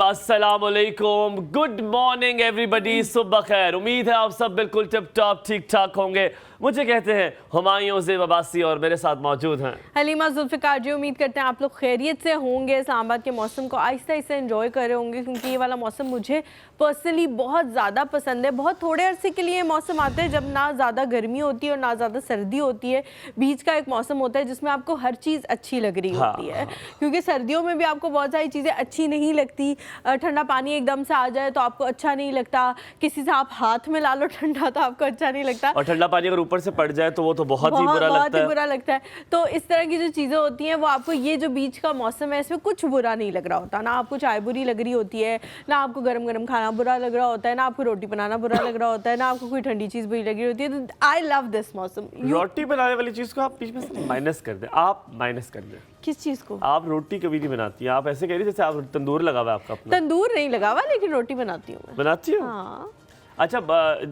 अस्सलामुअलैकुम, good morning everybody, सुबह खैर। उम्मीद है आप सब बिल्कुल टिप टॉप ठीक ठाक होंगे। मुझे कहते हैं हुमायूं ज़ेब अब्बासी और मेरे साथ मौजूद हैं हलीमा जुल्फ़िकार जी। उम्मीद करते हैं आप लोग खैरियत से होंगे, इस्लामाबाद के मौसम को आहिस्ता आहिस्ता एंजॉय कर रहे होंगे, क्योंकि ये वाला मौसम मुझे पर्सनली बहुत ज़्यादा पसंद है। बहुत थोड़े अरसे के लिए मौसम आता है जब ना ज़्यादा गर्मी होती है और ना ज़्यादा सर्दी होती है। बीच का एक मौसम होता है जिसमें आपको हर चीज़ अच्छी लग रही होती है, क्योंकि सर्दियों में भी आपको बहुत सारी चीज़ें अच्छी नहीं लगती। ठंडा पानी एकदम से आ जाए तो आपको अच्छा नहीं लगता, किसी से आप हाथ में ला लो ठंडा तो आपको अच्छा नहीं लगता, और ठंडा पानी अगर ऊपर से पड़ जाए तो वो तो बहुत ही बुरा लगता है। तो इस तरह की जो चीज़ें होती हैं वो आपको, ये जो बीच का मौसम है इसमें कुछ बुरा नहीं लग रहा होता। ना आपको चाय बुरी लग रही होती है, ना आपको गरम गरम खाना बुरा लग रहा होता है, ना आपको रोटी बनाना बुरा लग रहा होता है, ना आपको कोई ठंडी चीज़ बुरी लग रही होती है। तो आई लव दिस मौसम। रोटी बनाने वाली चीज़ को आप बीच में से माइनस कर दें, आप माइनस कर दें। किस चीज़ को? आप रोटी कभी नहीं बनाती हैं। आप ऐसे कह रही जैसे आप तंदूर लगा हुआ है आपका अपना। तंदूर नहीं लगा हुआ, लेकिन रोटी बनाती हूँ। बनाती हूँ? हाँ। अच्छा,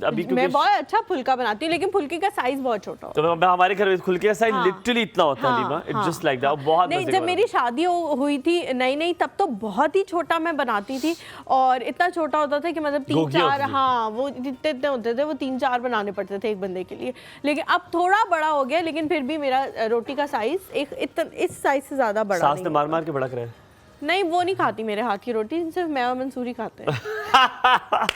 अभी मैं बहुत अच्छा फुल्का बनाती हूँ, लेकिन फुल्के का साइज बहुत छोटा होता है। तो हमारे घर में फुल्के का साइज लिटरली इतना होता है Lima, it's just like that. बहुत नहीं, जब मेरी शादी हुई थी नई तब तो बहुत ही छोटा मैं बनाती थी, और इतना छोटा होता था कि मतलब 3-4, हाँ वो इतने होते थे, वो 3-4 बनाने पड़ते थे एक बंदे के लिए। लेकिन अब थोड़ा बड़ा हो गया, लेकिन फिर भी मेरा रोटी का साइज इस साइज से ज्यादा बड़ा सास ने मार के बड़ा कराया? नहीं, वो नहीं खाती मेरे हाथ की रोटी, सिर्फ मैं और मंसूरी खाते हैं।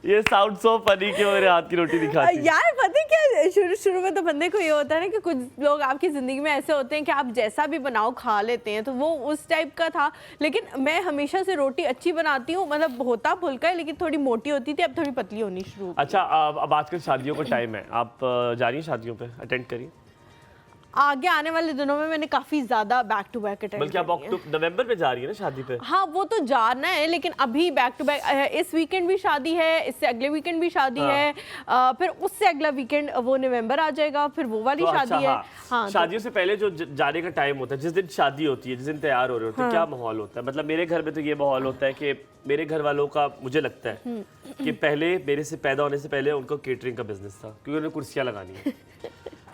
ये साउंड सो फनी कि मेरे हाथ की रोटी नहीं खाती। यार पता क्या, शुरू में तो बंदे को ये होता है ना कि कुछ लोग आपकी ज़िंदगी में ऐसे होते हैं कि आप जैसा भी बनाओ खा लेते हैं, तो वो उस टाइप का था। लेकिन मैं हमेशा से रोटी अच्छी बनाती हूँ, मतलब होता फुल्का है लेकिन थोड़ी मोटी होती थी, अब थोड़ी पतली होनी शुरू। अच्छा, अब आजकल शादियों का टाइम है, आप जा रही हैं शादियों पे, अटेंड करिए? आगे आने वाले दिनों में मैंने काफी ज्यादा बैक टू बैक अटेंड, बल्कि आप नवंबर में जा रही है ना शादी पे? हाँ वो तो जाना है, लेकिन अभी बैक टू बैक, इस वीकेंड भी शादी है, इससे अगले वीकेंड भी शादी है, फिर उससे अगला वीकेंड वो नवंबर आ जाएगा, फिर वो वाली शादी है। हाँ, शादियों से पहले जो जाने का टाइम होता है, जिस दिन शादी होती है, जिस दिन तैयार हो रहे होते हैं, क्या माहौल होता है? मतलब मेरे घर में तो ये माहौल होता है कि मेरे घर वालों का, मुझे लगता है कि पहले मेरे से पैदा होने से पहले उनको केटरिंग का बिजनेस था, क्योंकि उन्हें कुर्सियाँ लगानी है।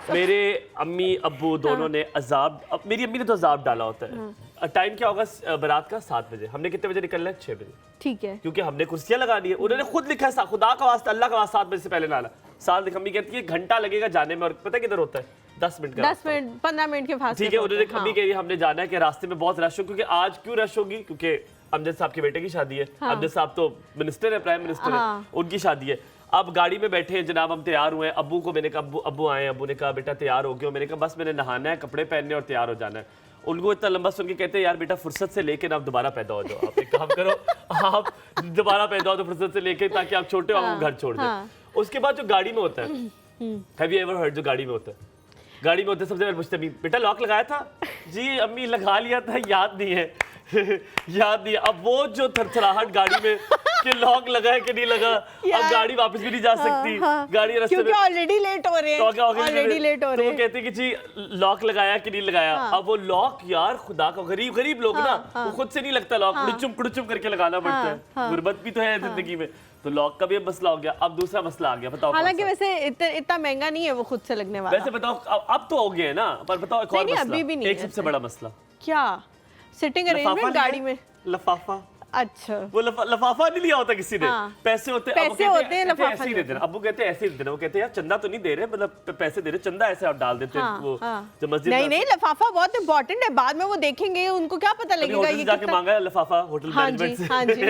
मेरे अम्मी अब्बू दोनों ने अजाब, अब मेरी अम्मी ने तो अजाब डाला होता है। टाइम क्या होगा बारात का? 7 बजे। हमने कितने बजे निकलना है? 6 बजे। ठीक है, क्योंकि हमने कुर्सियां लगानी है। उन्होंने खुद लिखा है, खुदा का वास्ता, अल्लाह का वास्ता, 7 बजे से पहले ना आना। साल अम्मी कहती है घंटा लगेगा जाने में, और पता है किधर होता है? 10 मिनट का, 10 मिनट 15 मिनट के फासले। ठीक है, उन्होंने अम्मी कह रही हमने जाना है कि रास्ते में बहुत रश हो, क्योंकि आज क्यों रश होगी? क्योंकि अमजद साहब के बेटे की शादी है। अमजद साहब तो मिनिस्टर है, प्राइम मिनिस्टर है, उनकी शादी है। अब गाड़ी में बैठे हैं जनाब, हम तैयार हुए हैं। अब्बू को मैंने कहा, अब्बू आए, अब्बू ने कहा बेटा तैयार हो गए? मैंने कहा बस मैंने नहाना है, कपड़े पहनने और तैयार हो जाना है। उनको इतना लंबा सुन के कहते हैं यार बेटा फुर्सत से लेके ना आप दोबारा पैदा हो जाओ, आप एक काम करो, आप दोबारा पैदा हो तो फुर्सत से लेके, ताकि आप छोटे हो, आप घर छोड़ दें। उसके बाद जो गाड़ी में होता है, हैव यू एवर हर्ड, जो गाड़ी में होता है, गाड़ी में होते सबसे पहले पूछते हैं बेटा लॉक लगाया था? जी अम्मी लगा लिया था, याद नहीं है। याद नहीं। अब वो जो थरथराहट गाड़ी में कि लॉक लगा है कि नहीं लगा, अब गाड़ी वापस भी नहीं जा सकती। गाड़ी रास्ते में, क्योंकि ऑलरेडी लेट हो रहे हैं, ऑलरेडी लेट हो रहे हैं। तो कहते हैं कि जी लॉक लगाया कि नहीं लगाया। अब वो लॉक, यार खुदा का, गरीब लोग ना, वो खुद से नहीं लगता लॉक, कुड़चुम करके लगाना पड़ता है। गुर्बत भी तो है जिंदगी में, तो लॉक का भी मसला हो गया। अब दूसरा मसला आ गया, बताओ। हालांकि वैसे इतना महंगा नहीं है वो खुद से लगने वाला। वैसे बताओ, अब तो हो गया है ना, पर बताओ एक और मसला, अभी भी नहीं, एक सबसे बड़ा मसला क्या? सिटिंग अरेंजमेंट गाड़ी में, लफाफा। अच्छा, वो लफाफा नहीं लिया होता किसी ने, पैसे होते हैं लफाफा ऐसे ही दे देना। अब्बू कहते हैं ऐसे ही दे देना, वो कहते हैं यार चंदा तो नहीं दे रहे, मतलब पैसे दे रहे, चंदा ऐसे आप डाल देते हैं। वो जो मस्जिद, नहीं लफाफा बहुत इंपॉर्टेंट है, बाद में वो देखेंगे, उनको क्या पता लगेगा ये जाके मांगा है लफाफा होटल मैनेजमेंट से। हाँ जी।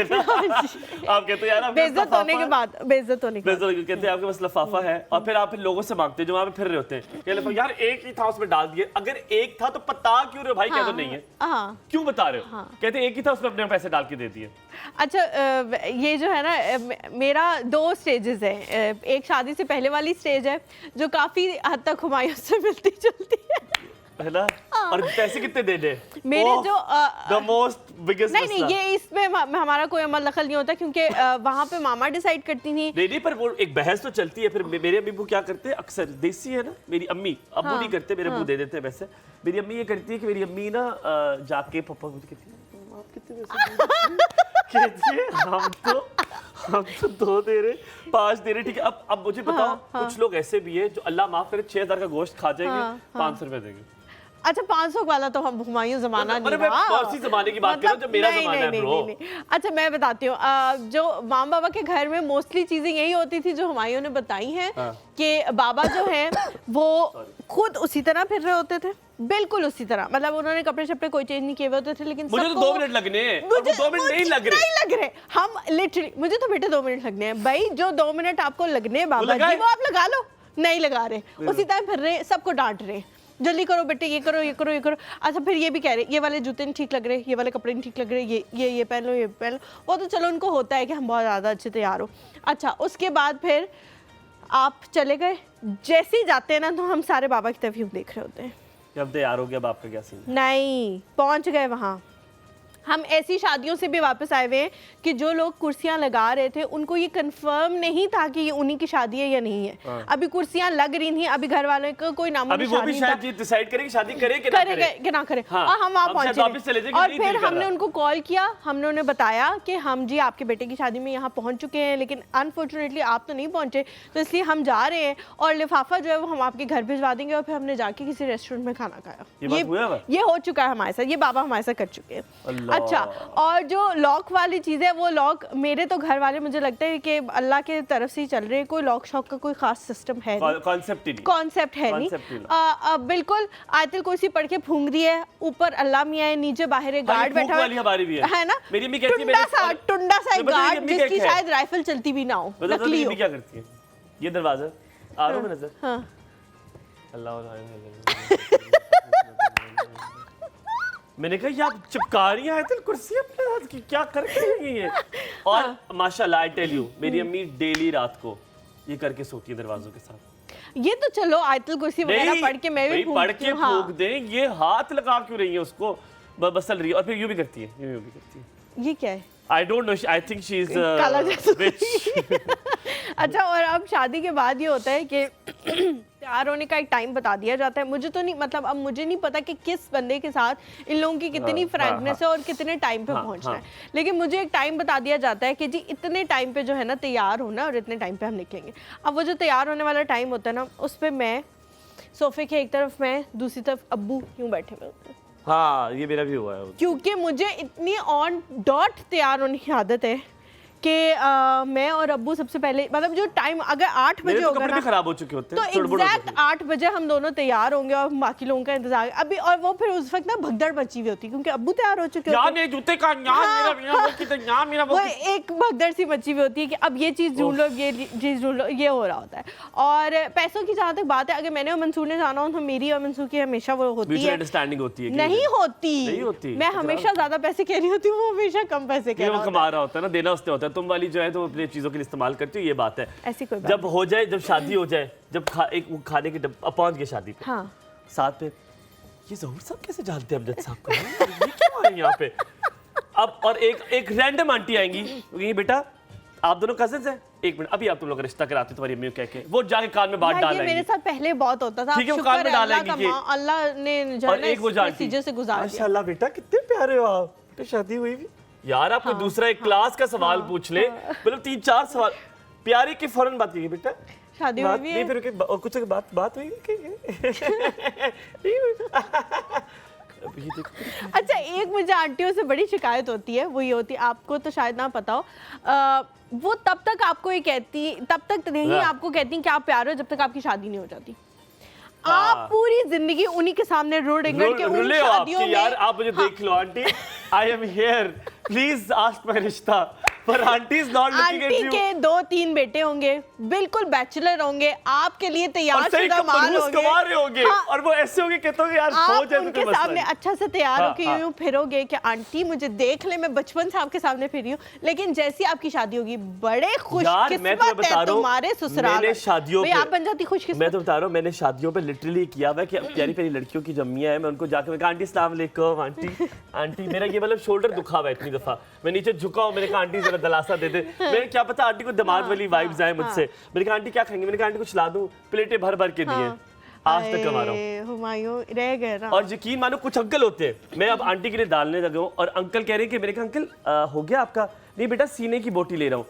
आप कहते हैं यार बेइज्जत होने के बाद, बेइज्जत होने के बाद कहते हैं आपके पास लफाफा है, और फिर आप लोगों से मांगते हैं जो वहां पे फिर रहे होते हैं, यार एक ही था उसमें डाल दिए। अगर एक था तो पता क्यों रहे भाई? क्या तो नहीं है, क्यों बता रहे हो? कहते एक ही था उसमें अपने पैसे डाल के दे दिए। अच्छा, ये जो है ना, मेरा 2 स्टेजेस है। एक शादी से पहले वाली स्टेज है जो काफी हद तक हुमायूं से मिलती जुलती है। है ना। और पैसे कितने देने? मेरे जो द मोस्ट बिगेस्ट नहीं नहीं, ये इसमें हमारा कोई अमल दखल नहीं होता, क्योंकि वहाँ पे मामा डिसाइड करती थी। नहीं, पर वो एक बहस तो चलती है। फिर मेरे अम्मी वो क्या करते हैं, अक्सर देसी है ना मेरी अम्मी, अब्बू नहीं करते, मेरे अब्बू दे देते हैं वैसे। मेरी अम्मी ये करती है कि मेरी अम्मी ना जाके पापा को कहती है, आप कितने पैसे कहती है, हम तो 2 दे रहे, 5 दे रहे, ठीक है। अब मुझे बताओ, कुछ लोग ऐसे भी है जो अल्लाह माफ करे 6000 का गोश्त खा जाएंगे, 500 रुपए देंगे। अच्छा, 500 वाला तो हम हुमायूं जमाना नहीं रहा। कौन सी जमाने की बात कर रहा हूं, जब मेरा जमाना है ब्रो। अच्छा मैं बताती हूँ, जो माम बाबा के घर में मोस्टली चीजें यही होती थी जो हुमायूं ने बताई हैं, कि बाबा जो है वो खुद उसी तरह फिर रहे होते थे, बिल्कुल उसी तरह। मतलब उन्होंने कपड़े शपड़े कोई चेंज नहीं किए हुए होते थे, लेकिन मुझे तो 2 मिनट लगने हैं, मुझे 2 मिनट नहीं लग रहे। हम लिटरली, मुझे तो बेटे 2 मिनट लगने हैं भाई। जो 2 मिनट आपको लगने हैं बाबा जी, वो आप लगा लो। नहीं लगा रहे, उसी तरह फिर रहे, सबको डांट रहे, जल्दी करो बेटे, ये करो ये करो ये करो। अच्छा फिर ये भी कह रहे ये वाले जूते नहीं ठीक लग रहे, ये वाले कपड़े नहीं ठीक लग रहे, ये पहन लो, ये पहन लो। वो तो चलो उनको होता है कि हम बहुत ज़्यादा अच्छे तैयार हो। अच्छा उसके बाद फिर आप चले गए, जैसे ही जाते हैं ना तो हम सारे बाबा की तरफ यूँ देख रहे होते हैं, अब तैयार हो गया, अब आपका क्या सीन? नहीं पहुँच गए वहाँ। हम ऐसी शादियों से भी वापस आए हुए हैं कि जो लोग कुर्सियां लगा रहे थे उनको ये कंफर्म नहीं था कि ये उन्हीं की शादी है या नहीं है। अभी कुर्सियां लग रही थी, अभी घर वालों का कोई नाम अभी वो भी शायद ये डिसाइड करें कि शादी करें कि ना करें। हाँ, और हम वहाँ पहुंचे और फिर हमने उनको कॉल किया, हमने उन्हें बताया कि हम जी आपके बेटे की शादी में यहाँ पहुंच चुके हैं, लेकिन अनफॉर्चुनेटली आप तो नहीं पहुंचे, तो इसलिए हम जा रहे हैं और लिफाफा जो है वो हम आपके घर भिजवा देंगे। और फिर हमने जाके किसी रेस्टोरेंट में खाना खाया। ये हो चुका है हमारे साथ, ये बाबा हमारे साथ कर चुके हैं। अच्छा, और जो लॉक वाली चीज़ है, वो लॉक मेरे तो घर वाले मुझे लगता है कि अल्लाह के तरफ से ही चल रहे हैं, कोई लॉक शॉक का कोई खास सिस्टम है नहीं, कॉन्सेप्ट है नहीं। बिल्कुल आयतुल कुर्सी पढ़ के फूंक दी है, ऊपर अल्लाह मियां है, नीचे बाहर एक गार्ड बैठा है ना, मेरी अम्मी कहती है टुंडा सा एक गार्ड जिसकी शायद राइफल चलती भी ना हो, नकली हो। क्या करती है ये दरवाजा आरो में नजर, अल्लाह मैंने कहा ये आप चिपका रही हैं आयतुल कुर्सी अपने हाथ की, क्या कर रही है? और माशाल्लाह आई टेल यू, मेरी अम्मी डेली रात को ये करके सोती है दरवाजों के साथ। ये तो चलो आयतुल कुर्सी वगैरह पढ़ के मैं भी पढ़ के फूंक दें, ये हाथ लगा क्यों रही है उसको, बसल रही है। और फिर यूं भी करती है, यूं भी करती है। ये क्या है? I don't know. I think she is bitch. अच्छा, और अब शादी के बाद ये होता है कि तैयार होने का एक टाइम बता दिया जाता है। मुझे तो नहीं, मतलब अब मुझे नहीं पता कि किस बंदे के साथ इन लोगों की कितनी फ्रैंकनेस है और कितने टाइम पे पहुंचना है, लेकिन मुझे एक टाइम बता दिया जाता है कि जी इतने टाइम पे जो है ना तैयार होना और इतने टाइम पे हम निकलेंगे। अब वो जो तैयार होने वाला टाइम होता है ना, उस पर मैं सोफे के एक तरफ मैं, दूसरी तरफ अब्बू यूँ बैठे हुए होते हैं। हाँ, ये मेरा भी हुआ है, क्योंकि मुझे इतनी ऑन डॉट तैयार होने की आदत है कि मैं और अब्बू सबसे पहले, मतलब जो टाइम अगर 8 बजे होगा ना, खराब हो चुके होते हैं, तो एग्जैक्ट 8 बजे हम दोनों तैयार होंगे और बाकी लोगों का इंतजार अभी। और वो फिर उस वक्त ना भगदड़ मची हुई होती है क्योंकि अब्बू तैयार हो चुके होते हैं, जूते का वो एक भगदड़ सी मची हुई होती है कि अब ये चीज़ ढूंढ लो, ये चीज़ ढूंढ लो, ये हो रहा होता है। और पैसों की जहाँ तक बात है, अगर मैंने और मंसूर ने जाना हो तो मेरी और मंसूर की हमेशा वो होती है, अंडरस्टैंडिंग होती है। नहीं होती, मैं हमेशा ज्यादा पैसे कह रही होती हूँ, वो हमेशा कम पैसे कह रहा होता है। कमा रहा होता है ना, देना उसने होता है। तुम वाली जो है तो अपनी चीजों के लिए इस्तेमाल करती हो, ये बात है। ऐसी कोई बात जब हो जाए, जब शादी हो जाए, जब एक खाने के पहुंच गए शादी पे, हाँ। साथ पे ये ज़हूर साहब कैसे जानते हैं अमजद साहब को, ये क्यों आए यहाँ पे? अब और एक रैंडम आंटी आएंगी, ये बेटा आप दोनों कजिन्स हैं, एक मिनट अभी आप तुम लोग का रिश्ता कराते तुम्हारी अम्मी कह के, वो जाके कान में बात डाल लेंगी। मेरे साथ पहले बहुत होता था, ठीक है, वो कान में डाल लेंगी, अल्लाह ने जो है ना प्रोसीजर से गुजार दिया। माशाल्लाह बेटा कितने प्यारे हो आप, तो शादी हुई भी यार, आप कोई दूसरा एक क्लास का सवाल पूछ ले, मतलब 3-4 सवाल प्यारी की फौरन बात की बेटा शादी हुई भी है, फिर और कुछ बात हुई अच्छा, एक मुझे आंटियों से बड़ी शिकायत होती है, वो ये होती है, आपको तो शायद ना पता हो, वो तब तक आपको ये कहती, तब तक नहीं आपको कहती कि आप प्यारे हो जब तक आपकी शादी नहीं हो जाती। आप पूरी जिंदगी उन्हीं के सामने रोड एंगल के उन शादियों में। यार आप मुझे देख लो aunty, I am here, please ask my रिश्ता। पर aunty is not looking at aunty you. के 2-3 बेटे होंगे, बिल्कुल बैचलर होंगे, आपके लिए और तैयार सही शुदा माल कमरूस होंगे, कमा रहे होंगे हाँ, और वो ऐसे होंगे कहते होंगे यार हो आप जाए तो उनके कोई मसला सामने नहीं। अच्छा से तैयार हाँ, होके हाँ। यूं फिरोगे कि आंटी मुझे देख ले, मैं बचपन से आपके सामने फिरी हूँ। लेकिन जैसी आपकी शादी होगी, बड़े यार मैं तुम्हें खुशकिस्मत बता है रहा हूँ, तुम्हारे ससुराल मैंने वाले। शादियों भाई पे आप बन जाती मैं खुशकिस्मत। तो बता रहा हूँ, मैंने शादियों पे लिटरली किया हुआ है कि प्यारी प्यारी लड़कियों की जम्मियाँ हैं, मैं उनको जाकर मैं कहा आंटी अस्सलाम वालेकुम आंटी आंटी, मेरा ये मतलब शोल्डर दुखा हुआ है इतनी दफा, मैं नीचे झुका हूँ, मैंने कहा आंटी जरा दलासा दे दे, मैं क्या पता आंटी को दिमाग वाली वाइब्स आए मुझसे, मैंने कहा आंटी क्या खाएंगे, मैंने कहा आंटी कुछ ला दूं, प्लेटें भर भर के दिए, आज तक कमा रहा हूँ। हुमायूं रह गए ना। और यकीन मानो कुछ अंकल होते हैं, मैं अब आंटी के लिए डालने लगा हूँ और अंकल कह रहे हैं कि मेरे कहा अंकल हो गया आपका, नहीं बेटा सीने की बोटी ले रहा हूँ।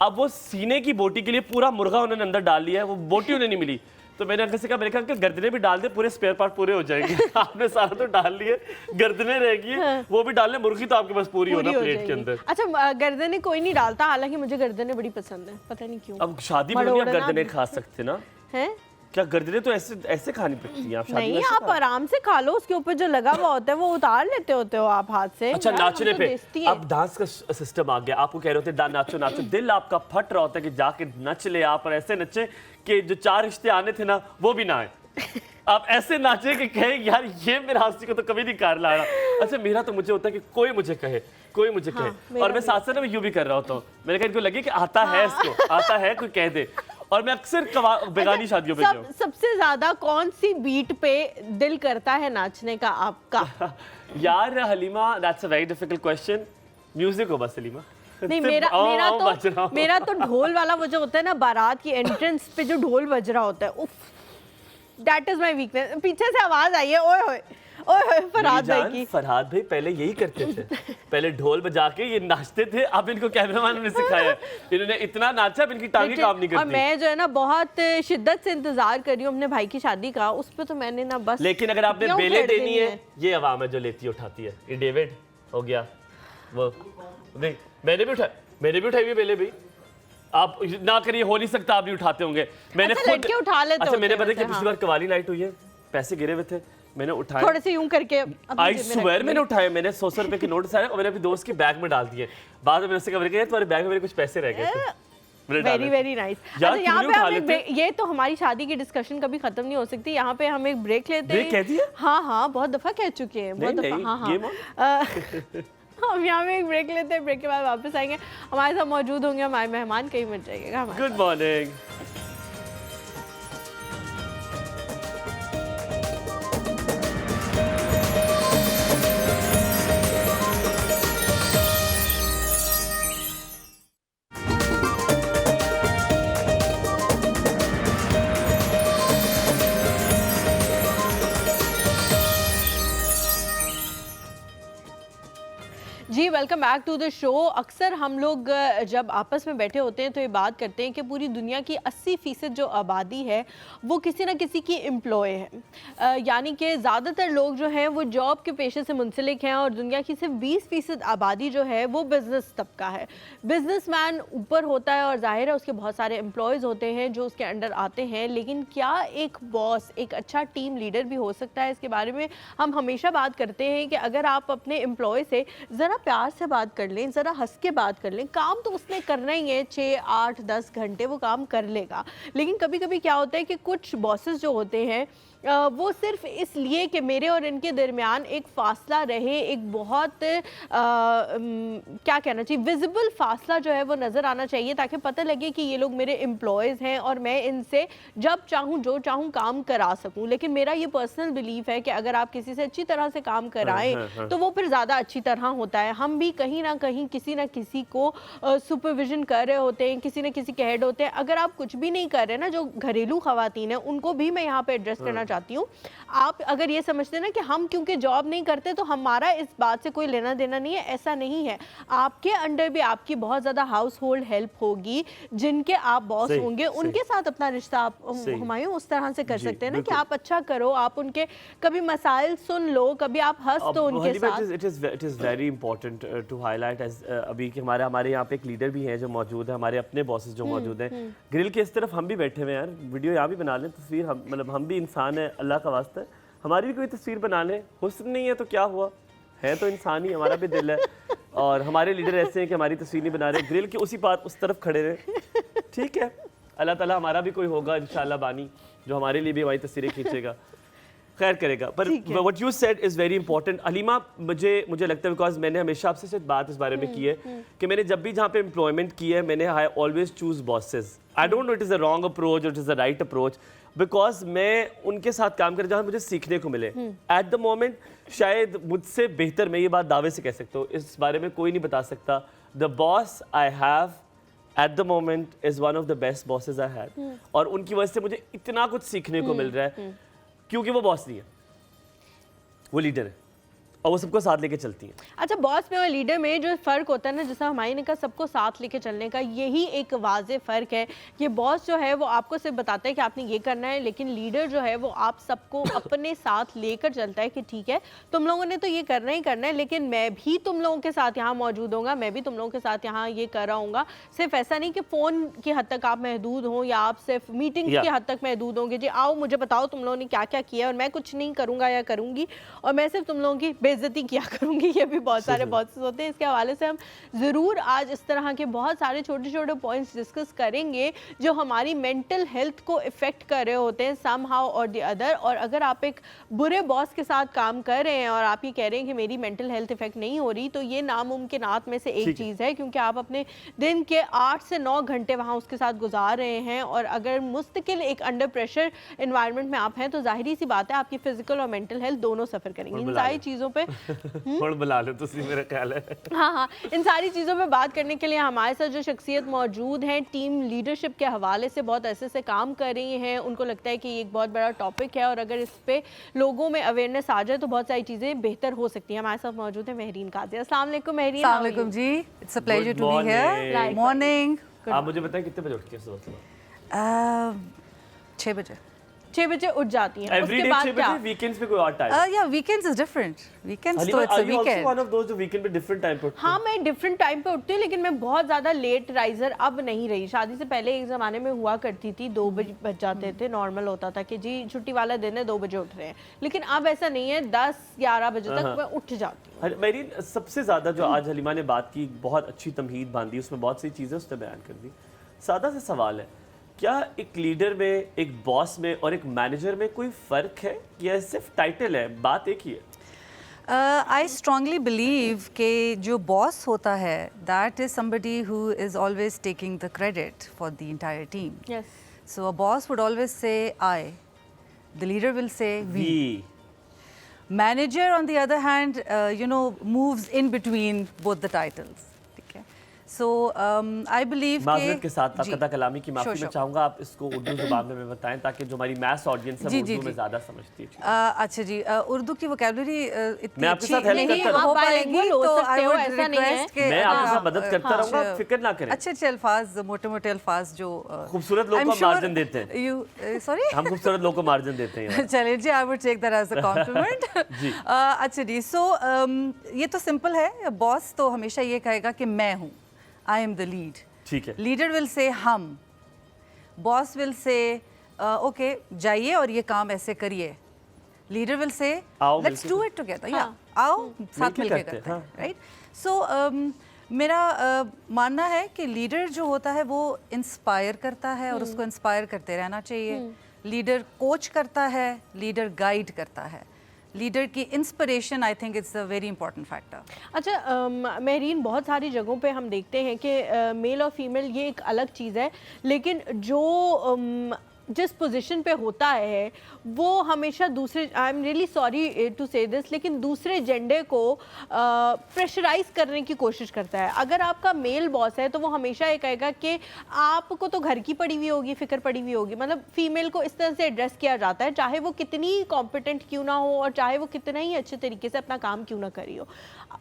अब वो सीने की बोटी के लिए पूरा मुर्गा उन्होंने अंदर डाल लिया है, वो बोटी उन्हें नहीं मिली, तो मैंने अंकल से कहा, मैंने कहा अंकल गर्दने भी डाल दे, पूरे स्पेयर पार्ट पूरे हो जाएंगे। आपने सारा तो डाल लिए, गर्दने रहेगी, वो भी डाल ले, मुर्गी तो आपके पास पूरी होना हो प्लेट के जाएगी। अंदर। अच्छा गर्दने कोई नहीं डालता, हालांकि मुझे गर्दने बड़ी पसंद है, पता नहीं क्यों। अब शादी में नहीं आप मरोड़ना गर्दने खा सकते ना, हैं? क्या गर्दने तो ऐसे ऐसे खानी पड़ती हैं, आप शादी में नहीं, ऐसे आप खा- आराम से खा लो, उसके ऊपर जो लगा हुआ होता है वो उतार लेते होते हो आप हाथ से। अच्छा यार, नाचने हम तो पे बेइज्जती है। अब डांस का सिस्टम आ गया, आपको कह रहे होते नाचो नाचो, दिल आपका फट रहा होता है कि जाके नच ले आप, और ऐसे नचे कि जो 4 रिश्ते आने थे ना वो भी ना आए। आप ऐसे नाचे कि कहे यार ये मेरा हंसी को तो कभी नहीं कार ला रहा। अच्छा मेरा तो मुझे होता है कि कोई मुझे कहे, कोई मुझे कहे, मेरा और मैं साथ साथ में यूं भी कर रहा होता हूँ, मेरे कहा इनको लगे कि आता है, इसको आता है, कोई कह दे। और मैं अक्सर बेगानी शादियों पे जाऊँ। सबसे ज्यादा कौन सी बीट पे दिल करता है नाचने का आपका? यार Halima, that's a very difficult question. Music हो बस हलीमा। नहीं, सिर्फ मेरा आओ, मेरा आओ, बज रहा तो हूँ। मेरा तो ढोल वाला वो जो होता है ना, बारात की एंट्रेंस पे जो ढोल बज रहा होता है, उफ, दैट इज माय वीकनेस। पीछे से आवाज आई है, ओए होए ओए होए, फरहाद भाई की। फरहाद भाई पहले यही करते थे, पहले ढोल बजा के ये नाचते थे, अब इनको कैमरामैन ने सिखाया है, इन्होंने इतना नाचा अब इनकी टांगे काम नहीं और करती। मैं जो है ना बहुत शिद्दत से इंतजार कर रही हूँ अपने भाई की शादी का, उस पे तो मैंने ना बस। लेकिन अगर आपने क्यों बेले फेर देनी है, ये अवाम है जो लेती है उठाती है। ये डेविड हो गया वो, नहीं मैंने भी उठाई हुई बेले भी, आप ना करिए, हो नहीं सकता आप भी उठाते होंगे। मैंने अच्छा, लड़के उठा लेते अच्छा मैंने होते पता हैं कि वैसे, पिछली बार कवाली नाइट हुई है, पैसे गिरे हुए थे, मैंने उठाए, थोड़े से यूं करके अपनी आई जेब में स्वेयर रख मैंने उठाए, मैंने 100 रुपए के नोट सारे और मैंने अपने दोस्त के बैग में डाल दिए। बाद में मैंने उससे कहा, मैंने कहा तुम्हारे बैग में मेरे कुछ पैसे रह गए थे, मैंने डाले वेरी थे। Very nice. यार, अच्छा यहाँ क्यों पे नहीं हम उठा एक ये तो हमारी शादी की डिस्कशन कभी खत्म नहीं हो सकती, यहाँ पे हम एक ब्रेक लेते ब्रेक कह दिया? हाँ हाँ, बहुत दफा कह चुके हैं, बहुत नहीं, दफा। हाँ game हाँ हम यहाँ पे एक ब्रेक लेते हैं, ब्रेक के बाद वापस आएंगे, हमारे साथ मौजूद होंगे हमारे मेहमान, कहीं मत जाइएगा हमारे। Good morning. जी welcome back to the show. अक्सर हम लोग जब आपस में बैठे होते हैं तो ये बात करते हैं कि पूरी दुनिया की 80% जो आबादी है वो किसी ना किसी की एम्प्लॉय है, यानी कि ज़्यादातर लोग जो हैं वो जॉब के पेशे से मुंसलिक हैं, और दुनिया की सिर्फ 20% आबादी जो है वो बिज़नेस तबका है। बिजनेसमैन ऊपर होता है और जाहिर है उसके बहुत सारे एम्प्लॉयज़ होते हैं जो उसके अंडर आते हैं, लेकिन क्या एक बॉस एक अच्छा टीम लीडर भी हो सकता है? इसके बारे में हम हमेशा बात करते हैं कि अगर आप अपने एम्प्लॉय से ज़रा प्यार से बात कर लें, ज़रा हंस के बात कर लें, काम तो उसने करना ही है, 6, 8, 10 घंटे वो काम कर लेगा। लेकिन कभी कभी क्या होता है कि कुछ बॉसेस जो होते हैं वो सिर्फ इसलिए कि मेरे और इनके दरमियान एक फ़ासला रहे, एक बहुत क्या कहना चाहिए, विजिबल फ़ासला जो है वो नज़र आना चाहिए, ताकि पता लगे कि ये लोग मेरे एम्प्लॉयज़ हैं और मैं इनसे जब चाहूँ जो चाहूँ काम करा सकूँ। लेकिन मेरा ये पर्सनल बिलीफ है कि अगर आप किसी से अच्छी तरह से काम कराएं तो वो फिर ज़्यादा अच्छी तरह होता है। हम भी कहीं ना कहीं किसी ना किसी को सुपरविजन कर रहे होते हैं, किसी न किसी के हेड होते हैं। अगर आप कुछ भी नहीं कर रहे ना, जो घरेलू ख़वातीन हैं उनको भी मैं यहाँ पर एड्रेस करना चाहती हूँ। आप अगर ये समझते हैं ना कि हम क्योंकि जॉब नहीं करते तो हमारा इस बात से कोई लेना देना नहीं है, ऐसा नहीं है। आपके अंडर भी आपकी बहुत ज़्यादा हाउस होल्ड हेल्प होगी, जिनके आप बॉस होंगे, उनके साथ अपना रिश्ता आप हुमायूं उस तरह से कर सकते हैं ना कि आप अच्छा करो, आप उनके कभी मसाइल सुन लो, कभी आप हंस दो उनके साथ। It is very important to highlight as अभी कि हमारे यहाँ पे एक लीडर भी हैं जो मौजूद है, हमारे अपने बॉसेस जो मौजूद हैं। ग्रिल के इस तरफ हम भी बैठे हुए हैं यार, वीडियो यहाँ भी बना लें, तस्वीर हम मतलब हम भी इंसान है, अल्लाह का वास्ता है, हमारी भी कोई तस्वीर बना लें। हुस्न नहीं है तो क्या हुआ, है तो इंसान ही, हमारा भी दिल है। और हमारे लीडर ऐसे हैं कि हमारी तस्वीर नहीं बना रहे, ग्रिल के उसी पार उस तरफ खड़े रहे। ठीक है, अल्लाह ताला हमारा भी कोई होगा इंशाल्लाह बानी जो हमारे लिए भी हमारी तस्वीरें खींचेगा, खैर करेगा। पर what you said is very important Halima. मुझे लगता है बिकॉज मैंने हमेशा आपसे सिर्फ बात इस बारे में की है कि मैंने जब भी जहाँ पे एम्प्लॉयमेंट की है मैंने I always choose bosses. I don't know it is a wrong approach, it is a right approach, because मैं उनके साथ काम कर जहाँ मुझे सीखने को मिले। एट द मोमेंट शायद मुझसे बेहतर, मैं ये बात दावे से कह सकता हूँ, इस बारे में कोई नहीं बता सकता। The boss I have at the moment is one of the best bosses I had, और उनकी वजह से मुझे इतना कुछ सीखने को मिल रहा है क्योंकि वो बॉस नहीं है, वो लीडर है और वो सबको साथ लेके चलती है। अच्छा, बॉस में और लीडर में जो फ़र्क होता है ना, जैसा हमारे ने कहा सबको साथ लेके चलने का, यही एक वाज़े फ़र्क है कि बॉस जो है वो आपको सिर्फ बताता है कि आपने ये करना है, लेकिन लीडर जो है वो आप सबको अपने साथ लेकर चलता है कि ठीक है तुम लोगों ने तो ये करना ही करना है, लेकिन मैं भी तुम लोगों के साथ यहाँ मौजूद होऊंगा, मैं भी तुम लोगों के साथ यहाँ ये कर रहा हूँगा। सिर्फ ऐसा नहीं कि फ़ोन की हद तक आप महदूद हों या आप सिर्फ मीटिंग की हद तक महदूद होंगे, जी आओ मुझे बताओ तुम लोगों ने क्या क्या किया और मैं कुछ नहीं करूँगा या करूँगी और मैं सिर्फ तुम लोगों की बेइज्जती किया करूँगी। ये भी बहुत सारे बॉसेस होते हैं। इसके हवाले से हम ज़रूर आज इस तरह के बहुत सारे छोटे छोटे पॉइंट्स डिस्कस करेंगे जो हमारी मेंटल हेल्थ को इफ़ेक्ट कर रहे होते हैं सम हाउ और द अदर। और अगर आप एक बुरे बॉस के साथ काम कर रहे हैं और आप ये कह रहे हैं कि मेरी मेंटल हेल्थ इफेक्ट नहीं हो रही, तो ये नामुमकिनात में से एक चीज़ है, क्योंकि आप अपने दिन के 8 से 9 घंटे वहाँ उसके साथ गुजार रहे हैं और अगर मुस्तकिल एक अंडर प्रेशर इन्वायरमेंट में आप हैं तो जाहिर सी बात है आपकी फिजिकल और मेंटल हेल्थ दोनों सफ़र करेंगी। इन सारी चीज़ों पे बुला लो तुसी, मेरा ख्याल है। हाँ, इन सारी चीज़ों पे बात करने के लिए हमारे साथ जो शख्सियत मौजूद हैं, टीम लीडरशिप के हवाले से बहुत ऐसे से काम कर रही हैं, उनको लगता है कि ये एक बहुत बड़ा टॉपिक है और अगर इस पे लोगों में अवेयरनेस आ जाए तो बहुत सारी चीज़ें बेहतर हो सकती हैं। हमारे साथ मौजूद है महरीन काजी। अस्सलाम वालेकुम महरीन। अस्सलाम वालेकुम जी, it's a pleasure to be here. Morning. आप मुझे बताएं कितने बजे उठती हैं सुबह? 6 बजे। 6 बजे उठ जाती हैं। Every day 6 बजे, वीकेंड्स पे कोई और टाइम? या वीकेंड्स इज डिफरेंट। वीकेंड्स तो it's a weekend. One of those जो वीकेंड पे डिफरेंट टाइम पे उठते हैं? हाँ, मैं डिफरेंट टाइम पे उठती हूँ, लेकिन मैं बहुत ज़्यादा लेट राइजर अब नहीं रही। शादी से पहले एक ज़माने में हुआ करती थी, 2 बजे बज जाते थे, नॉर्मल होता था कि जी छुट्टी वाला दिन है 2 बजे उठ रहे हैं, लेकिन अब ऐसा नहीं है, 10-11 बजे तक मैं उठ जाती हूँ। मेरी सबसे ज़्यादा जो आज हलीमा ने बात की, बहुत अच्छी तमहीद बांधी, उसमें बहुत सी चीज़ें उसने बयान कर दी। सादा सा सवाल है, क्या एक लीडर में, एक बॉस में और एक मैनेजर में कोई फ़र्क है या सिर्फ टाइटल है, बात एक ही है? आई स्ट्रांगली बिलीव कि जो बॉस होता है that is somebody who is always taking the credit for the entire team. Yes, so a boss would always say I, the leader will say we. Manager on the other hand moves in between both the titles. So I believe माज़रत के साथ कता कलामी की माफ़ी मैं चाहूँगा, आप इसको उर्दू ज़ुबान में बताएं ताकि जो हमारी मैथ्स ऑडियंस है वो उर्दू में ज़्यादा समझती है। अच्छा जी, उर्दू की वोकैबुलरी इतनी मैं आपके साथ हेल्प करता हो पाएगी तो आई वुड रिक्वेस्ट कि मैं आपके साथ मदद करता रहूँगा, फिक्र ना करें। अच्छे अल्फाज, मोटे अल्फाज जो खूबसूरत लोगों को मार्जिन देते हैं। सॉरी, हम खूबसूरत लोगों को मार्जिन देते हैं। चलिए जी, I would take that as a compliment. जी अच्छा जी, सो ये तो सिंपल है, बॉस तो हमेशा ये कहेगा कि मैं हूँ, I am the lead. ठीक है। Leader will say हम, boss will say okay जाइए और ये काम ऐसे करिए। Leader will say let's do it together. या आओ साथ मिलके करते हैं, right? So मेरा मानना है कि लीडर जो होता है वो इंस्पायर करता है और उसको इंस्पायर करते रहना चाहिए। लीडर कोच करता है, लीडर गाइड करता है। लीडर की inspiration I think it's a very important factor. अच्छा महरीन, बहुत सारी जगहों पे हम देखते हैं कि मेल और फीमेल ये एक अलग चीज़ है, लेकिन जो जिस पोजीशन पे होता है वो हमेशा दूसरे, I am really sorry to say this, लेकिन दूसरे जेंडर को प्रेशराइज करने की कोशिश करता है। अगर आपका मेल बॉस है तो वो हमेशा ये कहेगा कि आपको तो घर की पड़ी हुई होगी, फिक्र पड़ी हुई होगी, मतलब फीमेल को इस तरह से एड्रेस किया जाता है, चाहे वो कितनी कॉम्पिटेंट क्यों ना हो और चाहे वो कितना ही अच्छे तरीके से अपना काम क्यों ना करी हो।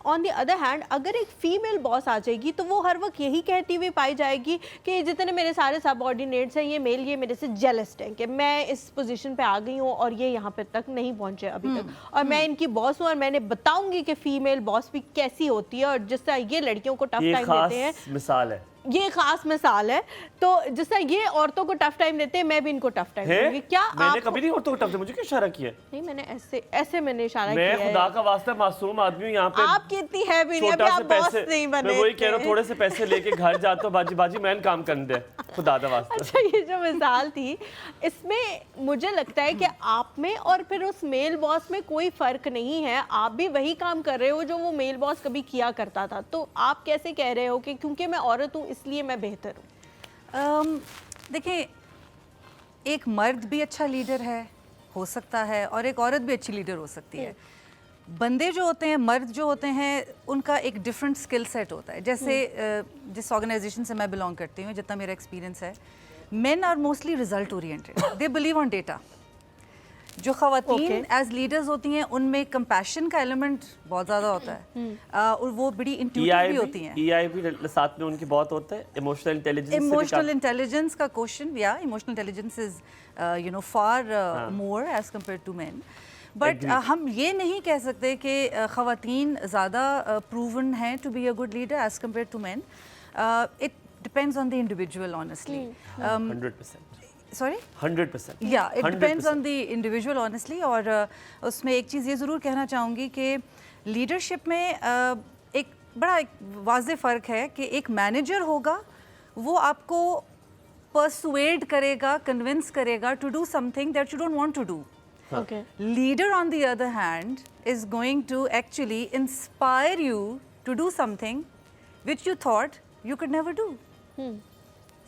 ऑन द अदर हैंड अगर एक फीमेल बॉस आ जाएगी तो वो हर वक्त यही कहती हुई पाई जाएगी कि जितने मेरे सारे सबऑर्डिनेट्स हैं ये मेल, ये मेरे से जेलस्ड हैं कि मैं इस पोजीशन पे आ गई हूँ और ये यहाँ पे तक नहीं पहुँचे अभी तक, और मैं इनकी बॉस हूँ और मैंने बताऊंगी कि फीमेल बॉस भी कैसी होती है और जिस तरह ये लड़कियों को टफ टाइम देते हैं। मिसाल है ये खास मिसाल है। तो जिस तरह ये औरतों को टफ टाइम देते हैं, मैं भी इनको टफ टाइम दूंगी। क्या मैंने कभी नहीं औरतों को टफ, मुझे क्यों इशारा किया? नहीं, मैंने ऐसे मैंने इशारा किया है। मैं खुदा का वास्ता मासूम आदमी हूँ यहाँ पे। आपकी इतनी है भी नहीं, अभी आप बॉस नहीं बने। मैं वही कह रहा हूँ, थोड़े से पैसे लेके घर जाता हूँ, बाजी मैंने काम करने दे, खुदा का वास्ता। अच्छा, ये जो मिसाल थी, इसमें मुझे लगता है कि आप में और फिर उस मेल बॉस में कोई फर्क नहीं है। आप भी वही काम कर रहे हो जो वो मेल बॉस कभी किया करता था। तो आप कैसे कह रहे हो कि क्योंकि मैं औरत हूँ इसलिए मैं बेहतर हूँ? देखिए, एक मर्द भी अच्छा लीडर हो सकता है और एक औरत भी अच्छी लीडर हो सकती है। बंदे जो होते हैं, मर्द जो होते हैं, उनका एक डिफरेंट स्किल सेट होता है। जैसे जिस ऑर्गेनाइजेशन से मैं बिलोंग करती हूँ, जितना मेरा एक्सपीरियंस है, men are mostly result oriented, they believe on data. जो ख़वातीन एज लीडर्स होती हैं, उनमें कंपैशन का एलिमेंट बहुत ज़्यादा होता है और वो बड़ी इंट्यूटिव भी होती हैं। EI भी साथ में उनकी बहुत होता है, इमोशनल इंटेलिजेंस का क्वेश्चन, या emotional intelligence is far more as compare to man. But हम ये नहीं कह सकते कि ख़वातीन ज़्यादा प्रूवन हैं to be a good leader as compare to man. It depends on the individual honestly. 100%। Sorry? 100%. Yeah, it depends on the individual honestly। और उसमें एक चीज़ ये ज़रूर कहना चाहूँगी कि लीडरशिप में एक बड़ा वाज़े फ़र्क है कि एक मैनेजर होगा, वो आपको परसुएड करेगा, कन्विंस करेगा to do something that you don't want to do. Okay. Leader on the other hand is going to actually inspire you to do something which you thought you could never do।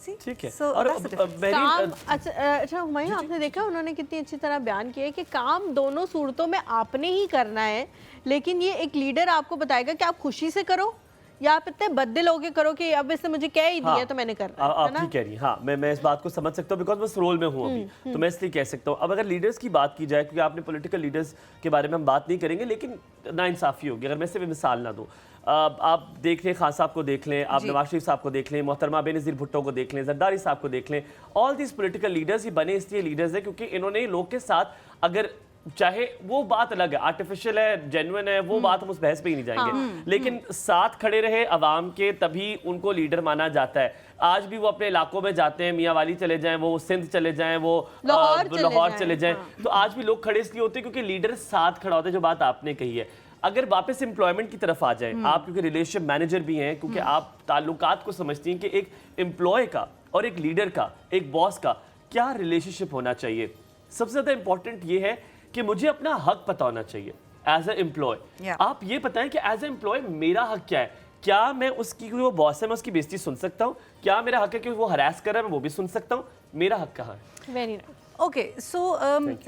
ठीक है। So और काम अच्छा हुमायूं, आपने देखा उन्होंने कितनी अच्छी तरह बयान किया है कि काम दोनों सूरतों में आपने ही करना है, लेकिन ये एक लीडर आपको बताएगा कि आप खुशी से करो या आप इतने बददिल होके करो कि अब इसने मुझे कह ही दिया तो मैंने करना है। आप ठीक कह रही हैं। हाँ, मैं इस बात को समझ सकता हूँ, बिकॉज मैं इस रोल में हूँ अभी, तो मैं इसलिए कह सकता हूँ। अब अगर लीडर्स की बात की जाए, क्योंकि आपने पॉलिटिकल लीडर्स के बारे में हम बात नहीं करेंगे, लेकिन नाइंसाफ़ी होगी अगर मैं सिर्फ मिसाल ना दूँ। आप देख लें, खान साहब को देख लें, आप नवाज शरीफ साहब को देख लें, मोहतरमा बेनज़ीर भुट्टो को देख लें, जरदारी साहब को देख लें। ऑल दिस पॉलिटिकल लीडर्स ही बने इसलिए लीडर्स हैं क्योंकि इन्होंने लोग के साथ, अगर चाहे वो बात अलग है, आर्टिफिशियल है, जेन्युइन है, वो बात हम उस बहस पे ही नहीं जाएंगे, लेकिन साथ खड़े रहे अवाम के, तभी उनको लीडर माना जाता है। आज भी वो अपने इलाकों में जाते हैं, मियाँ वाली चले जाएं, वो सिंध चले जाएं, वो लाहौर चले जाएं, तो आज भी लोग खड़े इसलिए होते हैं क्योंकि लीडर साथ खड़ा होता है। जो बात आपने कही है, अगर वापस एम्प्लॉयमेंट की तरफ आ जाए, आप क्योंकि रिलेशनशिप मैनेजर भी हैं, क्योंकि आप ताल्लुकात को समझती हैं कि एक एम्प्लॉय का और एक लीडर का, एक बॉस का क्या रिलेशनशिप होना चाहिए। सबसे ज़्यादा इंपॉर्टेंट ये है कि मुझे अपना हक पता होना चाहिए एज ए एम्प्लॉय। आप ये बताएं कि एज ए एम्प्लॉय मेरा हक क्या है। क्या मैं उसकी, वो बॉस है, मैं उसकी बेइज्जती सुन सकता हूँ? क्या मेरा हक है कि वो हरास कर रहा है, मैं वो भी सुन सकता हूँ? मेरा हक कहाँ है? Very nice. ओके, सो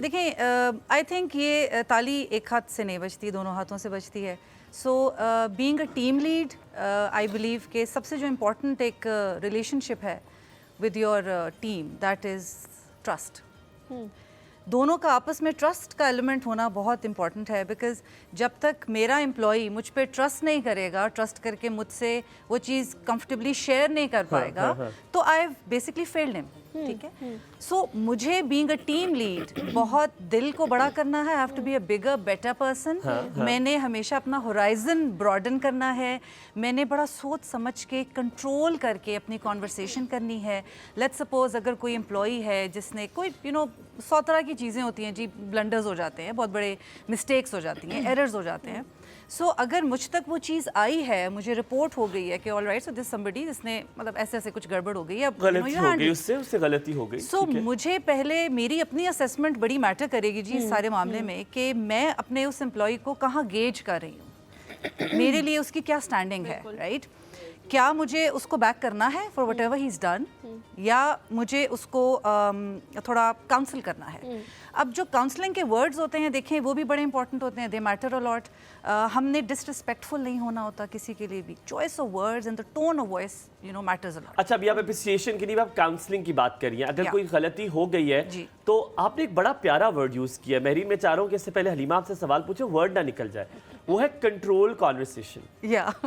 देखिए, आई थिंक ये ताली एक हाथ से नहीं बजती, दोनों हाथों से बजती है। So being a team lead, I believe के सबसे जो इम्पोर्टेंट एक रिलेशनशिप है with your team, that is trust. दोनों का आपस में ट्रस्ट का एलिमेंट होना बहुत इंपॉर्टेंट है, बिकॉज जब तक मेरा एम्प्लॉई मुझ पे ट्रस्ट नहीं करेगा, ट्रस्ट करके मुझसे वो चीज़ कंफर्टेबली शेयर नहीं कर पाएगा, तो I have basically failed him. ठीक है, सो मुझे बीइंग अ टीम लीड बहुत दिल को बड़ा करना है, I have to be a bigger better person. मैंने हमेशा अपना होराइजन ब्रॉडन करना है, मैंने बड़ा सोच समझ के कंट्रोल करके अपनी कॉन्वर्सेशन करनी है। लेट्स सपोज अगर कोई एम्प्लॉई है जिसने कोई 100 तरह की चीज़ें होती हैं जी, ब्लंडर्स हो जाते हैं, बहुत बड़े मिस्टेक्स हो जाती हैं, एरर्स हो जाते हैं। सो अगर मुझ तक वो चीज़ आई है, मुझे रिपोर्ट हो गई है कि all right, so this somebody जिसने मतलब ऐसे कुछ गड़बड़ हो गई है, गलती हो गई, उससे गलती हो गई। सो मुझे पहले मेरी अपनी असेसमेंट बड़ी मैटर करेगी जी इस सारे मामले में, कि मैं अपने उस एम्प्लॉय को कहाँ गेज कर रही हूँ, मेरे लिए उसकी क्या स्टैंडिंग है, राइट? क्या मुझे उसको बैक करना है for what ever he is done, या मुझे उसको थोड़ा काउंसिल करना है। अब जो काउंसलिंग के वर्ड्स होते हैं, देखें, वो भी बड़े इंपॉर्टेंट होते हैं, दे मैटर अ लॉट। हमने डिसरिस्पेक्टफुल नहीं होना होता किसी के लिए भी। Choice of words and the tone of voice matters a lot. अच्छा, अभी आप एप्रिसिएशन की नहीं, आप काउंसलिंग की बात करिए। अगर कोई गलती हो गई है तो आपने एक बड़ा प्यारा वर्ड यूज़ किया। मेरी मैं चाह रहा हूँ कि इससे पहले हलीमा आपसे सवाल पूछे, वर्ड ना निकल जाए, वो है कंट्रोल कॉन्वर्सेशन।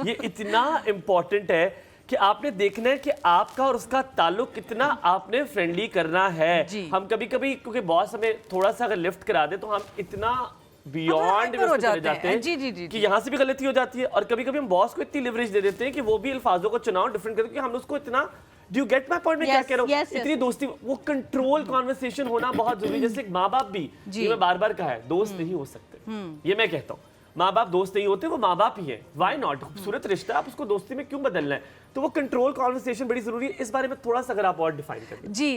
ये इतना इम्पॉर्टेंट है कि आपने देखना है कि आपका और उसका ताल्लुक कितना आपने फ्रेंडली करना है। हम कभी कभी, क्योंकि बॉस हमें थोड़ा सा अगर लिफ्ट करा दे तो हम इतना बियॉन्ड hyper हो चले जाते जाते हैं। हैं जी, जी, जी, कि जी। यहाँ से भी गलती हो जाती है और कभी कभी हम बॉस को इतनी लिवरेज दे देते हैं कि वो भी अल्फाजों को चुनाव डिफरेंट करके हम उसको इतना do you get my point मैं क्या Yes, कह रहा हूँ yes, yes, इतनी दोस्ती वो कंट्रोल कॉन्वर्सेशन होना बहुत जरूरी है। जैसे एक माँ बाप भी ये मैं बार बार कहा है दोस्त नहीं हो सकते ये मैं कहता हूँ माँ बाप दोस्त नहीं होते वो माँ बाप ही है व्हाई नॉट खूबसूरत रिश्ता आप उसको दोस्ती में क्यों बदलना है तो वो कंट्रोल कॉन्वर्सेशन बड़ी जरूरी है। इस बारे में थोड़ा सा अगर आप और डिफाइन करें। जी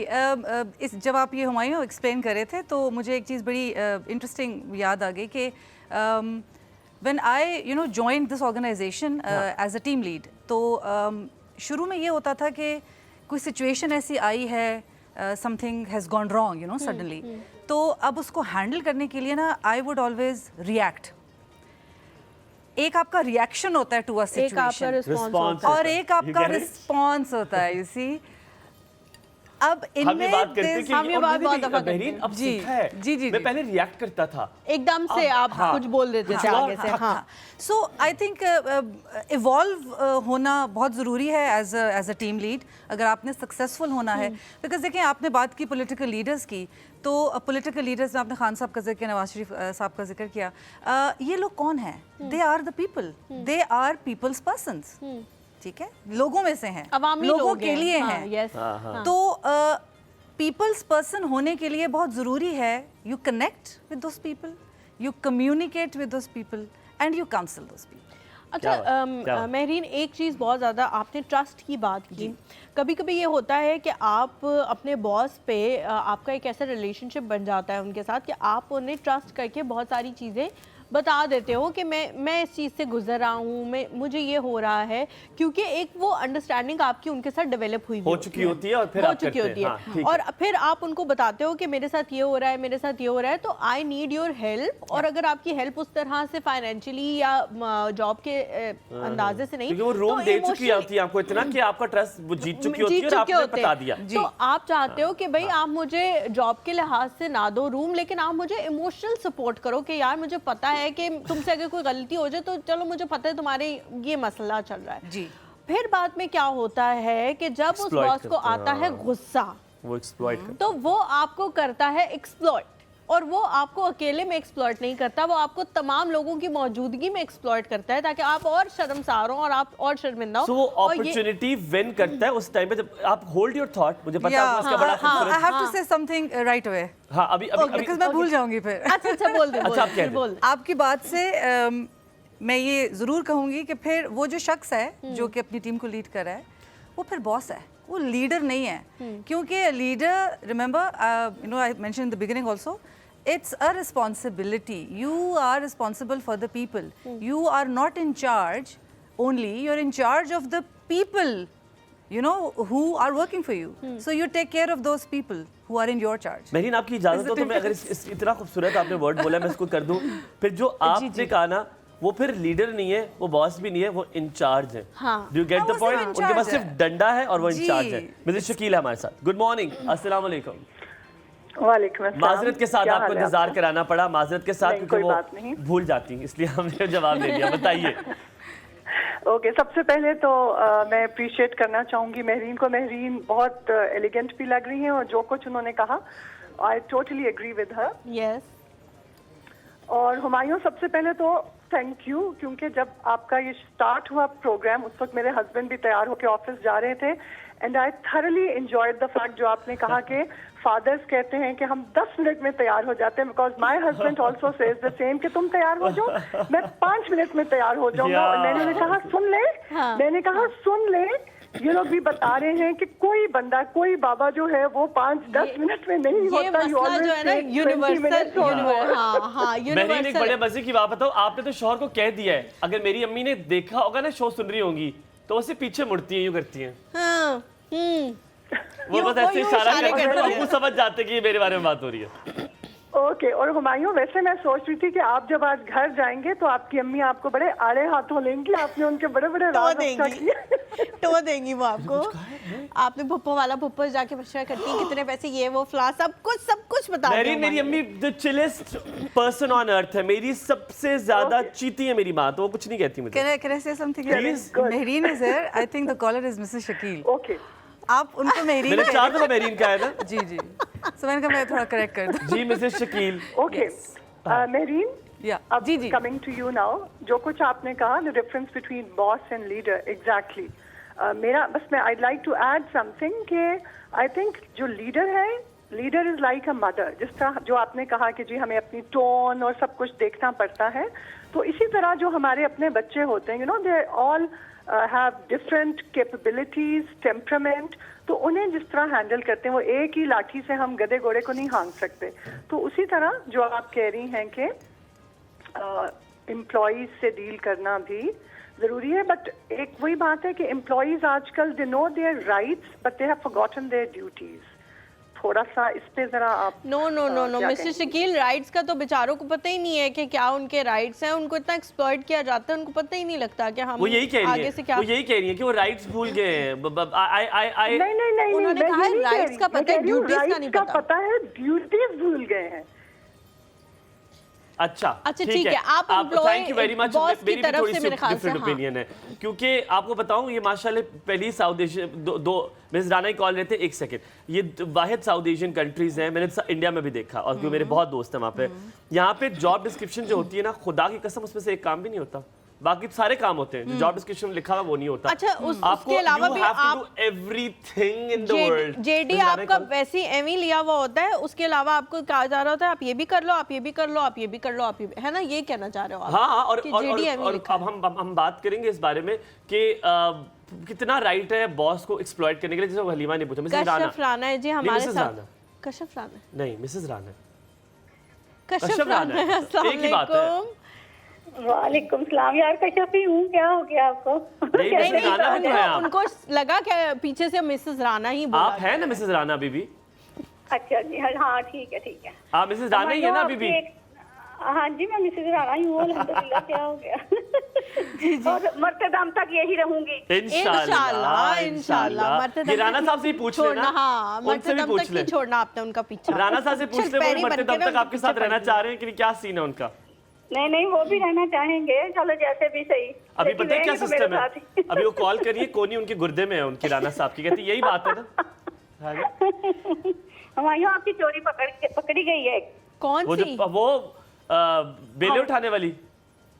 इस जब आप ये हुमायूं एक्सप्लेन कर रहे थे तो मुझे एक चीज़ बड़ी इंटरेस्टिंग याद आ गई कि when I joined this organisation as a team lead तो शुरू में ये होता था कि कोई सिचुएशन ऐसी आई है something has gone wrong suddenly तो अब उसको हैंडल करने के लिए ना आई वुड ऑलवेज रिएक्ट। एक आपका रिएक्शन होता है टू अ एक आपका सिचुएशन रिस्पॉन्स Response होता है और एक आपका get it? रिस्पॉन्स होता है यू सी। अब हम ये इनमें बात करते हैं कि हम ये और बात मैंने बहुत भी दफा करते बहरीन हैं। अब जी, सीखा है जी, जी, मैं जी। पहले रिएक्ट करता था एकदम से आप कुछ बोल देते थे आगे से। हाँ सो आई थिंक इवॉल्व होना बहुत ज़रूरी है एज अ टीम लीड अगर आपने सक्सेसफुल होना है। बिकॉज देखें आपने बात की पॉलिटिकल लीडर्स की तो पॉलिटिकल लीडर्स में आपने खान साहब का जिक्र किया नवाज शरीफ साहब का जिक्र किया ये लोग कौन हैं? They are the people they are peoples persons ठीक है लोगों में से हैं अवामी लोगों लोग के हैं। लिए हाँ, हैं yes, तो पीपल्स पर्सन होने के लिए बहुत ज़रूरी है you connect with those people you communicate with those people and you council those people. अच्छा महरीन एक चीज़ बहुत ज़्यादा आपने ट्रस्ट की बात की। कभी कभी ये होता है कि आप अपने बॉस पे आपका एक ऐसा रिलेशनशिप बन जाता है उनके साथ कि आप उन्हें ट्रस्ट करके बहुत सारी चीज़ें बता देते हो कि मैं इस चीज़ से गुजर रहा हूँ मुझे ये हो रहा है क्योंकि एक वो अंडरस्टैंडिंग आपकी उनके साथ डेवलप हुई हो चुकी होती है और फिर हो आप चुकी करते होती हैं। है हाँ, ठीक और फिर आप उनको बताते हो कि मेरे साथ ये हो रहा है मेरे साथ ये हो रहा है तो आई नीड योर हेल्प। और अगर आपकी हेल्प उस तरह से फाइनेंशियली या जॉब के अंदाजे से नहीं क्योंकि वो रूम तो दे चुकी emotionally- होती है आपको इतना कि आपका ट्रस्ट वो जीत चुकी होती है और चुके आपने होते बता हैं। दिया। तो आप चाहते हो कि भाई आप मुझे जॉब के लिहाज से ना दो रूम लेकिन आप मुझे इमोशनल सपोर्ट करो कि यार मुझे पता है कि तुमसे अगर कोई गलती हो जाए तो चलो मुझे पता है तुम्हारे ये मसला चल रहा है। जी फिर बाद में क्या होता है कि जब उस Exploit बॉस को करते हैं, आता है हाँ। गुस्सा वो एक्सप्लॉइट कर तो वो आपको करता है एक्सप्लॉइट और वो आपको अकेले में एक्सप्लॉइट नहीं करता वो आपको तमाम लोगों की मौजूदगी में एक्सप्लॉइट करता है ताकि आप और शर्मसार हो और आप और शर्मिंदा हो। सो वो और ये- अपॉर्चुनिटी विन करता है उस टाइम पे जब आप होल्ड योर थॉट मुझे पता है Yeah, आपको इसका बड़ा खूबसूरत I have to say something right away हाँ अभी अभी अभी because मैं भूल जाऊंगी फिर। अच्छा बोल दे अच्छा, आप कह दे। बोल दे। आपकी बात से मैं ये ज़रूर कहूँगी कि फिर वो जो शख्स है जो कि अपनी टीम को लीड कर रहा है वो फिर बॉस है वो लीडर नहीं है क्योंकि leader remember I mention in the beginning also it's a responsibility you are responsible for the people you are not in charge only you're in charge of the people who are working for you so you take care of those people who are in your charge। Marine आपकी इजाजत हो तो मैं अगर इस इतना खूबसूरत आपने वर्ड बोला मैं इसको कर दूं फिर जो आपने कहा ना वो फिर लीडर नहीं है वो बॉस भी नहीं है वो इंचार्ज है। हाँ। डू यू गेट हाँ, द वो पॉइंट सिर्फ उनके पास in charge सिर्फ है। डंडा है और वो जी। इंचार्ज है। मिसेस शकील है हमारे साथ। गुड मॉर्निंग अस्सलाम वालेकुम। वालेकुम अस्सलाम। माजरत के साथ क्या आपको हाल है इंतजार आपका? कराना पड़ा माजरत के साथ नहीं, क्योंकि कोई बात नहीं। वो भूल जाती हैं इसलिए हमने जवाब दे दिया। बताइए। ओके सबसे पहले तो मैं अप्रिशिएट करना चाहूँगी महरीन को। महरीन बहुत एलिगेंट भी लग रही हैं और जो कुछ उन्होंने कहा I totally agree with her. Yes और हुमायूं सबसे पहले तो थैंक यू क्योंकि जब आपका ये स्टार्ट हुआ प्रोग्राम उस वक्त मेरे हस्बैंड भी तैयार होकर ऑफिस जा रहे थे and I thoroughly enjoyed the fact जो आपने कहा कि फादर्स कहते हैं कि हम 10 मिनट में तैयार हो जाते हैं because my husband also says the same कि तुम तैयार हो जाओ मैं 5 मिनट में तैयार हो जाऊंगा। और मैंने उन्हें कहा सुन ले मैंने कहा सुन ले ये लोग भी बता रहे हैं कि कोई बंदा कोई बाबा जो है वो 5-10 मिनट में नहीं ये होता। You मसला जो है ना always take 20 minutes or more. हाँ मैंने एक यूनिवर्सल बड़े मजे की बात बताऊं आपने तो शौहर को कह दिया है अगर मेरी अम्मी ने देखा होगा ना शो सुन रही होंगी तो उससे पीछे मुड़ती है यूं करती हैं वो बस ऐसे इशारा करके अबू समझ जाते कि ये मेरे बारे में बात हो रही है। ओके और हुमायूं वैसे मैं सोच रही थी कि आप जब आज घर जाएंगे तो आपकी अम्मी आपको बड़े आड़े हाथों लेंगी। आपने उनके बड़े बड़े राज रक्षा किए। टो देंगी वो आपको। आपने भुप्पो वाला भुप्पो जाके मशवरा करती है कितने पैसे ये वो फ्ला सब कुछ बता मेरी मेरी अम्मी द चिलेस्ट पर्सन ऑन अर्थ है। मेरी सबसे ज्यादा चीती है मेरी माँ तो वो कुछ नहीं कहती मुझे। Can I say something? Please. Mehreen is here. I think the caller is Mrs. Shakil. Okay आप उनको मेहरीन मैंने कह- 4 दफा मेरीन का है ना। जी जी। So मैंने कहा मैं थोड़ा करेक्ट कर दूं। जी Mrs Shakeel. Okay Mahreen Yeah. अब जी, जी। कमिंग टू यू नाउ, जो कुछ आपने कहा, the difference between boss and leader, exactly मेरा बस मैं I like to add something कि आई थिंक जो लीडर है, leader is like a mother. जिस तरह जो आपने कहा कि जी हमें अपनी टोन और सब कुछ देखना पड़ता है, तो इसी तरह जो हमारे अपने बच्चे होते हैं, you know, they all have different capabilities, temperament, तो उन्हें जिस तरह हैंडल करते हैं, वो एक ही लाठी से हम गधे घोड़े को नहीं हाँक सकते। तो उसी तरह जो आप कह रही हैं कि एम्प्लॉयज से डील करना भी जरूरी है, बट एक वही बात है कि एम्प्लॉयज आजकल they know their rights but they have forgotten their duties. थोड़ा सा इस पे जरा आप नो मिस्टर शकील, राइट्स का तो बेचारों को पता ही नहीं है कि क्या उनके राइट्स हैं। उनको इतना एक्सप्लॉइट किया जाता है, उनको पता ही नहीं लगता कि हम वो यही कह रही आगे से क्या। वो यही कह रही है कि वो राइट्स भूल गए हैं। नहीं उन्होंने कहा है राइट्स का पता है, ड्यूटीज का नहीं पता। है, ड्यूटीज भूल गए हैं। अच्छा ठीक है, आप thank you very much. Boss की मेरी भी तरफ थोड़ी से सी मेरे ख्याल से, डिफरेंट हाँ। ओपिनियन है, क्योंकि आपको बताऊं ये माशाल्लाह पहली साउथ एशियन दो मिस राना ही कॉल रहे थे, एक सेकंड, ये वाहिद साउथ एशियन कंट्रीज हैं, मैंने इंडिया में भी देखा और क्योंकि मेरे बहुत दोस्त हैं वहाँ पे, यहाँ पे जॉब डिस्क्रिप्शन जो होती है ना, खुदा की कसम उसमें से एक काम भी नहीं होता, बाकी सारे काम होते हैं, जो जॉब डिस्क्रिप्शन लिखा हुआ वो नहीं होता। अच्छा, उसके अलावा भी आप everything in the world, JD आपका वैसे एम ही लिया हुआ होता है, उसके अलावा आपको कहा जा रहा होता है आप ये भी कर लो, आप ये भी कर लो, आप ये भी कर लो, आप ये भी, है ना, ये कहना चाह रहे हो आप? हाँ, और कि और JDM और लिखा अब हम बात करेंगे इस बारे में कि कितना राइट है बॉस को एक्सप्लॉइट करने के लिए, जैसे हलीमा ने पूछा। मिसेस राना, कशफ राना है जी हमारे मिसेस साथ। राना। कशफ राना, नहीं मिसेस राना, कशफ राना है। अस्सलाम एक ही बात है। वालेकुम। वालेकुम सलाम। यार कश्यपी हूँ, क्या हो गया आपको? नहीं, नहीं मिसेस राना भी तो है आप। उनको लगा क्या पीछे से मिसेस राना ही बोला। आप है ना मिसेस राना अभी भी? अच्छा जी, हाँ ठीक है ठीक है। आप मिसेस राना ही है ना अभी भी? हाँ जी, मैं मिसेस राना ही हूँ अल्हम्दुलिल्लाह। क्या हो गया? और मरते दम तक यही रहूंगी इंशाल्लाह इंशाल्लाह। मरते ये राना साहब से ही पूछ लेना, हाँ, मरते दम तक नहीं छोड़ना आपने उनका पीछा। राना साहब से पूछ ले, वो मरते दम तक आपके साथ रहना चाह रहे हैं कि क्या सीन है उनका? नहीं नहीं, वो भी रहना चाहेंगे, चलो जैसे भी सही। अभी पता है क्या सिस्टम है, अभी वो कॉल करिए, कोनी उनके गुर्दे में है उनकी, राना साहब की, कहती यही बात है ना। हमारे यहाँ आपकी चोरी पकड़ी गई है। कौन वो सी? जो वो बेले उठाने वाली,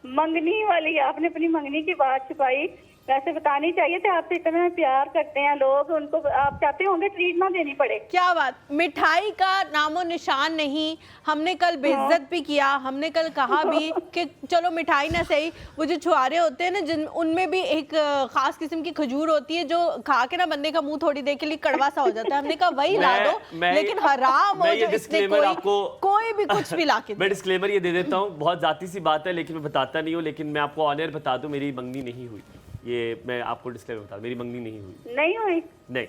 मंगनी वाली, आपने अपनी मंगनी की बात छुपाई। वैसे बतानी चाहिए थे, आपसे इतना प्यार करते हैं लोग, उनको आप चाहते होंगे ट्रीट ना देनी पड़े। क्या बात, मिठाई का नामो निशान नहीं। हमने कल बेइज्जत भी किया, हमने कल कहा भी कि चलो मिठाई ना सही, वो जो छुआरे होते हैं ना, जिन उनमें भी एक खास किस्म की खजूर होती है जो खा के ना बंदे का मुंह थोड़ी देर के लिए कड़वा सा हो जाता है। हमने कहा वही ला दो, लेकिन हराम हो जो इसने कोई भी कुछ भी ला के। मैं डिस्क्लेमर ये दे देता हूँ, बहुत जाती सी बात है लेकिन मैं बताता नहीं हूँ, लेकिन मैं आपको ऑनर बता दूं, मेरी मंगनी नहीं हुई। ये मैं आपको डिस्क्लेमर बता, मेरी मंगनी नहीं हुई। नहीं हुई? नहीं।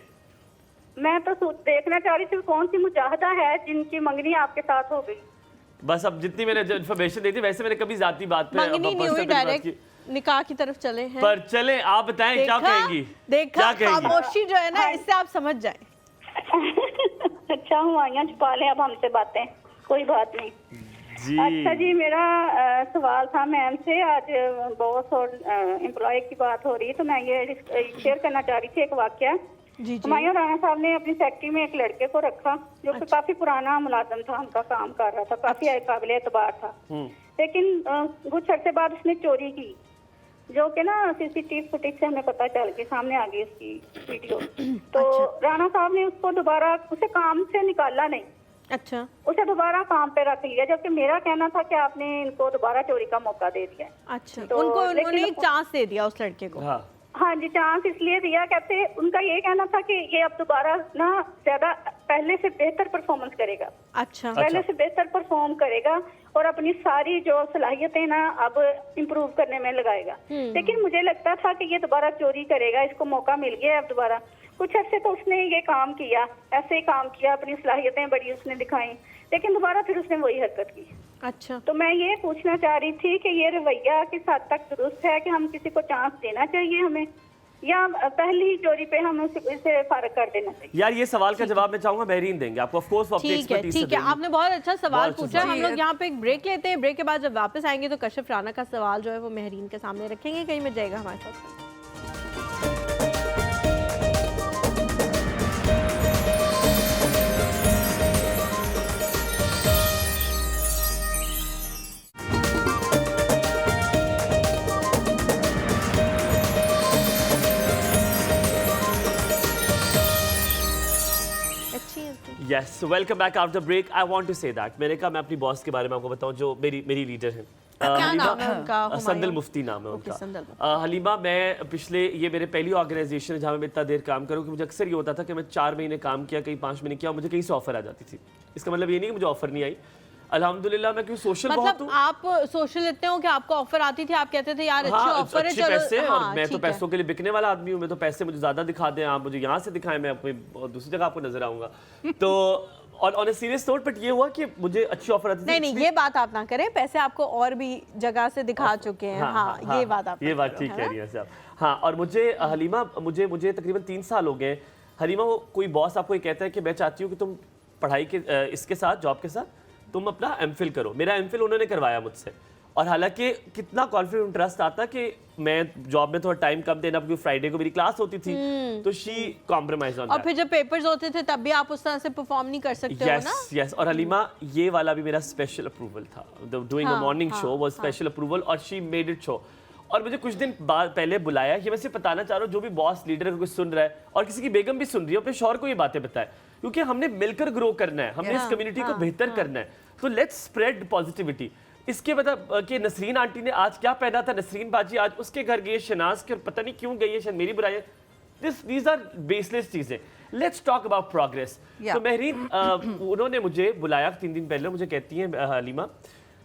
मैं तो देखना चाह रही थी कौन सी मुजाहिदा है जिनकी मंगनी आपके साथ हो गई। बस अब जितनी मैंने इन्फॉर्मेशन दी थी, वैसे मैंने कभी जाती बात पे मंगनी नहीं हुई, डायरेक्ट निकाह की तरफ चले हैं। पर चले, आप बताएं क्या कहेंगी? देखा, खामोशी जो है ना, इससे आप समझ जाएं। अच्छा, हुमायूं छुपा लें अब हमसे बातें, कोई बात नहीं। जी। अच्छा जी, मेरा सवाल था मैम से। आज बॉस और एम्प्लॉय की बात हो रही है, तो मैं ये शेयर करना चाह रही थी एक वाकया। हुमायूं राणा साहब ने अपनी फैक्ट्री में एक लड़के को रखा जो कि काफी पुराना मुलाजम था, उनका काम कर रहा था, काफी काबिल एतबार था। लेकिन कुछ अर्से बाद उसने चोरी की, जो कि ना सीसीटीवी फुटेज से हमें पता चल के सामने आ गई उसकी वीडियो। तो राणा साहब ने उसको दोबारा उसे काम से निकाला नहीं, अच्छा, उसे दोबारा काम पे रख लिया, जबकि मेरा कहना था कि आपने इनको दोबारा चोरी का मौका दे दिया। अच्छा, तो उनको उन्होंने एक चांस दे दिया उस लड़के को। हाँ जी, चांस इसलिए दिया, कहते उनका ये कहना था कि ये अब दोबारा ना ज्यादा पहले से बेहतर परफॉर्मेंस करेगा। अच्छा, पहले से बेहतर परफॉर्म करेगा और अपनी सारी जो सलाहियतें ना अब इम्प्रूव करने में लगाएगा। लेकिन मुझे लगता था कि ये दोबारा चोरी करेगा, इसको मौका मिल गया अब दोबारा। कुछ अर्से तो उसने ये काम किया, ऐसे ही काम किया, अपनी सलाहियतें बड़ी उसने दिखाई, लेकिन दोबारा फिर उसने वही हरकत की। अच्छा, तो मैं ये पूछना चाह रही थी कि ये रवैया किस हद तक दुरुस्त है कि हम किसी को चांस देना चाहिए हमें, या पहली चोरी पे हम इसे फारग कर देना चाहिए? यार ये सवाल का जवाब मैं चाहूंगा बहरीन देंगे आपको, ऑफ कोर्स वो अपनी एक्सपर्टीज से ठीक है, आपने बहुत अच्छा सवाल पूछा। हम लोग जी। यहाँ पे एक ब्रेक लेते हैं, ब्रेक के बाद जब वापस आएंगे तो कशिफ राना का सवाल जो है वो महरीन के सामने रखेंगे। कहीं में जाएगा हमारे साथ। Yes, welcome back after break. I want to say that, मैंने कहा मैं अपनी बॉस के बारे में आपको बताऊं जो मेरी लीडर है। क्या नाम है उनका? संदल मुफ्ती नाम है उनका। हलीमा, मैं पिछले ये मेरे पहली ऑर्गेनाइजेशन है जहाँ मैं इतना देर काम करूँ कि मुझे अक्सर ये होता था कि मैं 4 महीने काम किया, कहीं 5 महीने किया, मुझे कहीं से ऑफर आ जाती थी। इसका मतलब ये नहीं कि मुझे ऑफर नहीं आई, अल्हम्दुलिल्लाह मैं क्यों सोशल बहुत हूँ। आप सोशल इतने हो कि आपको ऑफर आती थी, आप कहते थे यार अच्छी ऑफर है, अच्छे चलो। पैसे, और हाँ, मैं तो पैसों के लिए बिकने वाला आदमी हूँ। मैं तो पैसे मुझे ज्यादा दिखा दें, आप मुझे यहाँ से दिखाएं, मैं अपनी दूसरी जगह आपको नजर आऊंगा। तो और on a serious note, but ये हुआ कि मुझे अच्छी ऑफर आती थी। नहीं, ये बात आप ना करें, पैसे आपको और भी जगह से दिखा चुके हैं। ये बात आप ये बात ठीक कह रही है आप। हाँ, और मुझे हलीमा, मुझे तकरीबन 3 साल हो गए। हलीमा, वो कोई बॉस आपको ये कहता है कि मैं चाहती हूँ कि तुम पढ़ाई के इसके साथ, जॉब के साथ तुम अपना एमफिल करो। मेरा एमफिल उन्होंने करवाया मुझसे, और हालांकि कितना कॉन्फिडेंट ट्रस्ट आता कि मैं जॉब में थोड़ा टाइम कम देना, क्योंकि फ्राइडे को मेरी क्लास होती थी, तो शी कॉम्प्रोमाइज ऑन। और फिर जब पेपर्स होते थे तब भी आप उस तरह से परफॉर्म नहीं कर सकते हो ना? यस। और हलीमा, ये वाला भी मेरा स्पेशल अप्रूवल था। Doing a morning show was special approval, और शी मेड इट शो। और मुझे कुछ दिन बाद पहले बुलाया। ये मैं सिर्फ बताना चाह रहा हूँ, जो भी बॉस लीडर कुछ सुन रहा है और किसी की बेगम भी सुन रही है, अपने शौहर को ये बातें बताए, क्योंकि हमने मिलकर ग्रो करना है, हमने इस कम्युनिटी को बेहतर करना है। तो लेट्स स्प्रेड पॉजिटिविटी। इसके मतलब कि नसरीन आंटी ने आज क्या पहना था, नसरीन बाजी आज उसके घर गई, शनाज के, और पता नहीं क्यों गई है, शायद मेरी बुराई है। दीज आर बेसलेस चीजें। Let's talk about progress. तो महरीन, उन्होंने मुझे बुलाया 3 दिन पहले, मुझे कहती हैं हलीमा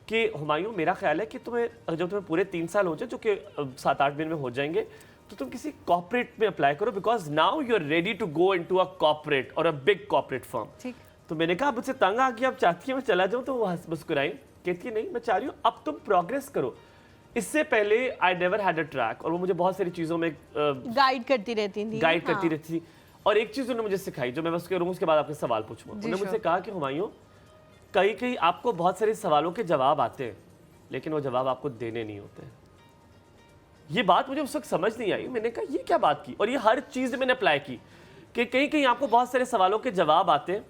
कि हुमायूं, मेरा ख्याल है कि जब तुम्हें पूरे 3 साल हो जाए, जो कि 7-8 महीने में हो जाएंगे, तो तुम किसी कॉर्पोरेट में अप्लाई करो, because now you are ready to go into a corporate और अ बिग कॉर्पोरेट फर्म। ठीक। तो मैंने कहा, मुझसे तंग आ गया, आप चाहती है मैं चला जाऊं? तो वो मुस्कुराई, कहती है नहीं, मैं चाह रही हूँ अब तुम प्रोग्रेस करो। इससे पहले I never had a track, और वो मुझे बहुत सारी चीज़ों में गाइड करती रहती थी। और एक चीज़ उन्होंने मुझे सिखाई, जो मैं बस करूँ, उसके बाद आपके सवाल पूछूंगा। उन्होंने मुझसे कहा कि हुमायूं, कहीं आपको बहुत सारे सवालों के जवाब आते हैं, लेकिन वो जवाब आपको देने नहीं होते। ये बात मुझे उस वक्त समझ नहीं आई। मैंने कहा ये क्या बात की, और ये हर चीज़ मैंने अप्लाई की कि कहीं आपको बहुत सारे सवालों के जवाब आते हैं,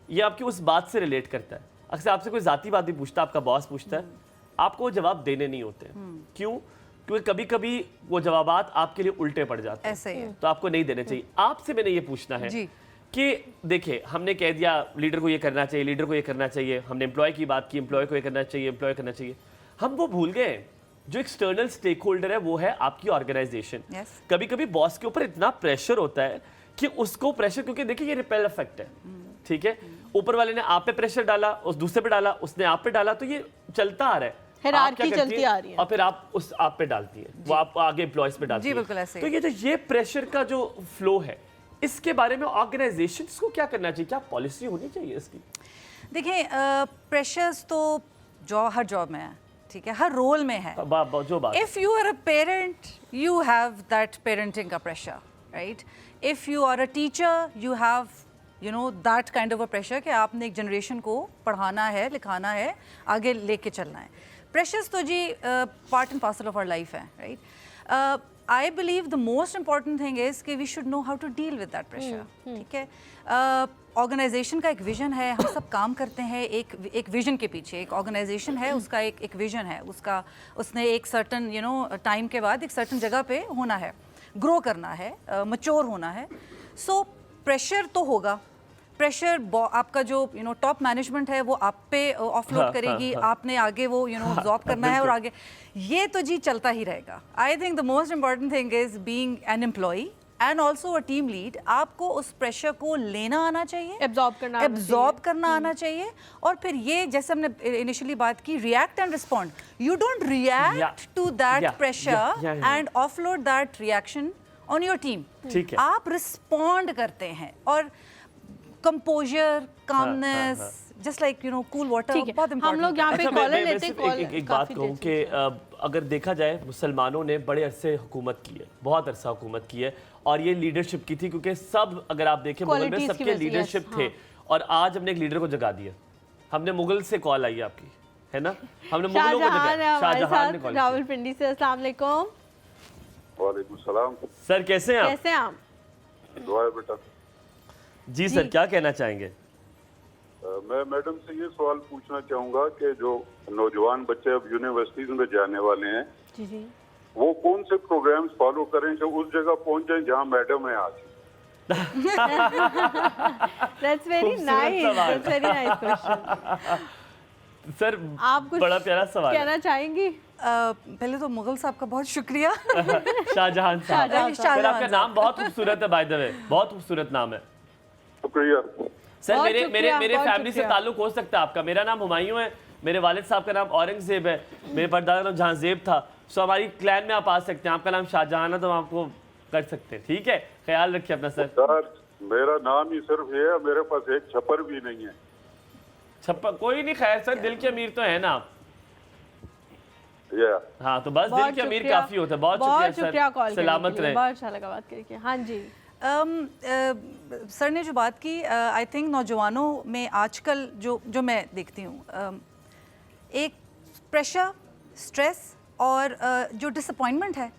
ये आपकी उस बात से रिलेट करता है। अक्सर आपसे कोई जाती बात भी पूछता है, आपका बॉस पूछता है, आपको वो जवाब देने नहीं होते। क्यों? क्योंकि कभी कभी वो जवाबात आपके लिए उल्टे पड़ जाते हैं, ऐसे ही तो आपको नहीं देने चाहिए। आपसे मैंने ये पूछना है कि देखिए, हमने कह दिया लीडर को ये करना चाहिए, लीडर को ये करना चाहिए, हमने एम्प्लॉय की बात की, एम्प्लॉय को ये करना चाहिए, एम्प्लॉय करना चाहिए। हम वो भूल गए, जो एक्सटर्नल स्टेक होल्डर है वो है आपकी ऑर्गेनाइजेशन। कभी कभी बॉस के ऊपर इतना प्रेशर होता है कि उसको प्रेशर, क्योंकि देखिए ये रिपेल इफेक्ट है, ठीक है, ऊपर वाले ने आप पे प्रेशर डाला, उस दूसरे पे डाला, उसने आप पे डाला, तो ये चलता आ रहा है, हायरार्की चलती आ रही है, और फिर आप पे डालती है, वो आप आगे एम्प्लॉयज पे डालती है। तो ये प्रेशर का जो फ्लो है, इसके बारे में ऑर्गेनाइजेशंस को क्या करना चाहिए, क्या पॉलिसी होनी चाहिए इसकी? देखिए, प्रेशर्स तो हर जॉब में है, ठीक है, हर रोल में है। जो बात, if you are a parent, you have that parenting का pressure, right? If you are a teacher, you have that kind of a pressure कि आपने एक जनरेशन को पढ़ाना है, लिखाना है, आगे लेके चलना है। प्रेशर्स तो जी part and parcel of our life है, right? I believe the most important thing is कि we should know how to deal with that pressure, ठीक है? ऑर्गेनाइजेशन का एक विजन है, हम सब काम करते हैं एक विजन के पीछे। एक ऑर्गेनाइजेशन है, उसका एक विजन है, उसने एक सर्टन टाइम के बाद एक सर्टन जगह पे होना है, ग्रो करना है, मैच्योर होना है। सो प्रेशर तो होगा। प्रेशर आपका जो टॉप मैनेजमेंट है वो आप पे ऑफलोड करेगी, आपने आगे वो अब्सॉर्ब करना है, और आगे ये तो जी चलता ही रहेगा। I think the most important thing is being an employee and also a team lead. आपको उस प्रेशर को लेना आना चाहिए, एब्जॉर्ब करना आना चाहिए, और फिर ये जैसे हमने इनिशियली बात की, react and respond. You don't react to that pressure and offload that reaction on your team. आप रिस्पॉन्ड करते हैं, और composure, calmness, just like cool water, बहुत इंपॉर्टेंट। हम लोग यहाँ पे कॉलर लेते हैं। एक बात कहूँ कि अगर देखा जाए, मुसलमानों ने बड़े अरसे हुकूमत की है, बहुत अरसा हुकूमत की है, और ये लीडरशिप की थी, क्योंकि सब, अगर आप देखें, मुगल में सबके लीडरशिप थे, और आज हमने एक लीडर को जगा दिया। हमने मुगल से कॉल आई आपकी, है ना, हमने मुगलों को जगाया, शाहजहां ने कॉल। रावलपिंडी से अस्सलाम वालेकुम। वालेकुम सलाम। सर कैसे हैं आप? कैसे हैं आप? दुआ है बेटा। जी सर, क्या कहना चाहेंगे? मैं मैडम से ये सवाल पूछना चाहूँगा कि जो नौजवान बच्चे अब यूनिवर्सिटीज में जाने वाले हैं, जी, वो कौन से प्रोग्राम्स फॉलो करें जो उस जगह पहुँच जाएं जहाँ मैडम है आज? That's very खूबसूरत nice. सवाल। That's very nice question. Sir आप कुछ बड़ा प्यारा सवाल है। कहना चाहेंगी? पहले तो मुगल साहब का बहुत शुक्रिया। शाहजहां साहब, सर आपका नाम बहुत खूबसूरत है, बाय द वे बहुत खूबसूरत नाम है। शुक्रिया। सर बहुत मेरे शुक्रिया, मेरे बहुत फैमिली से शुक्रिया। ताल्लुक हो सकता है आपका। मेरा नाम हुमायूं है, मेरे वालिद साहब का नाम औरंगजेब है, मेरे परदादा का नाम जहांजेब था। सो हमारी क्लैन में आप आ सकते हैं। आपका नाम शाहजहां है तो हम आपको कर सकते हैं, ठीक है? ख्याल रखिए अपना सर। सर मेरा नाम ही सिर्फ ये है, मेरे पास एक छप्पर भी नहीं है। छप्पा कोई नहीं, खैर सर दिल के अमीर तो है ना आप। या हाँ तो बस दिल बहुत के अमीर शुक्रिया। काफी होता है। बहुत बहुत शुक्रिया शुक्रिया सर, कॉल करने सलामत के लिए। रहे। बहुत अच्छा लगा बात करके। हाँ जी। सर ने जो बात की, आई थिंक नौजवानों में आजकल जो मैं देखती हूँ, एक प्रेशर, स्ट्रेस और जो डिसअपॉइंटमेंट है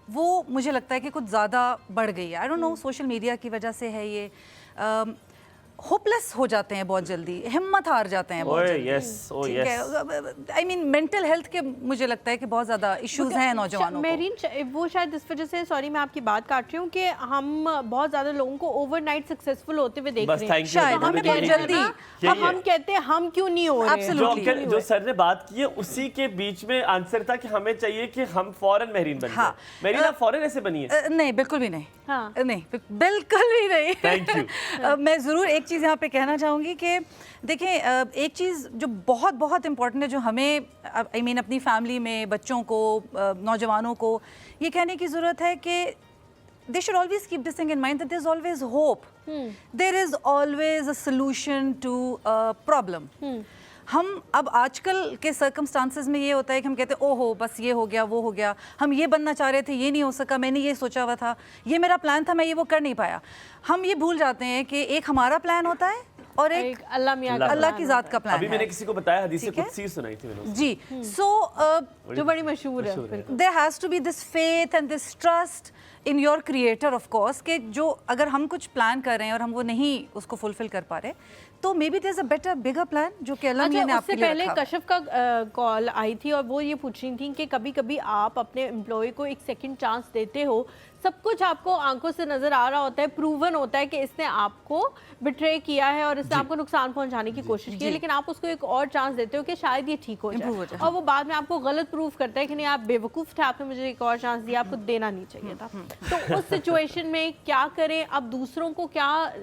वो मुझे लगता है कि कुछ ज़्यादा बढ़ गई है। I don't know, social media की वजह से है ये। होपलेस हो जाते हैं बहुत जल्दी, हिम्मत हार जाते हैं बहुत ओए जल्दी। यस, ओ ठीक यस। है, आई मीन मेंटल हेल्थ के मुझे लगता है कि बहुत ज़्यादा इश्यूज हैं नौजवानों को। मेरीन, वो शायद इस वजह से, सॉरी मैं आपकी बात काट रही हूँ, कि हम बहुत ज़्यादा लोगों को ओवरनाइट सक्सेसफुल होते हुए देख बस रहे हैं। Thank you. शायद हमें बहुत जल्दी हम कहते हैं हम क्यों नहीं हो रहे हैं? Absolutely. जो अंकल जो सर ने बात की है उसी के बीच में आंसर था कि हमें चाहिए कि हम फौरन महरीन बन हाँ। जाए। महरीन आप फौरन ऐसे बनी है? नहीं, बिल्कुल भी नहीं। हाँ। नहीं, बिल्कुल भी नहीं। Thank you. मैं ज़रूर एक चीज़ यहाँ पे कहना चाहूँगी कि देखें, एक चीज़ जो बहुत बहुत इम्पोर्टेंट है, जो हमें आई मीन अपनी फैमिली में बच्चों को, नौजवानों को ये कहने की ज़रूरत है कि they should always keep this thing in mind that there's always hope. There is always a solution to a problem. हम अब आजकल के सर्कमस्टांसेस में ये होता है कि हम कहते हैं ओहो बस ये हो गया, वो हो गया, हम ये बनना चाह रहे थे, ये नहीं हो सका, मैंने ये सोचा हुआ था, ये मेरा प्लान था, मैं ये वो कर नहीं पाया। हम ये भूल जाते हैं कि एक हमारा प्लान होता है और एक अल्लाह मियां का अल्लाह plan की ज़ात का प्लान अभी है। मैंने किसी को बताया, हदीस ठीक है? कुदसी सुनाई थी मैंने। जी, सो जो बड़ी मशहूर है। बिल्कुल। there has to be this faith and this trust in your creator of course, कि जो अगर हम कुछ प्लान कर रहे हैं और हम वो नहीं उसको फुलफिल कर पा रहे, तो maybe there is a better bigger plan जो कि अल्लाह अच्छा, ने आपके उससे लिए पहले रखा हुआ है। कशिफ का कॉल आई थी और वो ये पूछ रही थी कि कभी कभी आप अपने एम्प्लॉय को एक सेकंड चांस देते हो, सब कुछ आपको आंखों से नजर आ रहा होता है, प्रूवन होता है कि इसने आपको बिट्रे किया है और इसने आपको नुकसान पहुंचाने की कोशिश की है, लेकिन आप उसको एक और चांस देते हो कि शायद ये ठीक हो Improve हो जाए, जाए। और वो बाद में आपको गलत प्रूफ करता है कि नहीं आप बेवकूफ़ थे, आपने मुझे एक और चांस दिया, आपको देना नहीं चाहिए था। तो उस सिचुएशन में क्या करें? अब दूसरों को क्या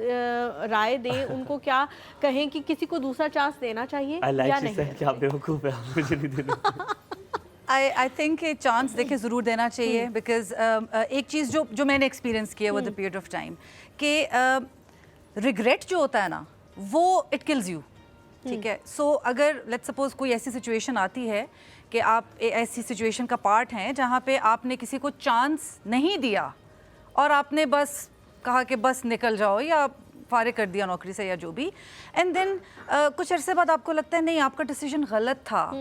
राय दें, उनको क्या कहें कि किसी को दूसरा चांस देना चाहिए या नहीं? कि आप बेवकूफ है, आप मुझे नहीं देना। आई थिंक ये चांस देखे ज़रूर देना चाहिए, बिकॉज एक चीज़ जो मैंने एक्सपीरियंस किया with the period of time, कि रिग्रेट जो होता है ना, वो इट किल्स यू। ठीक है, सो अगर लेट्स सपोज कोई ऐसी सिचुएशन आती है कि आप ऐसी सिचुएशन का पार्ट हैं जहाँ पे आपने किसी को चांस नहीं दिया और आपने बस कहा कि बस निकल जाओ या फारिग कर दिया नौकरी से या जो भी, एंड देन कुछ अरसे बाद आपको लगता है नहीं आपका डिसीजन गलत था,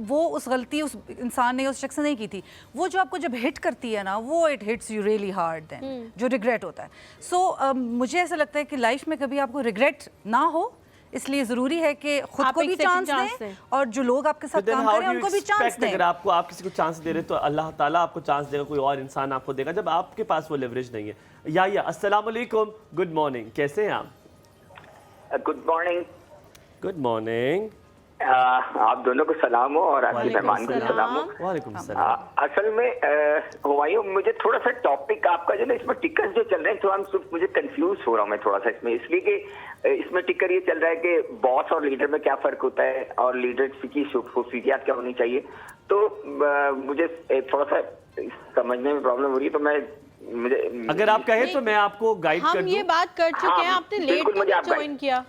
वो उस गलती उस इंसान ने, उस शख्स ने नहीं की थी, वो जो आपको जब हिट करती है ना, वो it hits you really hard then, जो रिग्रेट होता है। सो मुझे ऐसा लगता है कि लाइफ में कभी आपको रिग्रेट ना हो, इसलिए ज़रूरी है कि खुद आप को एक भी second चांस chance दें दें। और जो लोग आपके साथ काम कर रहे हैं उनको भी चांस दें। अगर आप किसी को चांस दे रहे तो अल्लाह ताला आपको चांस देगा, कोई और इंसान आपको देगा जब आपके पास वो लेवरेज नहीं है। या अस्सलाम वालेकुम, गुड मॉर्निंग, कैसे हैं आप? Good morning. Good morning. आप दोनों को सलाम हो और आपके मेहमान को भी सलाम हो। वालेकुम सलाम। असल में हुमायूं, मुझे थोड़ा सा टॉपिक आपका जो ना इसमें टिकर जो चल रहे हैं, थोड़ा मुझे कंफ्यूज हो रहा हूँ मैं थोड़ा सा इसमें, इसलिए कि इसमें टिकर ये चल रहा है कि बॉस और लीडर में क्या फ़र्क होता है और लीडर की खसूसियात क्या होनी चाहिए। तो मुझे थोड़ा सा समझने में प्रॉब्लम हो रही है, तो मुझे अगर आप कहें तो मैं आपको गाइड कर हम ये दूं। बात कर चुके हैं, हाँ, आपने लेट बिल्कुल, मुझे आप ज्वाइन किया।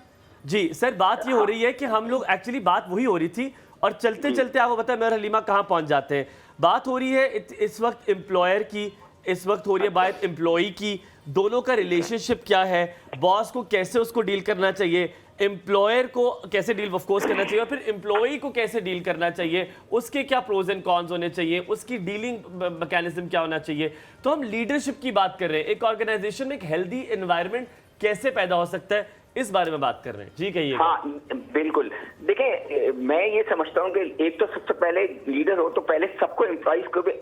जी सर, बात ये हो रही है कि हम लोग एक्चुअली बात वही हो रही थी और चलते चलते आपको पता है मैं और हलीमा कहाँ पहुँच जाते हैं। बात हो रही है इस वक्त एम्प्लॉयर की, इस वक्त हो रही है बात एम्प्लॉई की, दोनों का रिलेशनशिप क्या है, बॉस को कैसे उसको डील करना चाहिए, एम्प्लॉयर को कैसे डील ऑफ कोर्स करना चाहिए और फिर एम्प्लॉई को कैसे डील करना चाहिए, उसके क्या प्रोज एंड कॉन्स होने चाहिए, उसकी डीलिंग मैकेनिज्म क्या होना चाहिए। तो हम लीडरशिप की बात कर रहे हैं, एक ऑर्गेनाइजेशन में एक हेल्दी एनवायरनमेंट कैसे पैदा हो सकता है, इस बारे में बात कर रहे हैं। जी कहिए। हाँ बिल्कुल, देखिए मैं ये समझता हूँ कि एक तो सबसे पहले लीडर हो तो पहले सबको एम्प्लॉइज को भी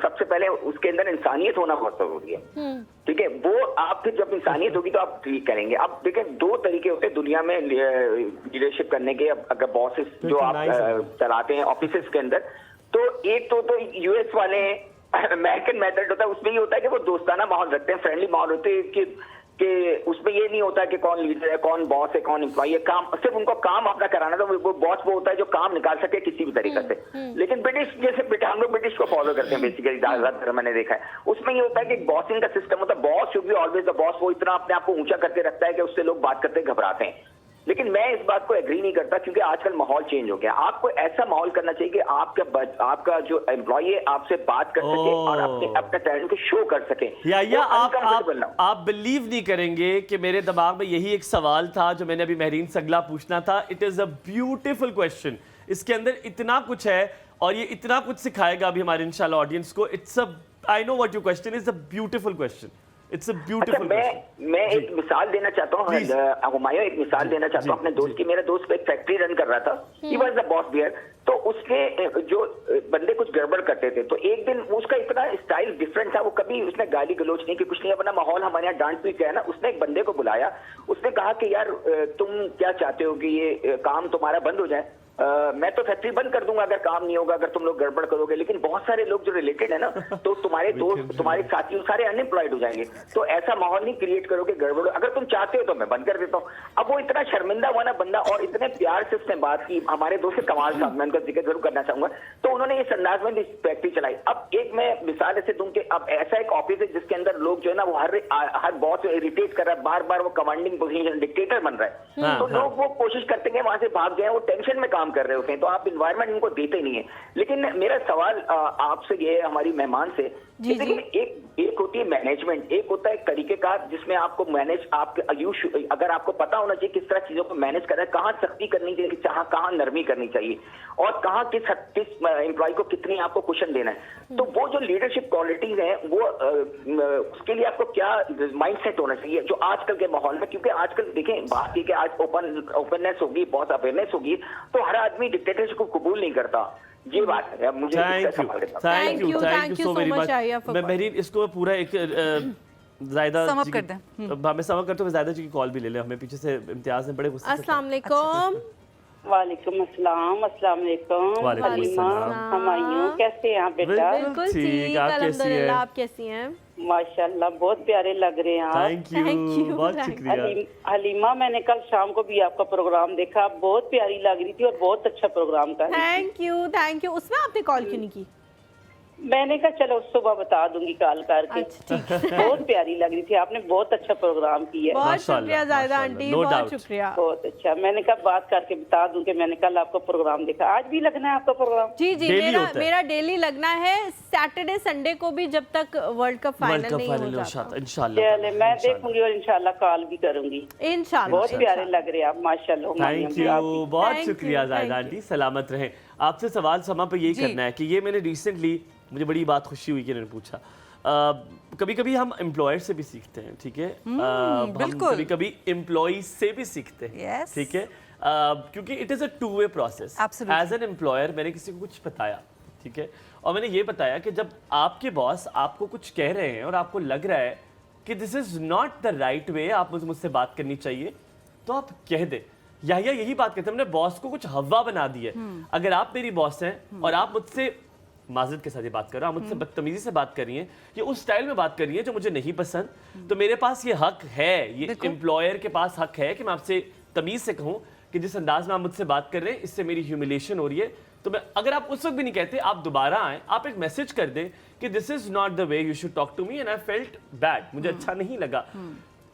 सबसे पहले उसके अंदर इंसानियत होना बहुत जरूरी है। ठीक है, वो आप फिर जब इंसानियत होगी तो आप ठीक करेंगे। अब देखिए 2 तरीके होते हैं दुनिया में लीडरशिप करने के। अगर बॉसेस जो आप चलाते हैं ऑफिस के अंदर, तो एक तो यूएस वाले अमेरिकन मेथड होता है, उसमें ये होता है कि वो दोस्ताना माहौल रखते हैं, फ्रेंडली माहौल होते हैं कि उसमें ये नहीं होता है कि कौन लीडर है, कौन बॉस है, कौन एम्प्लॉय है। काम सिर्फ उनको काम अपना कराना, तो वो बॉस वो होता है जो काम निकाल सके किसी भी तरीके से। लेकिन ब्रिटिश जैसे हम लोग ब्रिटिश को फॉलो करते हैं बेसिकली, ज्यादातर मैंने देखा है उसमें ये होता है कि बॉसिंग का सिस्टम होता है, boss should be always the boss. वो इतना अपने आप को ऊंचा करके रखता है कि उससे लोग बात करते घबराते हैं। लेकिन मैं इस बात को एग्री नहीं करता, क्योंकि आजकल माहौल चेंज हो गया। आपको ऐसा माहौल करना चाहिए कि आपका जो एम्प्लॉय है आपसे बात कर सके और अपने टैलेंट को शो कर सके। या आप बिलीव नहीं करेंगे कि मेरे दिमाग में यही एक सवाल था जो मैंने अभी महरीन से अगला पूछना था। It is a beautiful question, इसके अंदर इतना कुछ है और ये इतना कुछ सिखाएगा अभी हमारे इंशाल्लाह ऑडियंस को। It's a I know what your question is, a beautiful question. It's a beautiful question. मैं एक मिसाल देना चाहता हूँ हुमायूं, एक मिसाल देना चाहता हूँ अपने दोस्त की। मेरा दोस्त एक फैक्ट्री रन कर रहा था, he was the boss there. तो उसके जो बंदे कुछ गड़बड़ करते थे, तो एक दिन उसका इतना स्टाइल डिफरेंट था, वो कभी उसने गाली गलोच नहीं की, कुछ नहीं, अपना माहौल हमारे यहाँ डांट पीट है ना। उसने एक बंदे को बुलाया, उसने कहा कि यार तुम क्या चाहते हो कि ये काम तुम्हारा बंद हो जाए? मैं तो फैक्ट्री बंद कर दूंगा अगर काम नहीं होगा, अगर तुम लोग गड़बड़ करोगे। लेकिन बहुत सारे लोग जो रिलेटेड है ना, तो तुम्हारे दोस्त, तुम्हारे साथी सारे अनएम्प्लॉयड हो जाएंगे। तो ऐसा माहौल नहीं क्रिएट करो कि गड़बड़, अगर तुम चाहते हो तो मैं बंद कर देता हूँ। अब वो इतना शर्मिंदा हुआ ना बंदा, और इतने प्यार से उसने बात की। हमारे दोस्त कमाल साहब, मैं उनका जिक्र जरूर करना चाहूंगा, तो उन्होंने इस अंदाज में फैक्ट्री चलाई। अब एक मैं मिसाल ऐसे दूं कि अब ऐसा एक ऑफिस है जिसके अंदर लोग जो है ना, वो हर बॉस इरिटेट कर रहा है, बार बार वो कमांडिंग पोजीशन, डिक्टेटर बन रहा है। तो लोग वो कोशिश करते हैं वहां से भाग जाए, वो टेंशन में काम कर रहे होते हैं, तो आप इन्वायरमेंट इनको देते नहीं है। लेकिन मेरा सवाल आपसे ये है, हमारी मेहमान से, लेकिन एक होती है मैनेजमेंट, एक होता है तरीकेकार जिसमें आपको मैनेज अगर आपको पता होना चाहिए किस तरह चीजों को मैनेज करना है, कहाँ सख्ती करनी चाहिए, कहाँ नरमी करनी चाहिए, और कहाँ किस एम्प्लॉय को कितनी आपको कुशन देना है। तो वो जो लीडरशिप क्वालिटीज है, वो उसके लिए आपको क्या माइंडसेट होना चाहिए जो आजकल के माहौल में, क्योंकि आजकल देखें बात की आज ओपननेस होगी, बहुत अवेयरनेस होगी, तो हर आदमी डिक्टेटरशिप को कबूल नहीं करता। ये बात है मुझे। Thank you so very much. मैं महरीन इसको पूरा एक ज़ायदा समअप कर दें। हमें समअप करते हुए ज़ायदा जी की कॉल भी ले ले, हमें पीछे से इम्तियाज ने बड़े गुस्से से। अस्सलाम वालेकुम। वालेकुम अस्सलाम, अस्सलाम वालेकुम। हलीमा, हुमायूं, कैसे हैं आप बेटा? बिल्कुल ठीक, अल्हम्दुलिल्लाह। आप कैसी हैं? माशाल्लाह बहुत प्यारे लग रहे हैं आप। थैंक यू, बहुत शुक्रिया। हलीमा, मैंने कल शाम को भी आपका प्रोग्राम देखा, आप बहुत प्यारी लग रही थी और बहुत अच्छा प्रोग्राम कर रही थी। Thank you. उसमें आपने कॉल क्यों नहीं की? मैंने कहा चलो सुबह बता दूंगी कॉल करके। बहुत प्यारी लग रही थी, आपने बहुत अच्छा प्रोग्राम किया। बहुत शुक्रिया जायदा आंटी, बहुत शुक्रिया। बहुत अच्छा। मैंने कहा बात करके बता दूं कि मैंने कल आपका प्रोग्राम देखा। आज भी लगना है आपका प्रोग्राम? जी मेरा डेली लगना है, सैटरडे संडे को भी, जब तक वर्ल्ड कप फाइनल नहीं हो जाता। इंशाल्लाह चले मैं देखूंगी और इंशाल्लाह कॉल भी करूंगी इंशाल्लाह। बहुत प्यारे लग रहे हैं आप माशाल्लाह। थैंक यू, बहुत शुक्रिया जायदा आंटी, सलामत रहें। आपसे सवाल समा पे यही करना है कि ये मैंने रिसेंटली, मुझे बड़ी बात खुशी हुई कि इन्होंने पूछा, कभी कभी हम एम्प्लॉयर से भी सीखते हैं, ठीक है, हम कभी कभी एम्प्लॉय से भी सीखते हैं, ठीक है, क्योंकि it is a two way process. As an employer मैंने किसी को कुछ बताया, ठीक है, और मैंने ये बताया कि जब आपके बॉस आपको कुछ कह रहे हैं और आपको लग रहा है कि this is not the right way, आप मुझसे बात करनी चाहिए, तो आप कह दें। यही बात कहते हैं, हमने बॉस को कुछ हवा बना दी है। अगर आप मेरी बॉस हैं और आप मुझसे माजरत के साथ ये बात कर रहे हो, आप मुझसे बदतमीजी से बात कर रही हैं, ये उस स्टाइल में बात कर रही है जो मुझे नहीं पसंद, तो मेरे पास ये हक है, ये एम्प्लॉयर के पास हक है कि मैं आपसे तमीज से कहूँ कि जिस अंदाज में आप मुझसे बात कर रहे हैं इससे मेरी ह्यूमिलेशन हो रही है। तो मैं, अगर आप उस वक्त भी नहीं कहते, आप दोबारा आए, आप एक मैसेज कर दें कि this is not the way you should talk to me and I felt bad, मुझे अच्छा नहीं लगा।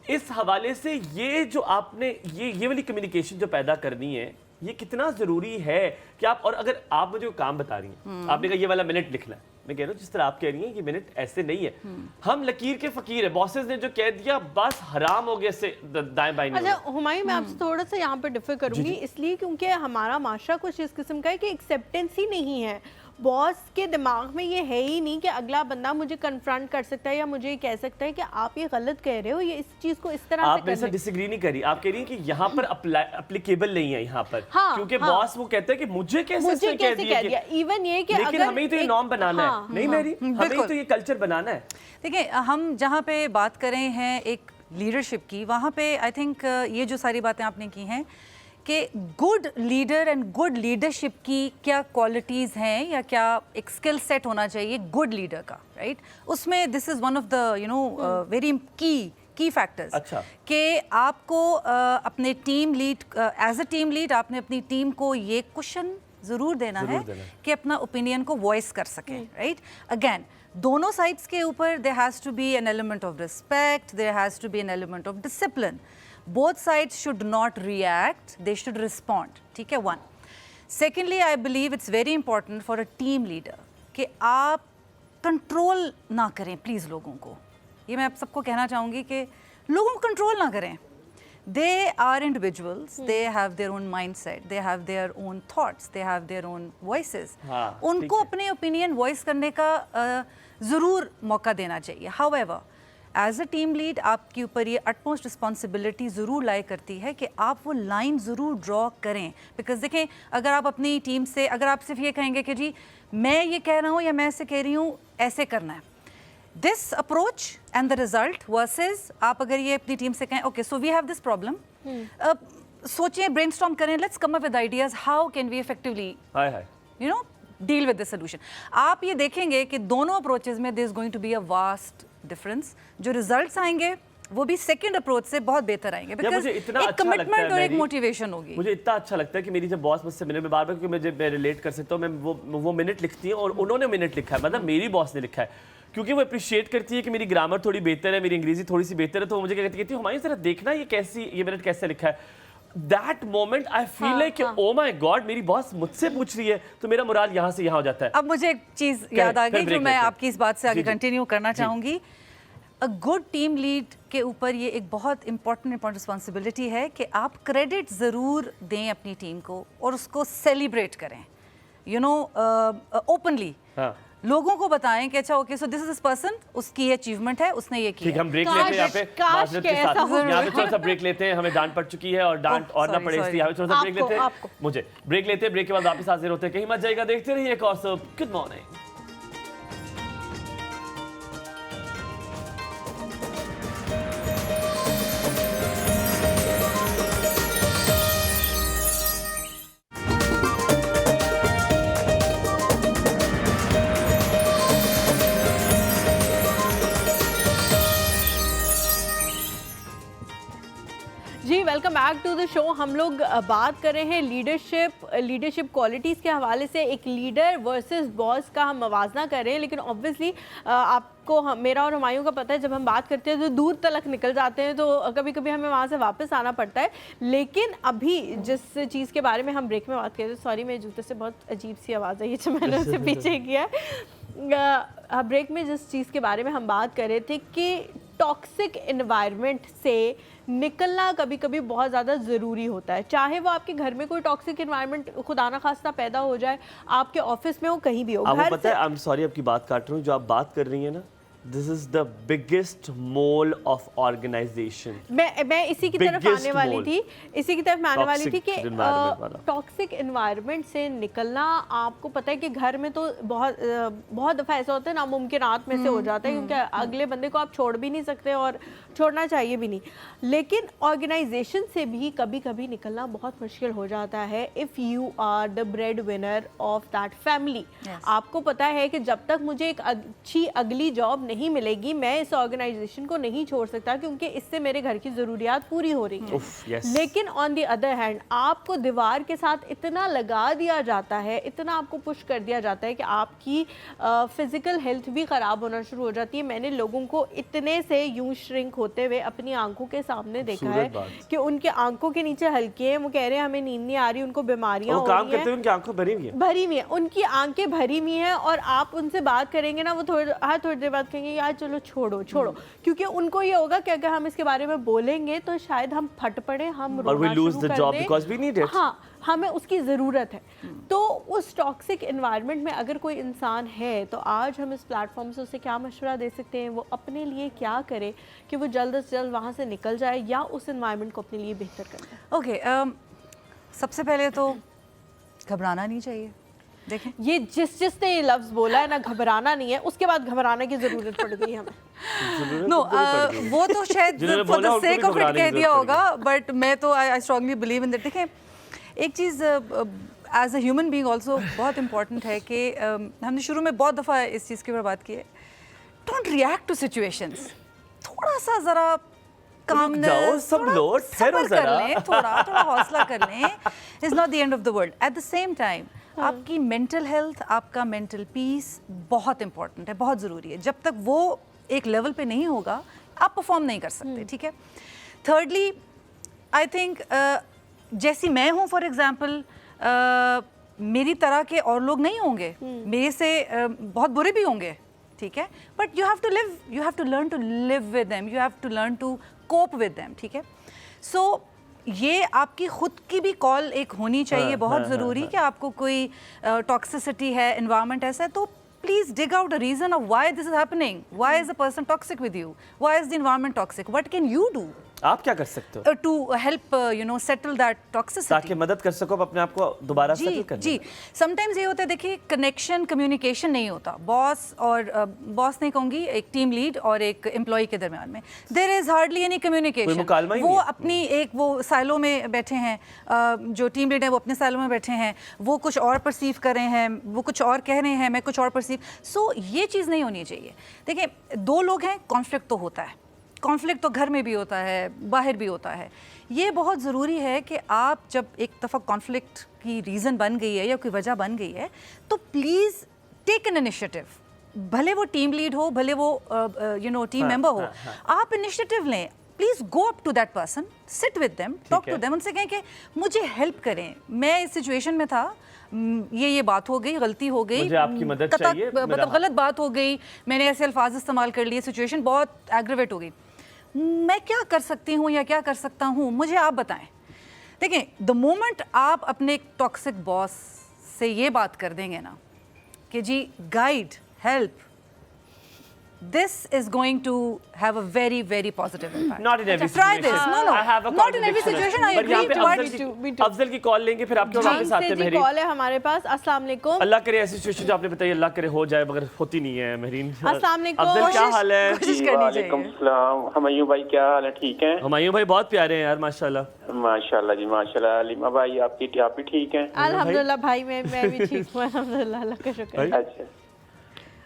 इस हवाले से ये जो आपने ये वाली कम्युनिकेशन जो पैदा करनी है, ये कितना जरूरी है कि आप, और अगर आप मुझे काम बता रही हैं, आपने कहा ये वाला मिनट लिखना है, मैं कह रहा हूँ जिस तरह आप कह रही हैं ये मिनट ऐसे नहीं है, हम लकीर के फकीर है, बॉसेस ने जो कह दिया बस हराम हो गया से दाएं बाएं। अच्छा हुमायूं, मैं आपसे थोड़ा सा यहाँ पे डिफर करूंगी, इसलिए क्योंकि हमारा माशरा कुछ इस किस्म का है कि एक्सेप्टेंस ही नहीं है। बॉस के दिमाग में ये है ही नहीं कि अगला बंदा मुझे कन्फ्रंट कर सकता है या मुझे ये कह सकता है कि आप ये गलत कह रहे हो, ये इस चीज को इस तरह आप मेरे से साथ डिसएग्री नहीं करी, आप कह रही हैं कि यहाँ पर अप्लीकेबल नहीं है यहाँ पर, हाँ, क्योंकि हाँ। बॉस वो कहते हैं कि मुझे कैसे कह दिया, इवन ये कि लेकिन अगर हमें तो ये नॉर्म बनाना है, नहीं मेरी, हमें तो ये कल्चर बनाना है। देखिए, हम जहाँ पे बात कर रहे हैं एक लीडरशिप की, वहाँ पे आई थिंक ये जो सारी बातें आपने की हैं कि good leader and good leadership की क्या क्वालिटीज़ हैं या क्या एक स्किल सेट होना चाहिए गुड लीडर का, राइट? उसमें this is one of the very key factors. अच्छा। कि आपको अपने team lead as a team lead आपने अपनी टीम को ये क्वेश्चन ज़रूर देना है कि अपना ओपिनियन को वॉइस कर सकें, राइट? अगेन, दोनों साइड्स के ऊपर there has to be an element of respect, there has to be an element of discipline. Both sides should not react, they should respond. ठीक है, one. Secondly, I believe it's very important for a team leader कि आप control ना करें please लोगों को. ये मैं आप सबको कहना चाहूँगी कि लोगों को कंट्रोल ना करें. They are individuals, they have their own mindset, they have their own thoughts, they have their own voices. उनको अपने opinion voice करने का ज़रूर मौका देना चाहिए. However, as a team lead आपके ऊपर ये अटमोस्ट रिस्पॉन्सिबिलिटी ज़रूर लाई करती है कि आप वो लाइन ज़रूर ड्रॉ करें. बिकॉज देखें, अगर आप अपनी टीम से अगर आप सिर्फ ये कहेंगे कि जी मैं ये कह रहा हूँ या मैं ऐसे कह रही हूँ, ऐसे करना है, this approach and the result versus आप अगर ये अपनी टीम से कहें okay so we have this problem, सोचें, ब्रेनस्टॉर्म करें, let's come up with ideas how can we effectively you know deal with the solution. आप ये देखेंगे कि दोनों अप्रोचेज में there is going to be a vast difference. जो results आएंगे वो भी सेकंड अप्रोच से बहुत बेहतर आएंगे बिकॉज़ एक कमिटमेंट और एक मोटिवेशन होगी. मुझे इतना अच्छा लगता है कि मेरी जब बॉस मुझसे मिले, मैं बार बार क्योंकि मैं रिलेट कर सकता हूँ, मैं वो मिनट लिखती है और उन्होंने मिनट लिखा है, मतलब मेरी बॉस ने लिखा है, क्योंकि वो अप्रिशिएट करती है कि मेरी ग्रामर थोड़ी बेहतर है, मेरी अंग्रेजी थोड़ी सी बेहतर है, तो मुझे क्या कहती है हुमायूं जरा देखना ये मिनट कैसे लिखा है. That moment I feel like oh my God, मेरी बॉस मुझसे पूछ रही है, तो मेरा मुराद यहाँ से यहाँ हो जाता है. अब मुझे एक चीज याद आ गई जो मैं आपकी इस बात से आगे कंटिन्यू करना चाहूंगी. अ गुड टीम लीड के ऊपर ये एक बहुत इंपॉर्टेंट रिस्पॉन्सिबिलिटी है कि आप क्रेडिट ज़रूर दें अपनी टीम को और उसको सेलिब्रेट करें, यू नो, ओपनली. लोगों को बताएं कि अच्छा okay so this is this person, उसकी ये अचीवमेंट है, उसने ये किया. ठीक, हम ब्रेक लेते हैं यहाँ पे, माजरत के साथ यहाँ पे थोड़ा सा ब्रेक लेते हैं, हमें डांट पड़ चुकी है और डांट और ना पड़े इसलिए यहाँ पे थोड़ा सा ब्रेक लेते हैं. मुझे ब्रेक लेते हैं, ब्रेक के बाद वापस हाजिर होते हैं, कहीं मत जाइएगा, देखते रहिए कॉसब. Good morning. जी, welcome back to the show. हम लोग बात कर रहे हैं लीडरशिप क्वालिटीज़ के हवाले से. एक लीडर वर्सेस बॉस का हम मवाजना कर रहे हैं, लेकिन ऑब्वियसली आपको मेरा और हुमायूं का पता है जब हम बात करते हैं तो दूर तलक निकल जाते हैं, तो कभी कभी हमें वहाँ से वापस आना पड़ता है. लेकिन अभी जिस चीज़ के बारे में हम ब्रेक में बात कर रहे थे, सॉरी मेरे जूते से बहुत अजीब सी आवाज़ है ये जो मैंने उससे पीछे किया है. ब्रेक में जिस चीज़ के बारे में हम बात कर रहे थे कि टॉक्सिक एनवायरनमेंट से निकलना कभी कभी बहुत ज़्यादा ज़रूरी होता है. चाहे वो आपके घर में कोई टॉक्सिक एनवायरनमेंट खुदा ना खास्ता पैदा हो जाए, आपके ऑफिस में हो, कहीं भी हो. आपको पता है, आई एम सॉरी आपकी बात काट रहा हूँ, जो आप बात कर रही है ना, this is the biggest mole of organisation. मैं इसी की तरफ आने वाली थी कि टॉक्सिक एनवायरनमेंट से निकलना, आपको पता है कि घर में तो बहुत दफ़ा ऐसा होता है नामुमकिनात में से हो जाता है, क्योंकि अगले बंदे को आप छोड़ भी नहीं सकते और छोड़ना चाहिए भी नहीं. लेकिन ऑर्गेनाइजेशन से भी कभी कभी निकलना बहुत मुश्किल हो जाता है if you are the bread winner of that family. आपको पता है कि जब तक मुझे एक अच्छी अगली जॉब नहीं मिलेगी, मैं इस ऑर्गेनाइजेशन को नहीं छोड़ सकता, क्योंकि इससे मेरे घर की ज़रूरियात पूरी हो रही हैं. लेकिन ऑन द अदर हैंड आपको दीवार के साथ इतना लगा दिया जाता है, इतना आपको पुश कर दिया जाता है कि आपकी फिजिकल हेल्थ भी ख़राब होना शुरू हो जाती है. मैंने लोगों को इतने से यूं श्रिंक होते हुए अपनी आंखों के सामने देखा है कि उनके आंखों के नीचे हल्के हैं, वो कह रहे हैं हमें नींद नहीं आ रही, उनको बीमारियां हो रही हैं, उनकी आंखें भरी हुई हैं, उनकी आंखें भरी हुई हैं. और आप उनसे बात करेंगे ना, वो थोड़ी देर बाद कहेंगे कहेंगे यार चलो छोड़ो छोड़ो, क्योंकि उनको ये होगा कि अगर हम इसके बारे में बोलेंगे तो शायद हम फट पड़े, हम और we रोना lose शुरू the कर job दें। because we need it। हाँ, हमें उसकी ज़रूरत है। तो उस टॉक्सिक एनवायरनमेंट में अगर कोई इंसान है तो आज हम इस प्लेटफॉर्म से उसे क्या मशवरा दे सकते हैं, वो अपने लिए क्या करे कि वो जल्द से जल्द वहाँ से निकल जाए या उस एनवायरनमेंट को अपने लिए बेहतर कर जाए। ओके, सबसे पहले तो घबराना नहीं चाहिए। देखें, ये जिसने ये लफ्ज़ बोला है ना, घबराना नहीं है, उसके बाद घबराने की ज़रूरत पड़ गई हमें। नो वो तो शायद जिन्होंने फॉर बोला द उनको सेक भी ऑफ इट घबराने कह की दिया जरूरत होगा, बट मैं तो I strongly believe in that. देखें, एक चीज़ as a human being also बहुत इंपॉर्टेंट है कि हमने शुरू में बहुत दफ़ा इस चीज़ के ऊपर बात की है, डोंट रिएक्ट टू सिचुएशंस। थोड़ा सा ज़रा जाओ, सब लोग ठहरो कर जरा। लें, थोड़ा हौसला कर लें, is not the end of the world. Eight the same time आपकी मेंटल हेल्थ, आपका मेंटल पीस बहुत इंपॉर्टेंट है, बहुत ज़रूरी है। जब तक वो एक लेवल पे नहीं होगा आप परफॉर्म नहीं कर सकते, ठीक है। थर्डली आई थिंक जैसी मैं हूँ, फॉर एग्जांपल मेरी तरह के और लोग नहीं होंगे, मेरे से बहुत बुरे भी होंगे, ठीक है, but you have to live, you have to learn to live with them, you have to learn to cope with them, ठीक है। सो ये आपकी खुद की भी कॉल एक होनी चाहिए, बहुत ज़रूरी कि आपको कोई टॉक्सिसिटी है, एनवायरनमेंट ऐसा है, तो please dig out a reason of why this is happening, why is the person toxic with you, why is the environment toxic, what can you do आप क्या कर सकते हो to help you know settle that toxicity, ताकि मदद कर सको अपने आप को दोबारा सेटल जी करने जी। समटाइम्स ये होता है, देखिए, कनेक्शन, कम्युनिकेशन नहीं होता बॉस और बॉस नहीं कहूँगी, एक टीम लीड और एक एम्प्लॉय के दरमियान में there is hardly any communication. मुकालमा ही वो नहीं है। अपनी एक वो साइलो में बैठे हैं, जो टीम लीड है वो अपने साइलो में बैठे हैं, वो कुछ और परसीव कर रहे हैं, वो कुछ और कह रहे हैं, मैं कुछ और परसीव। सो ये चीज़ नहीं होनी चाहिए। देखिए, दो लोग हैं, कॉन्फ्लिक्ट तो होता है, कॉन्फ्लिक्ट तो घर में भी होता है, बाहर भी होता है। ये बहुत ज़रूरी है कि आप जब एक दफ़ा कॉन्फ्लिक्ट की रीज़न बन गई है या कोई वजह बन गई है, तो प्लीज़ टेक एन इनिशिएटिव। भले वो टीम लीड हो, भले वो यू नो टीम मेंबर हो, आप इनिशिएटिव लें। Please go up to that person, sit with them, talk to them, उनसे कहें कि मुझे हेल्प करें, मैं इस सिचुएशन में था, ये बात हो गई, गलती हो गई, मुझे आपकी मदद चाहिए, मतलब गलत बात हो गई, मैंने ऐसे अल्फाज इस्तेमाल कर लिए, सिचुएशन बहुत एग्रीवेट हो गई, मैं क्या कर सकती हूँ या क्या कर सकता हूँ, मुझे आप बताएं। देखें, द मोमेंट आप अपने टॉक्सिक बॉस से ये बात कर देंगे ना कि जी guide, help, this is going to have a very, very positive impact. Not in every Try situation. this. No, I have a not in every contradiction. situation. I But यहाँ agree. पे But अफजल की call लेंगे, फिर आपके वापस आते हैं। जी Mehreen, call है हमारे पास। अस्सलाम वालेकुम। अल्लाह करे ऐसी सिचुएशन जो आपने बताई, अल्लाह करे हो जाए, मगर होती नहीं है। महरीन, अस्सलाम वालेकुम। अफजल क्या हाल है? कोशिश करनी चाहिए। सलाम, हमायूं भाई क्या हाल है? ठीक है। हुमायूं भाई बहुत प्यारे हैं यार, माशाल्लाह। माशाल्लाह जी, माशाल्लाह। अलीमा भाई आप भी ठीक हैं? अल्हम्दुलिल्लाह भाई, मैं भी ठीक हूँ, अल्हम्दुलिल्लाह, अल्लाह का शुक्र है।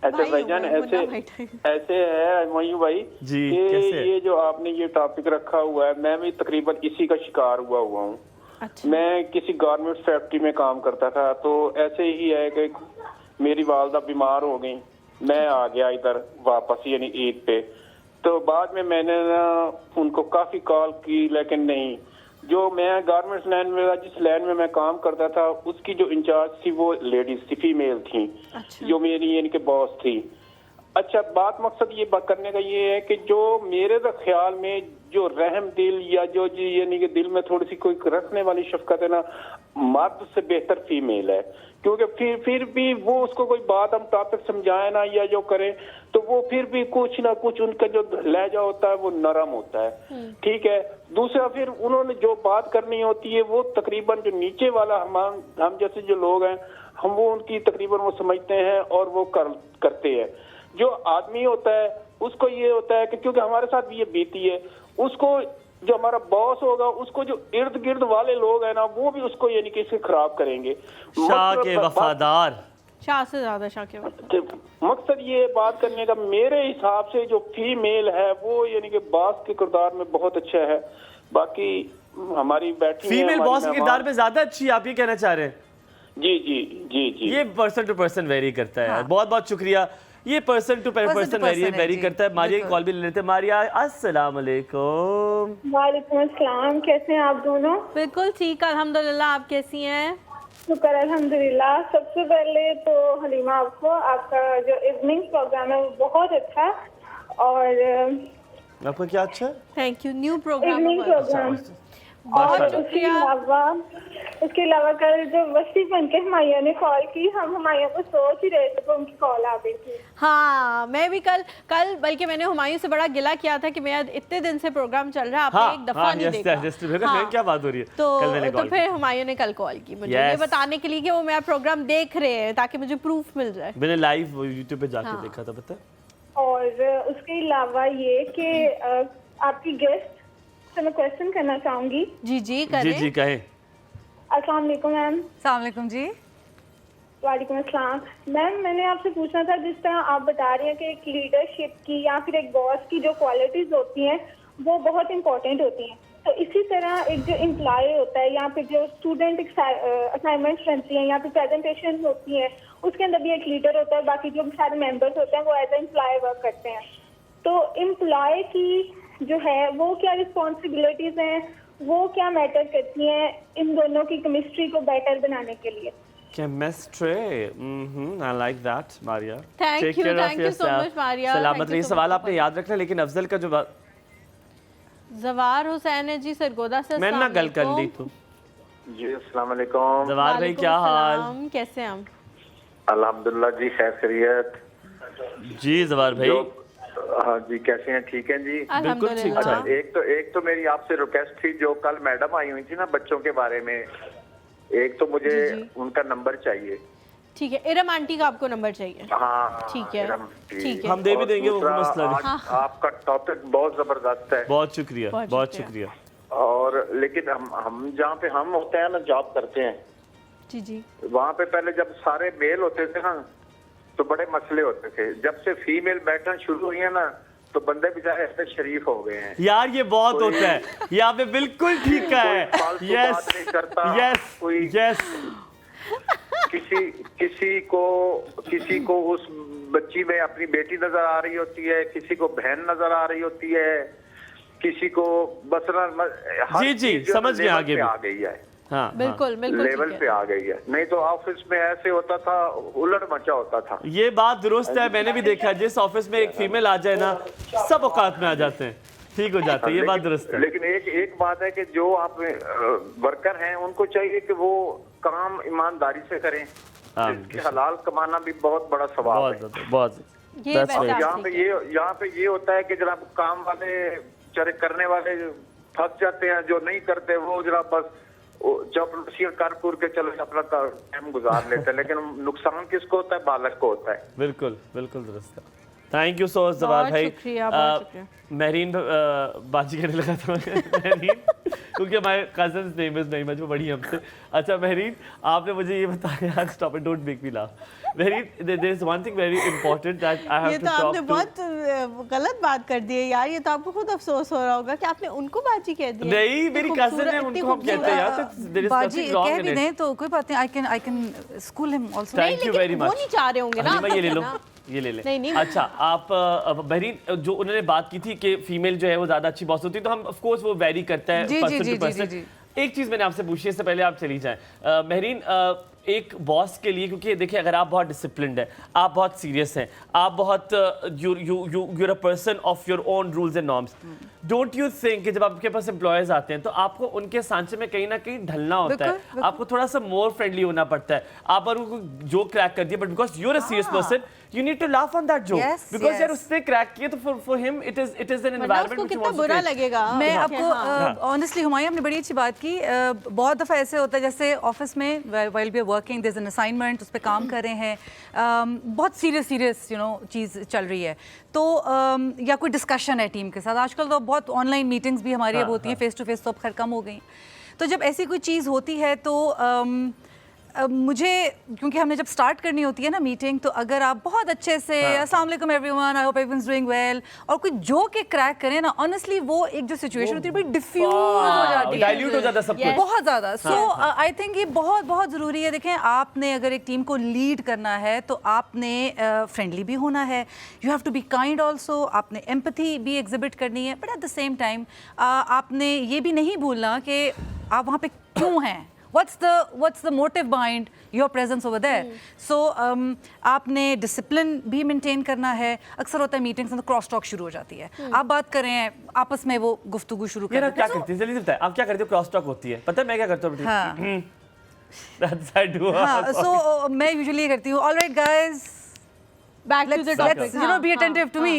अच्छा भाईजान, ऐसे है मयूं भाई जी, कि कैसे? ये जो आपने ये टॉपिक रखा हुआ है, मैं भी तकरीबन इसी का शिकार हुआ हूँ। अच्छा। मैं किसी गारमेंट्स फैक्ट्री में काम करता था, तो ऐसे ही है कि मेरी वालदा बीमार हो गई, मैं आ गया इधर वापस, यानी ईद पे। तो बाद में मैंने ना उनको काफी कॉल की, लेकिन नहीं। जो मैं गारमेंट्स लाइन में, जिस लाइन में मैं काम करता था, उसकी जो इंचार्ज थी वो लेडीज थी, फीमेल थी। अच्छा। जो मेरी यानी कि बॉस थी। अच्छा, बात मकसद ये बात करने का ये है कि जो मेरे तो ख्याल में जो रहम दिल या जो यानी कि दिल में थोड़ी सी कोई रखने वाली शफकत है ना, मर्द से बेहतर फीमेल है। क्योंकि फिर भी वो उसको कोई बात हम टॉपिक समझाए ना या जो करे, तो वो फिर भी कुछ ना कुछ उनका जो लहजा होता है वो नरम होता है। ठीक है। दूसरा, फिर उन्होंने जो बात करनी होती है वो तकरीबन जो नीचे वाला हम जैसे जो लोग हैं, हम वो उनकी तकरीबन वो समझते हैं और वो करते हैं। जो आदमी होता है उसको ये होता है कि क्योंकि हमारे साथ भी ये बीती है, उसको जो हमारा बॉस होगा, उसको जो इर्द गिर्द वाले लोग हैं ना, वो भी उसको यानी कि इसे खराब करेंगे। शाह के वफादार, शाह से ज्यादा शाह के वफादार। मकसद ये बात करने का, मेरे हिसाब से जो फीमेल है वो यानी कि बॉस के किरदार में बहुत अच्छा है। बाकी हमारी बैठी फीमेल बॉस के किरदार में ज्यादा अच्छी, आप ये कहना चाह रहे हैं? जी जी जी जी। ये पर्सन टू पर्सन वेरी करता है। बहुत बहुत शुक्रिया। ये पर्सन टू पर्सन वेरी करता है। मारिया की कॉल भी ले लेते हैं। मारिया, अस्सलाम वालेकुम। वालेकुम अस्सलाम, कैसे हैं आप दोनों? बिल्कुल ठीक, अल्हम्दुलिल्लाह। आप कैसी हैं? शुक्र अल्हम्दुलिल्लाह। सबसे पहले तो हलीमा आपको आपका जो इवनिंग प्रोग्राम है वो बहुत अच्छा है और आपका क्या अच्छा है? Thank you. New programme evening programme और उसके अलावा कल जो वसी बन के हुमायूं ने कॉल की, हम हुमायूं को सोच ही रहे थे तो उनकी कॉल आ गई थी। हाँ, मैं भी कल बल्कि मैंने हुमायूं से बड़ा गिला किया था कि मैं इतने दिन से प्रोग्राम चल रहा है, आपने एक दफा नहीं देखा। क्या बात हो रही है? तो फिर हुमायूं ने कल कॉल की मुझे ये बताने के लिए कि वो मेरा प्रोग्राम देख रहे हैं ताकि मुझे प्रूफ मिल जाए। मैंने लाइव यूट्यूब पे जाके देखा था, पता है। और उसके अलावा ये कि आपकी गेस्ट से मैं क्वेश्चन करना चाहूंगी। जी करें। जी कहें। अस्सलाम वालेकुम मैम। अस्सलाम वालेकुम जी। वालेकुम अस्सलाम मैम, मैंने आपसे पूछना था, जिस तरह आप बता रही हैं कि एक लीडरशिप की या फिर एक बॉस की जो क्वालिटीज होती हैं वो बहुत इंपॉर्टेंट होती हैं, तो इसी तरह एक जो एम्प्लॉय होता है या फिर जो स्टूडेंट असाइनमेंट्स रहती हैं या फिर प्रेजेंटेशन होती है, उसके अंदर भी एक लीडर होता है, बाकी जो सारे मेंबर्स होते हैं वो एज ए एम्प्लॉय वर्क करते हैं। तो एम्प्लॉय की जो है वो क्या रिस्पॉन्सिबिलिटीज हैं, वो क्या मैटर करती हैं इन दोनों की केमिस्ट्री को बेटर बनाने के लिए? Chemistry, I like that, Maria. Thank you so much, Maria. सलामत रही। सवाल आपने याद रखना, लेकिन अफजल का जो जवार हुसैन है जी सरगोदा से। मैंने ना गल कर ली तो जी। अस्सलाम वालेकुम जवार भाई, क्या हाल? कैसे हैं हम? अल्हम्दुलिल्लाह जी, खैर खैरियत जी। जवार भाई हाँ जी, कैसे हैं? ठीक हैं जी, बिल्कुल ठीक ठाक। एक तो मेरी आपसे रिक्वेस्ट थी, जो कल मैडम आई हुई थी ना बच्चों के बारे में, एक तो मुझे उनका नंबर चाहिए। ठीक है, इरम आंटी का आपको नंबर चाहिए? हाँ ठीक है, ठीक है, हम दे भी देंगे, वो मसला नहीं। आपका टॉपिक बहुत जबरदस्त है। बहुत शुक्रिया, बहुत शुक्रिया। और लेकिन हम जहाँ पे हम होते हैं ना, जॉब करते हैं जी, वहाँ पे पहले जब सारे मेल होते थे ना तो बड़े मसले होते थे। जब से फीमेल बैठना शुरू हुई है ना तो बंदे बेचारे ऐसे शरीफ हो गए हैं यार। ये बहुत होता है, ये आपने बिल्कुल ठीक कहा है। यस नहीं करता कोई, यस किसी को उस बच्ची में अपनी बेटी नजर आ रही होती है, किसी को बहन नजर आ रही होती है, किसी को बस जी समझ में आ गई है। हाँ, बिल्कुल लेवल पे आ गई है। नहीं तो ऑफिस में ऐसे होता था, उलट मचा होता था। ये बात दुरुस्त है, मैंने भी देखा। जिस ऑफिस में एक फीमेल आ जाए ना, सब औकात में आ जाते हैं, ठीक हो जाते हैं। ये बात दुरुस्त है। लेकिन एक बात है कि जो आप वर्कर हैं उनको चाहिए कि वो काम ईमानदारी से करें। हलाल कमाना भी बहुत बड़ा सवाल है। बहुत यहाँ पे ये होता है कि जनाब काम वाले चरे करने वाले फंस जाते हैं, जो नहीं करते वो जनाब बस चौपलूसियां कर के चलो अपना टाइम गुजार लेते हैं। लेकिन नुकसान किसको होता है? बालक को होता है। बिल्कुल थैंक यू सो मच जवाब भाई। महरीन बाजी करने लगा था महरीन, क्योंकि हमारे कजन्स नेम इज नईमा जो बड़ी हमसे। अच्छा महरीन, आपने मुझे ये बताया, stop it, don't make me laugh. Mehreen, there is one thing very important that I have to talk to. ये तो आपने बहुत गलत बात कर दी है यार। ये तो आपको खुद अफसोस हो रहा होगा कि आपने उनको बाजी कह दी। नहीं, मेरी कजिन है, उनको हम कहते हैं यार। देयर इज नथिंग रॉन्ग कह भी दें तो कोई बात नहीं। I can school him also. Thank you very much. वो नहीं चाह रहे होंगे ना। ये ले लो, ये ले ले। नहीं। अच्छा, आप बहरीन, जो उन्होंने बात की थी कि फीमेल जो है वो ज्यादा अच्छी बॉस होती है, तो हम ऑफ कोर्स वो वेरी करता है पर्सन टू पर्सन। एक चीज मैंने आपसे पूछी, इससे पहले आप चली जाएं महरीन, एक बॉस के लिए, क्योंकि देखिए अगर आप बहुत डिसिप्लिन्ड है, आप बहुत सीरियस हैं, आप बहुत you're a person of your own rules and norms, don't you think कि जब आपके पास एम्प्लॉयज आते हैं तो आपको उनके सांचे में कहीं ना कहीं ढलना होता है, आपको थोड़ा सा मोर फ्रेंडली होना पड़ता है। आप अगर उनको जोक क्रैक कर दिया, but because you're a serious person you need to laugh on that joke, because यार उसने क्रैक किया, तो for him it is an environment which कितना बुरा लगेगा। मैं आपको ऑनेस्टली हुमायूं, आपने बड़ी अच्छी बात की। बहुत दफ़ा ऐसे होता है जैसे ऑफिस में while we are working there's an assignment, उस पर काम कर रहे हैं, बहुत सीरियस चीज़ चल रही है, तो या कोई डिस्कशन है टीम के साथ। आजकल तो बहुत ऑनलाइन मीटिंग्स भी हमारी अब होती हैं, फेस टू फेस तो अब खैर कम हो गई। तो जब ऐसी कोई चीज़ होती है तो मुझे, क्योंकि हमने जब स्टार्ट करनी होती है ना मीटिंग, तो अगर आप बहुत अच्छे से अस्सलाम वालेकुम everyone, I hope everyone is doing well, और कोई जोक के क्रैक करें ना, ऑनेस्टली वो एक जो सिचुएशन होती है बड़ी डिफ्यूज हो जाती है, डाइल्यूट हो जाता है सब कुछ बहुत ज़्यादा। सो आई थिंक ये बहुत ज़रूरी है। देखें, आपने अगर एक टीम को लीड करना है तो आपने फ्रेंडली भी होना है, you have to be kind also, आपने एम्पैथी भी एग्जिबिट करनी है, but at the same time आपने ये भी नहीं भूलना कि आप वहाँ पे क्यों हैं, what's the motive behind your presence over there? So आपने discipline भी maintain करना है. अक्सर होता है meetings में तो cross talk शुरू हो जाती है. आप बात कर रहे हैं, आपस में वो गुफ्तगू शुरू कर यार देते आप क्या करती है? जल्दी से बताएं, आप क्या करते हो? क्रॉस टॉक होती है, पता है मैं क्या करता हूँ? हाँ. That's I do. हाँ, so मैं usually ये करती हूँ. All right, guys. Back to the topic. Let's be attentive to me.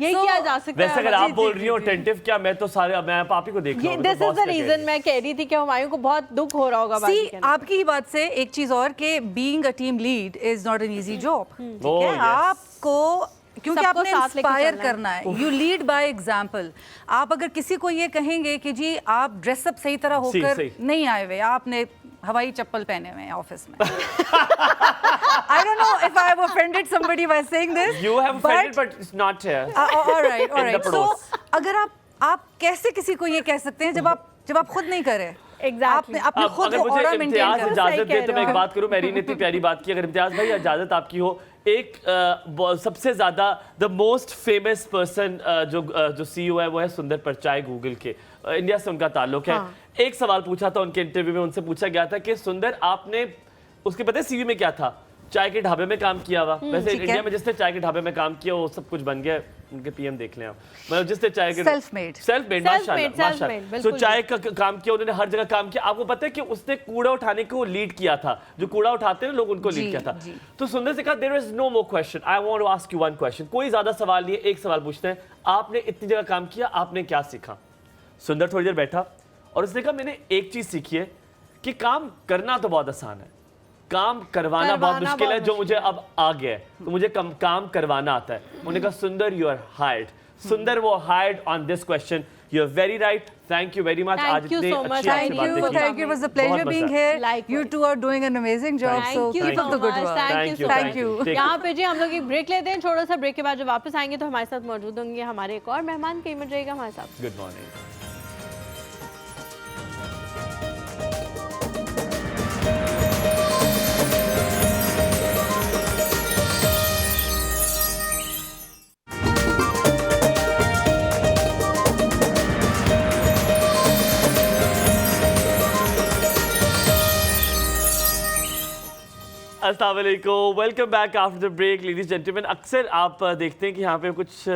यही किया जा सकता है. वैसे अगर आप बोल रही हो attentive क्या, मैं तो सारे मैं आप ही को देख रहा हूँ. This is the reason मैं कह रही थी कि हुमायूं को बहुत दुख हो रहा होगा. See, आपकी ही बात से एक चीज और कि being a team lead is not an easy job. ठीक है? आपको क्योंकि आपने इंस्पायर करना है. You lead by example. आप अगर किसी को ये कहेंगे कि जी आप ड्रेसअप सही तरह होकर नहीं आए हुए, आपने हवाई चप्पल पहने हुए हैं ऑफिस में. I don't know if I have offended somebody by saying this. You have offended, but it's not here. All right. So अगर आप कैसे किसी को ये कह सकते हैं जब आप खुद नहीं करे? Exactly. आपने खुद को ऑरा मेंटेन करना. इजाजत दे तो मैं एक बात करूं. मेरी ने इतनी प्यारी बात की. अगर इम्तियाज भाई इजाजत आपकी हो, एक सबसे ज्यादा द मोस्ट फेमस पर्सन जो CEO है वो है सुंदर पिचाई गूगल के. इंडिया से उनका ताल्लुक है. एक सवाल पूछा था उनके इंटरव्यू में, उनसे पूछा गया था कि सुंदर आपने उसके पता है CV में क्या था? चाय के ढाबे में काम किया हुआ. वैसे इंडिया में जिसने चाय के ढाबे में काम किया वो सब कुछ बन गया. उनके PM देख लें आप. मतलब जिसने चाय के सेल्फ मेड माशाल्लाह. तो चाय का काम किया उन्होंने, हर जगह काम किया. आपको पता है कि उसने कूड़ा उठाने को लीड किया था. जो कूड़ा उठाते हैं लोग उनको लीड किया था. तो सुंदर से कहा there is no more question, I want to ask you one question. कोई ज्यादा सवाल नहीं है, एक सवाल पूछते हैं. आपने इतनी जगह काम किया, आपने क्या सीखा? सुंदर थोड़ी देर बैठा और उसने कहा मैंने एक चीज सीखी है कि काम करना तो बहुत आसान है, काम करवाना बहुत मुश्किल है. जो मुझे अब आ गया है तो मुझे काम करवाना आता है. उन्होंने कहा सुंदर यू आर हायर्ड. सुंदर वो hired on this question. You are very right. Thank you very much. आज इतनी अच्छी Thank you. It was a pleasure being here. You two are doing an amazing job. So keep up the good work. Thank you. यहाँ पे जी हम लोग एक break लेते हैं. छोटा सा ब्रेक के बाद जब वापस आएंगे तो हमारे साथ मौजूद होंगे हमारे एक और मेहमान. कहीं मत जाइएगा हमारे साथ. Good morning. अस्सलाम वालेकुम, welcome back after the break ladies gentleman. अक्सर आप देखते हैं कि यहाँ पे कुछ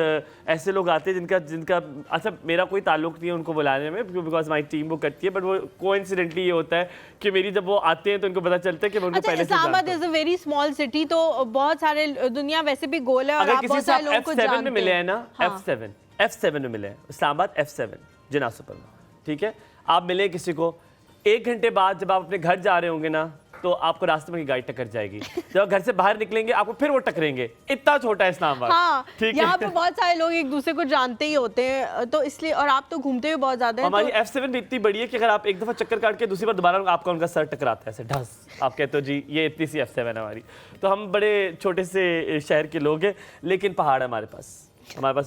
ऐसे लोग आते हैं जिनका अच्छा मेरा कोई ताल्लुक नहीं है उनको बुलाने में, बिकॉज माई टीम वो करती है. बट वो कोइंसिडेंटली ये होता है कि मेरी जब वो आते हैं तो उनको पता चलता है कि मैं उनको पहले से जानता हूं. Islamabad is a very small city, तो बहुत सारे दुनिया वैसे भी गोल है और आप बहुत सारे लोगों को जानते हैं. F7 में मिले हैं ना, F7 में मिले हैं. इस्लामाबाद F7 जिना सुपर में. ठीक है, आप मिले किसी को 1 घंटे बाद जब आप अपने घर जा रहे होंगे ना तो आपको रास्ते में गाड़ी टक्कर जाएगी. जब घर से बाहर निकलेंगे आपको फिर वो टकरेंगे. इतना छोटा है इस्लामाबाद. हाँ, ठीक है. यहाँ पे बहुत सारे लोग एक दूसरे को जानते ही होते हैं तो इसलिए, और आप तो घूमते हुए बहुत ज्यादा हैं. हमारी F7 भी इतनी बड़ी है कि अगर आप एक दफा चक्कर काट के दूसरी बार दोबारा आपका उनका सर टकराता है ऐसे ढस. आप कहते हो जी ये इतनी सी F7 है हमारी. तो हम बड़े छोटे से शहर के लोग हैं लेकिन पहाड़ है हमारे पास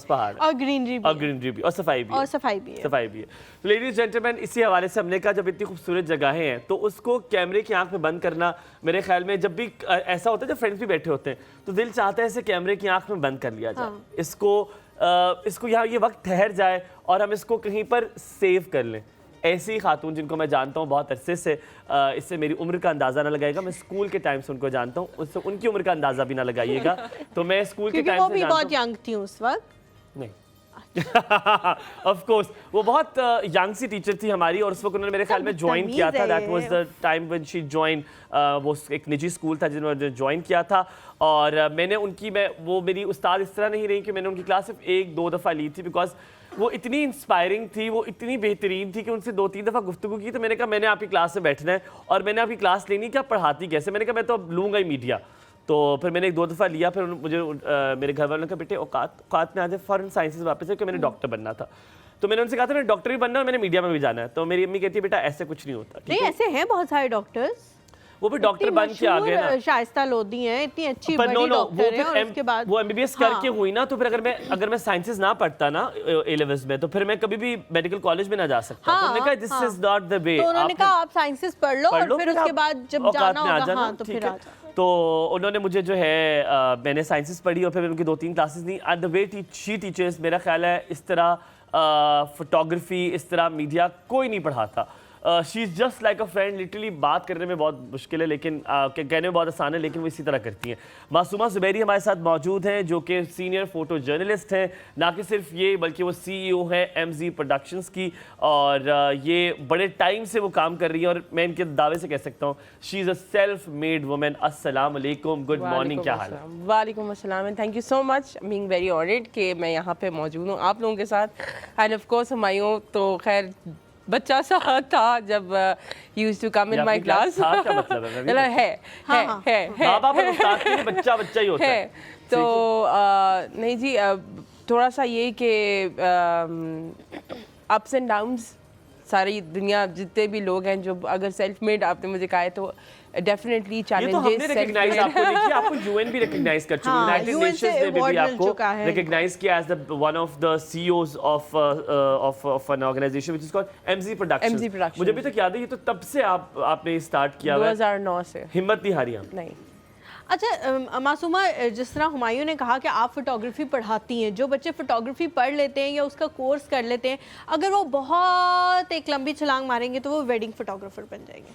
पहाड़ और ग्रीनरी भी और सफाई भी है. तो लेडीज जेंटलमैन, इसी हवाले से हमने कहा जब इतनी खूबसूरत जगहें हैं तो उसको कैमरे की आंख में बंद करना, मेरे ख्याल में जब भी ऐसा होता है जब फ्रेंड्स भी बैठे होते हैं तो दिल चाहता है इसे कैमरे की आंख में बंद कर लिया जाए. इसको यहाँ ये वक्त ठहर जाए और हम इसको कहीं पर सेव कर लें. ऐसी खातून जिनको मैं जानता हूँ बहुत अरसे से, इससे मेरी उम्र का अंदाज़ा ना लगाइएगा. मैं स्कूल के टाइम से उनको जानता हूँ, उससे उनकी उम्र का अंदाज़ा भी ना लगाइएगा. तो मैं स्कूल के टाइम से बहुत यंग थी उस वक्त. नहीं ऑफ कोर्स वो बहुत यंग सी टीचर थी हमारी और उस वक्त उन्होंने मेरे ख्याल में ज्वाइन किया था. That was the time when she join. वो एक निजी स्कूल था जिन्होंने ज्वाइन किया था और मैंने वो मेरी उस्ताद इस तरह नहीं रही कि मैंने उनकी क्लास सिर्फ 1-2 दफ़ा ली थी. बिकॉज वो इतनी इंस्पायरिंग थी, वो इतनी बेहतरीन थी कि उनसे 2-3 दफ़ा गुफ्तगू की. तो मैंने कहा मैंने आपकी क्लास में बैठना है और मैंने आपकी क्लास लेनी कि आप पढ़ाती कैसे. मैंने कहा मैं तो अब लूँगा ही मीडिया. तो फिर मैंने 1-2 दफ़ा लिया. फिर मुझे मेरे घर वालों ने कहा बेटे औकात में आ जाए फॉरेन साइंसेस वापस है कि मैंने डॉक्टर बनना था. तो मैंने उनसे कहा था मैंने डॉक्टर भी बनना है, मैंने मीडिया में भी जाना है. तो मेरी अम्मी कहती है बेटा ऐसे कुछ नहीं होता. नहीं, ऐसे हैं बहुत सारे डॉक्टर्स, वो भी डॉक्टर बन के आ गए ना. शाइस्ता लोधी हैं, इतनी अच्छी बड़ी डॉक्टर हैं और उसके बाद वो MBBS करके हुई ना. तो फिर अगर मैं साइंसेस ना पढ़ता ना A-levels में तो फिर मैं कभी भी मेडिकल कॉलेज में ना जा सकता. तो उन्होंने कहा दिस इज नॉट द वे. तो उन्होंने कहा आप साइंसेस पढ़ लो और फिर उसके बाद जब जाना होगा तो फिर आ जाओ. तो उन्होंने मुझे जो है मैंने साइंसेस पढ़ी और फिर उनकी 2-3 classes the. At the way she teachers मेरा ख्याल है इस तरह फोटोग्राफी, इस तरह मीडिया कोई नहीं पढ़ाता. She is just like a friend. Literally बात करने में बहुत मुश्किल है, लेकिन कहने में बहुत आसान है, लेकिन वो इसी तरह करती हैं। मासूमा ज़ुबैरी हमारे साथ मौजूद हैं, जो कि सीनियर फ़ोटो जर्नलिस्ट हैं। ना कि सिर्फ ये, बल्कि वो CEO हैं MZ प्रोडक्शंस की, और ये बड़े टाइम से वो काम कर रही है, और मैं इनके दावे से कह सकता हूँ she is a self made women. अस्सलाम वालेकुम, गुड मॉर्निंग, क्या हाल है? वालेकुम अस्सलाम and thank you so much, being very honoured कि मैं यहाँ पे मौजूद हूँ आप लोगों के साथ। एंड ऑफ कोर्स हुमायूं तो खैर बच्चा सा था जब used to come in my class. क्या मतलब है? है बच्चा ही होता है। तो नहीं जी, थोड़ा सा ये कि अप्स एंड डाउन्स, सारी दुनिया जितने भी लोग हैं जो अगर सेल्फ मेड आपने मुझे कहा है तो डेफिनेटली चैलेंजेस। हमने रिकॉग्नाइज आपको देखिए, आपको UN भी रिकॉग्नाइज कर चुकी है, यूनाइटेड नेशंस ने भी आपको रिकॉग्नाइज किया as the one of the CEOs of an organisation which is called MZ productions. मुझे अभी तक याद है, ये तो तब से आपने स्टार्ट किया हुआ है, 2009 से। हिम्मत नहीं हारी आप? नहीं। अच्छा मासूमा, जिस तरह हुमायूं ने कहा कि आप फोटोग्राफी पढ़ाती हैं, जो बच्चे फोटोग्राफी पढ़ लेते हैं या उसका कोर्स कर लेते हैं, अगर वो बहुत एक लंबी छलांग मारेंगे तो वो वेडिंग फोटोग्राफर बन जाएंगे।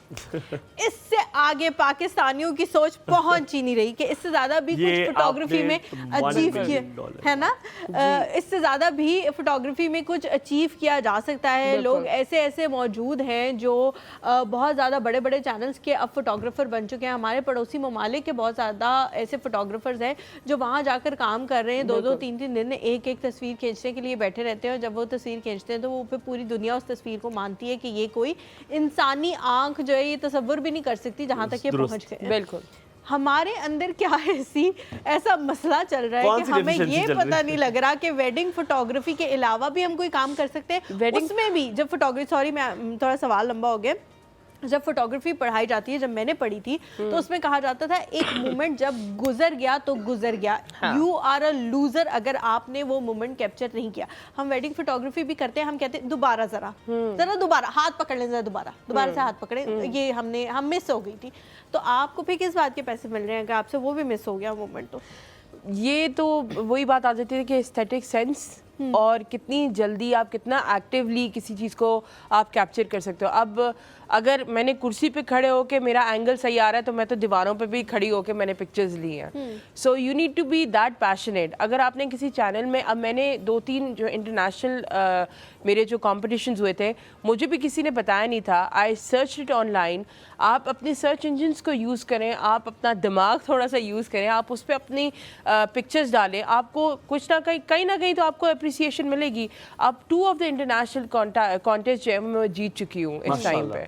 इससे आगे पाकिस्तानियों की सोच पहुंच ही नहीं रही कि इससे ज़्यादा भी कुछ फोटोग्राफी में अचीव किया है ना, इससे ज़्यादा भी फोटोग्राफी में कुछ अचीव किया जा सकता है। लोग ऐसे ऐसे मौजूद हैं जो बहुत ज़्यादा बड़े बड़े चैनल्स के अब फोटोग्राफर बन चुके हैं। हमारे पड़ोसी ममालिक के बहुत ज़्यादा ऐसे फोटोग्राफर्स हैं जो वहाँ जाकर काम कर रहे हैं, 2-2 3-3 दिन एक तस्वीर खींचने के लिए बैठे रहते हैं, और जब वो तस्वीर खींचते हैं तो वो फिर पूरी दुनिया उस तस्वीर को मानती है कि ये कोई इंसानी आंख जो है ये तस्व्वुर भी नहीं कर सकती जहाँ तक ये पहुँच गए। बिल्कुल। हमारे अंदर क्या ऐसा मसला चल रहा है कि हमें ये पता नहीं लग रहा कि वेडिंग फोटोग्राफी के अलावा भी हम कोई काम कर सकते हैं। उसमें भी जब फोटोग्राफी, सॉरी मैं थोड़ा सवाल लंबा हो गया, जब फोटोग्राफी पढ़ाई जाती है, जब मैंने पढ़ी थी तो उसमें कहा जाता था एक मोमेंट जब गुजर गया तो गुजर गया, यू आर अ लूजर अगर आपने वो मोमेंट कैप्चर नहीं किया। हम वेडिंग फोटोग्राफी भी करते हैं, हम कहते हैं दोबारा जरा दोबारा हाथ पकड़ लें, दोबारा से हाथ पकड़े, ये हम मिस हो गई थी। तो आपको फिर किस बात के पैसे मिल रहे हैं अगर आपसे वो भी मिस हो गया मोमेंट? तो ये तो वही बात आ जाती है कि एस्थेटिक सेंस और कितनी जल्दी आप कितना एक्टिवली किसी चीज़ को आप कैप्चर कर सकते हो। अब अगर मैंने कुर्सी पे खड़े होके मेरा एंगल सही आ रहा है तो मैं तो दीवारों पे भी खड़ी होके मैंने पिक्चर्स ली हैं। So you need to be that passionate. अगर आपने किसी चैनल में, अब मैंने 2-3 जो इंटरनेशनल मेरे जो कॉम्पिटिशन्स हुए थे, मुझे भी किसी ने बताया नहीं था, आई सर्च इट ऑनलाइन। आप अपने सर्च इंजन्स को यूज़ करें, आप अपना दिमाग थोड़ा सा यूज़ करें, आप उस पर अपनी पिक्चर्स डालें, आपको कुछ ना कहीं तो आपको अप्रिसिएशन मिलेगी। अब 2 ऑफ द इंटरनेशनल कॉन्टेस्ट जो है मैं जीत चुकी हूँ इस टाइम पे,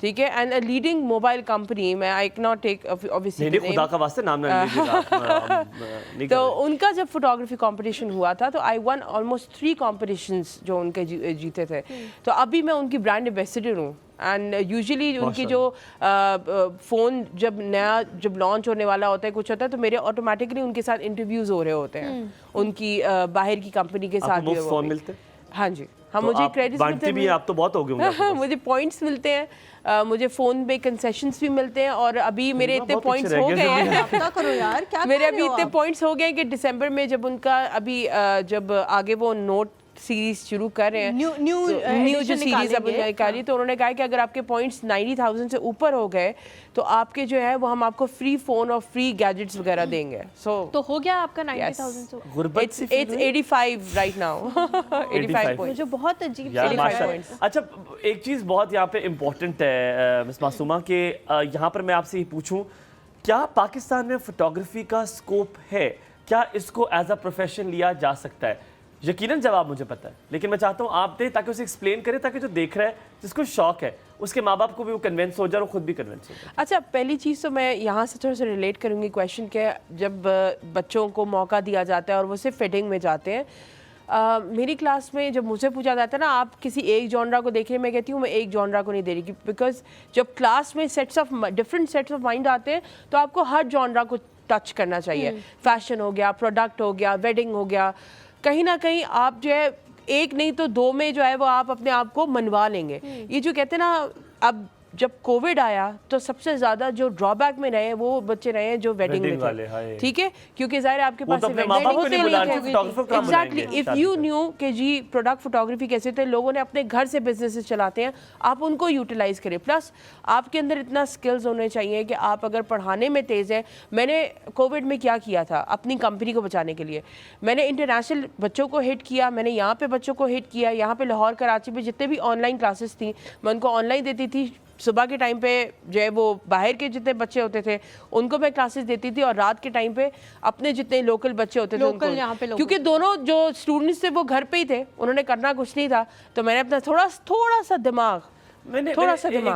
ठीक है। And a leading mobile company, मैं I can not take obviously, खुदा का वास्ते नाम ना लीजिएगा। तो उनका जब फोटोग्राफी कंपटीशन हुआ था तो आई वन ऑलमोस्ट 3 कॉम्पिटिशन्स जो उनके जीते थे। तो अभी मैं उनकी ब्रांड एम्बेसडर हूँ। एंड यूजुअली उनकी जो फ़ोन जब लॉन्च होने वाला होता है, कुछ होता है, तो मेरे ऑटोमेटिकली उनके साथ इंटरव्यूज़ हो रहे होते हैं, उनकी बाहर की कंपनी के साथ भी फ़ोन मिलते हैं। हाँ जी, हाँ, मुझे क्रेडिट मिलते हैं। आप तो बहुत हो गए होंगे। मुझे पॉइंट्स मिलते हैं, मुझे फ़ोन पे कंसेशंस भी मिलते हैं, और अभी मेरे इतने पॉइंट्स हो गए हैं करो यार, क्या मेरे अभी इतने पॉइंट्स हो गए कि दिसंबर में जब उनका अभी जब आगे वो नोट सीरीज शुरू कर रहे हैं, न्यू जो सीरीज अब निकाली, तो उन्होंने कहा कि अगर आपके पॉइंट्स 90,000 से ऊपर हो गए तो आपके जो है वो हम आपको फ्री फोन और फ्री गैजेट्स वगैरह देंगे। तो हो गया आपका 90,000 से? It's 85 right now. 85 पॉइंट्स, जो बहुत अजीब। अच्छा, एक चीज़ बहुत यहाँ पे इम्पोर्टेंट है मिस मासूमा के, यहाँ पर मैं आपसे ये पूछूं, क्या पाकिस्तान में फोटोग्राफी का स्कोप है? क्या इसको एज अ प्रोफेशन लिया जा सकता है? यकीनन जवाब मुझे पता है, लेकिन मैं चाहता हूँ आप दें ताकि उसे एक्सप्लेन करें, ताकि जो देख रहा है, जिसको शौक है, उसके माँ बाप को भी वो कन्विंस हो जाए और खुद भी कन्विंस हो जाए। अच्छा, पहली चीज़ तो मैं यहाँ से थोड़ा सा रिलेट करूँगी क्वेश्चन के, जब बच्चों को मौका दिया जाता है और वो सिर्फ फिटिंग में जाते हैं। मेरी क्लास में जब मुझे पूछा जाता है ना आप किसी एक जॉनरा को देखिए, मैं कहती हूँ मैं एक जॉनरा को नहीं दे रही, बिकॉज जब क्लास में डिफरेंट सेट्स ऑफ माइंड आते हैं तो आपको हर जॉनरा को टच करना चाहिए। फैशन हो गया, प्रोडक्ट हो गया, वेडिंग हो गया, कहीं ना कहीं आप जो है एक नहीं तो 2 में जो है वो आप अपने आप को मनवा लेंगे। ये जो कहते हैं ना, अब जब कोविड आया तो सबसे ज्यादा जो ड्रॉबैक में रहे वो बच्चे रहे हैं जो वेडिंग में वाले, थे, ठीक है, क्योंकि जाहिर है आपके पास exactly exactly if you knew कि जी प्रोडक्ट फोटोग्राफी कैसे थे, लोगों ने अपने घर से बिजनेसेस चलाते हैं, आप उनको यूटिलाइज करें। प्लस आपके अंदर इतना स्किल्स होने चाहिए कि आप अगर पढ़ाने में तेज हैं। मैंने कोविड में क्या किया था अपनी कंपनी को बचाने के लिए, मैंने इंटरनेशनल बच्चों को हिट किया, मैंने यहाँ पे बच्चों को हिट किया, यहाँ पे लाहौर कराची में जितने भी ऑनलाइन क्लासेस थी मैं उनको ऑनलाइन देती थी। सुबह के टाइम पे जो है वो बाहर के जितने बच्चे होते थे उनको मैं क्लासेस देती थी, और रात के टाइम पे अपने जितने लोकल बच्चे होते थे उनको, क्योंकि दोनों जो स्टूडेंट्स थे वो घर पे ही थे, उन्होंने करना कुछ नहीं था, तो मैंने अपना थोड़ा सा दिमाग एक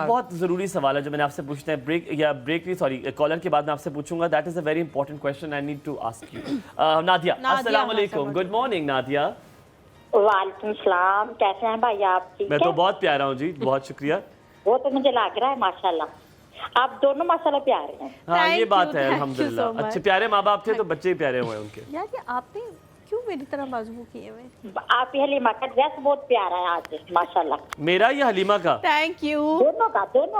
बहुत जरूरी सवाल है जो मैंने आपसे पूछना है, ब्रेक नहीं सॉरी कॉलर के बाद मैं आपसे पूछूंगा। That is a very important question I need to ask you. Nadia, अस्सलाम वालेकुम, गुड मॉर्निंग नादिया। वालेकुम सलाम, कैसे हैं भाई आप? ठीक मैं तो बहुत प्यारा हूँ जी, बहुत शुक्रिया। वो तो मुझे लग रहा है माशाल्लाह, आप दोनों माशाल्लाह प्यारे हैं। हाँ ये बात है, अल्हम्दुलिल्लाह। अच्छे प्यारे माँ बाप थे तो बच्चे ही प्यारे हुए उनके। यार ये आपने क्यों मेरी तरह बाजू किए हुए? आप ही हलीमा का ड्रेस बहुत प्यारा है आज माशाल्लाह। मेरा ये हलीमा का? Thank you. दोनों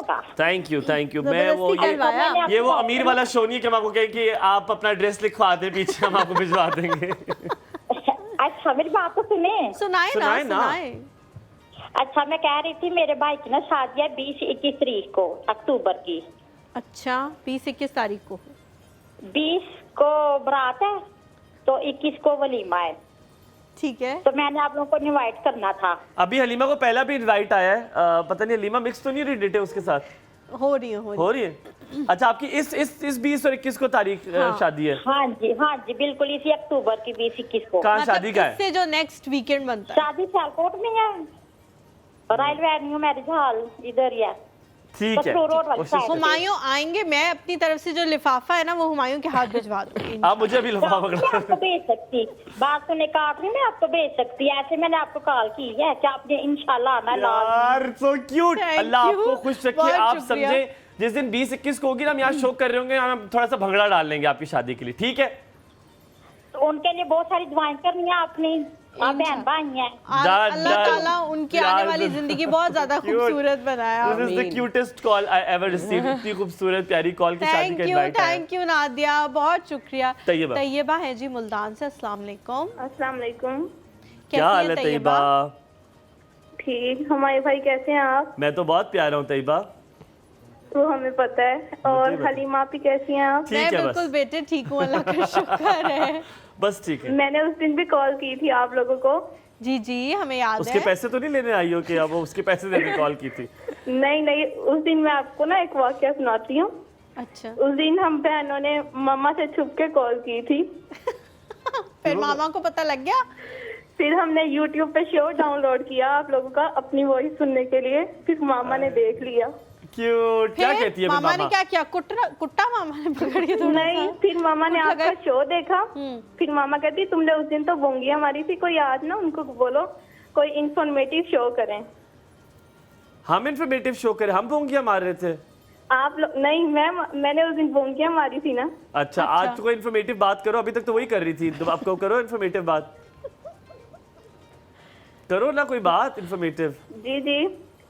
का थैंक यू। मैं वो ये वो अमीर वाला शो नहीं कि हम आपको कहें कि आप अपना ड्रेस लिखवा दें पीछे, हम आपको भिजवा देंगे। अच्छा मेरी बात तो सुनाए ना। अच्छा मैं कह रही थी मेरे भाई की ना शादी है 20-21 तारीख को अक्टूबर की। अच्छा 20-21 तारीख को? 20 को बारात है तो 21 को वलीमा है। ठीक है, तो मैंने आप लोगों को इनवाइट करना था। अभी हलीमा को पहला भी इनवाइट आया है, पता नहीं हलीमा मिक्स तो नहीं रही डेटें उसके साथ? हो रही है। अच्छा आपकी इस 20 और 21 को तारीख शादी है? हाँ जी बिल्कुल इसी अक्टूबर की 20-21 को। कहाँ शादी का है? इससे जो नेक्स्ट वीकेंड बनता है। शादी सियालकोट में है, रॉयल एवेन्यू मैरिज हॉल इधर ही है। ठीक है, हुमायूं आएंगे, मैं अपनी तरफ से जो लिफाफा है ना वो हुमायूं के हाथ भिजवा दूंगी। आप मुझे अभी लिफाफा आपको भेज सकती, बात सुनने का आखिरी में आपको भेज सकती, ऐसे मैंने आपको कॉल की है कि आपने इंशाल्लाह आना। यार सो क्यूट, अल्लाह आपको खुश रखे। आप समझे जिस दिन 20-21 को होगी ना, हम यहाँ शो कर रहे होंगे, हम थोड़ा सा भंगड़ा डाल लेंगे आपकी शादी के लिए, ठीक है? तो उनके लिए बहुत सारी दुआएं करनी है आपने, आप बहन भाई हैं। अल्लाह ताला उनकी आने वाली जिंदगी बहुत ज्यादा खूबसूरत बनाया। This is the cutest call I ever received। इतनी खूबसूरत प्यारी कॉल की शादी का इनवाइट है। थैंक यू नादिया, बहुत शुक्रिया। तैयबा है जी मुल्तान से। अस्सलाम वालेकुम। अस्सलाम वालेकुम। क्या हाल है तैयबा? ठीक। हमारे भाई कैसे हैं आप? मैं तो बहुत प्यारा हूँ तैयबा, वो हमें पता है। और हलीमा आप कैसी हैं आप? मैं बिल्कुल बेटे ठीक हूँ, अल्लाह का शुक्र है। बस ठीक है। मैंने उस दिन भी कॉल की थी आप लोगों को। जी हमें याद है। उसके पैसे तो नहीं लेने आई हो कि अब उसके पैसे देने कॉल की थी? नहीं उस दिन मैं आपको ना एक वाकया सुनाती हूँ। अच्छा। उस दिन हम बहनों ने मामा से छुप के कॉल की थी। फिर मामा को पता लग गया? फिर हमने YouTube पे शो डाउनलोड किया आप लोगों का अपनी वॉइस सुनने के लिए, फिर मामा ने देख लिया। क्यूट। क्या कहती है मामा ने क्या किया? कुट्टा मामा ने पकड़ के? नहीं, फिर मामा ने आपका शो देखा, फिर मामा कहती तुमने उस दिन तो बोंगिया मारी थी, कोई आज ना उनको बोलो कोई इंफॉर्मेटिव शो करें। हम इंफॉर्मेटिव शो करें? हम बोंगिया मार रहे थे? आप लोग नहीं, मैंने उस दिन बोंगिया मारी थी ना। अच्छा। आज तो कोई इंफॉर्मेटिव बात करो, अभी तक तो वही कर रही थी, तो आपको करो इंफॉर्मेटिव बात, करो ना कोई बात इंफॉर्मेटिव। जी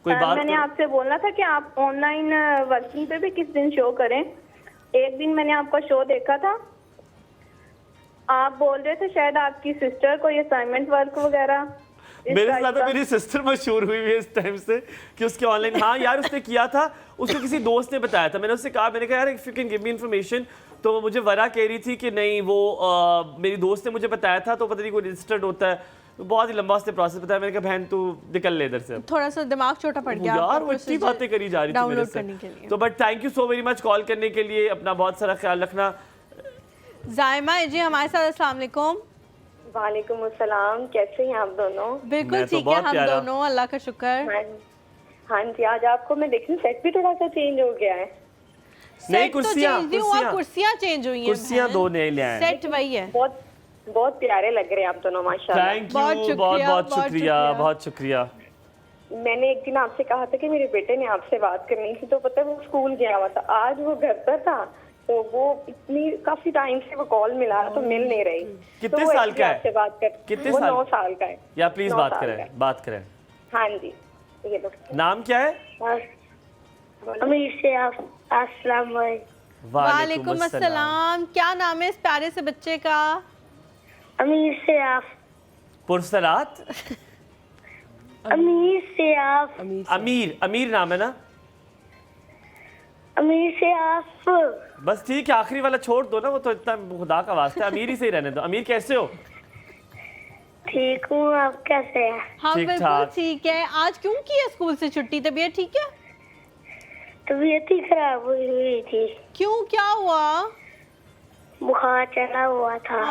कोई बात मैंने आपसे बोलना था कि आप ऑनलाइन वर्किंग पे भी किस दिन शो करें। एक दिन मैंने आपका शो देखा था, आप बोल रहे थे शायद आपकी सिस्टर को असाइनमेंट वर्क वगैरह। मेरे साथ मेरी सिस्टर मशहूर हुई है इस टाइम से कि उसके ऑनलाइन, हाँ यार उसने किया था, उसको किसी दोस्त ने बताया था। मैंने उससे कहा, मैंने कहा यार if you can give me information, तो मुझे वरा कह रही थी कि नहीं वो मेरी दोस्त ने मुझे बताया था, तो पता नहीं कोई रजिस्टर्ड होता है, तो बहुत ही लंबा उसने प्रोसेस बताया। मैंने कहा बहन तू निकल ले इधर से, थोड़ा सा दिमाग छोटा पड़ गया यार, वो इतनी बातें करी जा रही थी मेरे से। तो but thank you so very much call करने के लिए, अपना बहुत सारा ख्याल रखना। जायमा जी हमारे साथ। अस्सलाम वालेकुम। वालेकुम अस्सलाम, कैसे हैं आप दोनों? बिल्कुल ठीक है हम दोनों, अल्लाह का शुक्र। हाँ जी, आज आपको मैं देख रही हूँ सेट भी थोड़ा सा चेंज हो गया है। नहीं, कुर्सियाँ चेंज हुई हैं, कुर्सियाँ दो नए ले आए, सेट वही है। बहुत प्यारे लग रहे हैं आप दोनों माशाल्लाह। थैंक यू, बहुत शुक्रिया, बहुत शुक्रिया। मैंने एक दिन आपसे कहा था कि मेरे बेटे ने आपसे बात करनी थी, तो पता है वो स्कूल गया हुआ था, आज वो घर पर था, तो वो इतनी काफी टाइम से वो कॉल मिला रहा तो मिल नहीं रही। कितने साल का है? बात कर, कितने वो साल? 9 साल का है। या प्लीज बात करें। हाँ जी, ये लो। नाम क्या है? अमीर से आप अस्सलाम वालेकुम। वालेकुम अस्सलाम। क्या नाम है इस प्यारे से बच्चे का? अमीर से आप। पुरसरात। अमीर से आप। अमीर, अमीर नाम है ना? अमीर से आप। बस ठीक है, आखिरी वाला छोड़ दो ना, वो तो इतना खुदा का वास्ता है, अमीर ही सही रहने दो। अमीर कैसे हो? ठीक हूँ, आप कैसे हैं? हाँ ठीक बिल्कुल ठाक। ठीक है। आज क्यों की है स्कूल से छुट्टी? तबीयत ठीक है? तबीयत ही खराब हुई थी। क्यों, क्या हुआ? बुखार चढ़ा हुआ था।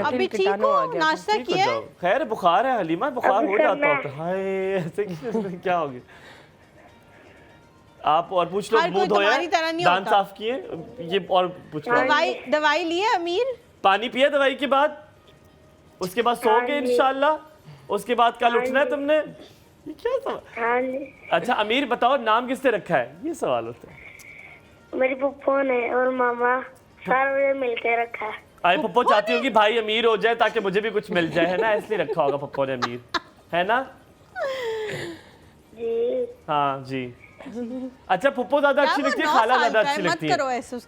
अभी ठीक हो? नाश्ता ठीक हो किया? जाओ। खैर बुखार है हलीमा, बुखार अभी हो जाता करना होता है। हाय ऐसे क्या हो गया? आप और पूछ लो, हर मुंह कोई धोया, तुम्हारी तरह नहीं दांत होता। साफ किए, ये और पूछ लो। दवाई लिए अमीर? पानी पिया दवाई के बाद? उसके बाद सोओगे इंशाल्लाह? उसके बाद कल उठना है तुमने? ये क्या सवाल? अच्छा अमीर बताओ, नाम किसने रखा है? ये सवाल होता है। मेरी पप्पो ने और मामा सारे मिलकर रखा है। आई पप्पो चाहती होगी भाई अमीर हो जाए ताकि मुझे भी कुछ मिल जाए, है ना? इसलिए रखा होगा पप्पो ने अमीर, है ना? जी हाँ जी। अच्छा पुप्पो ज्यादा अच्छी लगती है, खाला ज्यादा अच्छी लगती है?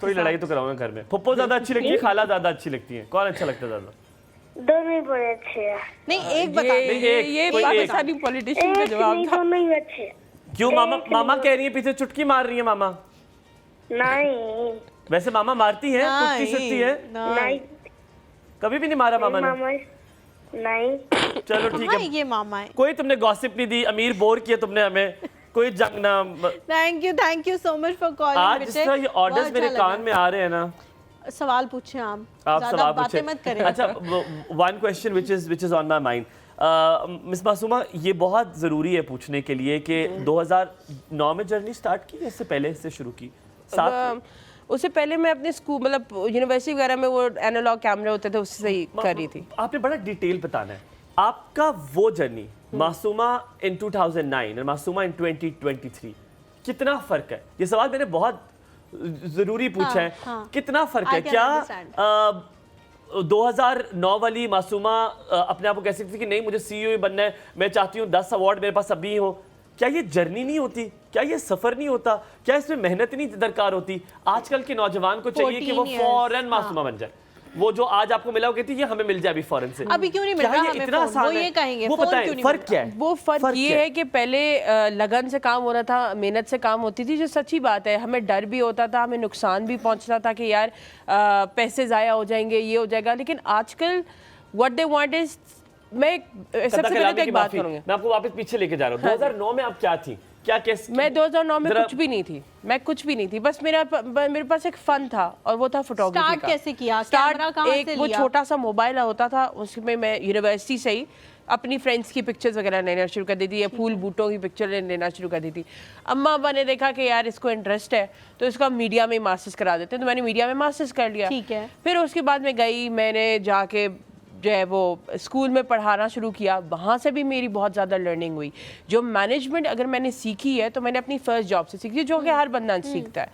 थोड़ी लड़ाई तो कराऊंगा घर में। पुप्पो ज्यादा अच्छी लगती है, खाला ज्यादा अच्छी लगती है? कौन अच्छा लगता है ज्यादा? दोनों ही बड़े अच्छे हैं। नहीं एक बता। ये पाकिस्तानी पॉलिटिशियन का जवाब था। दोनों ही अच्छे। क्यों मामा? मामा कह रही है पीछे चुटकी मार रही है मामा। नहीं वैसे मामा मारती है, कुत्ती सुत्ती है? नहीं कभी भी नहीं मारा मामा ने? मामा नहीं। चलो ठीक है। ये मामा है। कोई तुमने गॉसिप नहीं दी, अमीर बोर किया तुमने हमें, कोई जंग ना। Thank you so much for calling. आज जिस तरह ये ऑर्डर्स मेरे कान में आ रहे हैं ना, सवाल पूछें आप ज़्यादा सवाल बातें मत करें। अच्छा one question which is on my mind, miss Masuma, ये बहुत ज़रूरी है पूछने के लिए कि 2009 में जर्नी स्टार्ट की या इससे पहले से शुरू की? उससे पहले मैं अपने स्कूल मतलब यूनिवर्सिटी वगैरह में वो एनालॉग कैमरे होते थे उससे ही कर रही थी। आपने बड़ा डिटेल बताना है आपका वो जर्नी मासूमा इन 2009 और मासूमा इन 2023, कितना फ़र्क है? ये सवाल मैंने बहुत ज़रूरी पूछा है। कितना फ़र्क है? क्या 2009 वाली मासूमा अपने आप को कह सकती थी कि नहीं मुझे CEO बनना है, मैं चाहती हूँ 10 अवार्ड मेरे पास अभी हो? क्या ये जर्नी नहीं होती? क्या ये सफ़र नहीं होता? क्या इसमें मेहनत नहीं दरकार होती? आजकल के नौजवान को चाहिए कि वो फौरन मासूमा बन जाए। वो जो आज आपको मिला वो कहती है ये हमें मिल जाए अभी फौरन से। अभी क्यों नहीं मिल रहा हमें इतना फोन? वो ये कहेंगे वो बताएं फर्क क्या है? वो फर्क ये है कि पहले लगन से काम हो रहा था, मेहनत से काम होती थी, जो सच्ची बात है। हमें डर भी होता था, हमें नुकसान भी पहुंचता था कि यार पैसे ज़ाया हो जाएंगे, ये हो जाएगा। लेकिन आजकल व्हाट दे वांट इज, मैं सबसे पहले तो एक बात करूंगी, मैं आपको वापस पीछे लेके जा रहा हूँ। 2009 में आप क्या थी? क्या कैसे? मैं 2009 में कुछ भी नहीं थी, मैं कुछ भी नहीं थी। बस मेरे पास एक फन था और वो था फोटोग्राफी का। स्टार्ट कैसे किया? कैमरा कहाँ से लिया? वो छोटा सा मोबाइल होता था, उसमें मैं यूनिवर्सिटी से ही अपनी फ्रेंड्स की पिक्चर्स वगैरह लेना शुरू कर दी थी, या फूल बूटों की पिक्चर लेना शुरू कर दी थी। अम्मा अब्बा ने देखा कि यार इसको इंटरेस्ट है तो इसका मीडिया में मास्टर्स करा देते हैं, तो मैंने मीडिया में मास्टर्स कर लिया। ठीक है। फिर उसके बाद मैं गई, मैंने जाके जो है वो स्कूल में पढ़ाना शुरू किया। वहाँ से भी मेरी बहुत ज़्यादा लर्निंग हुई। जो मैनेजमेंट अगर मैंने सीखी है तो मैंने अपनी फर्स्ट जॉब से सीखी, जो कि हर बंदा सीखता है।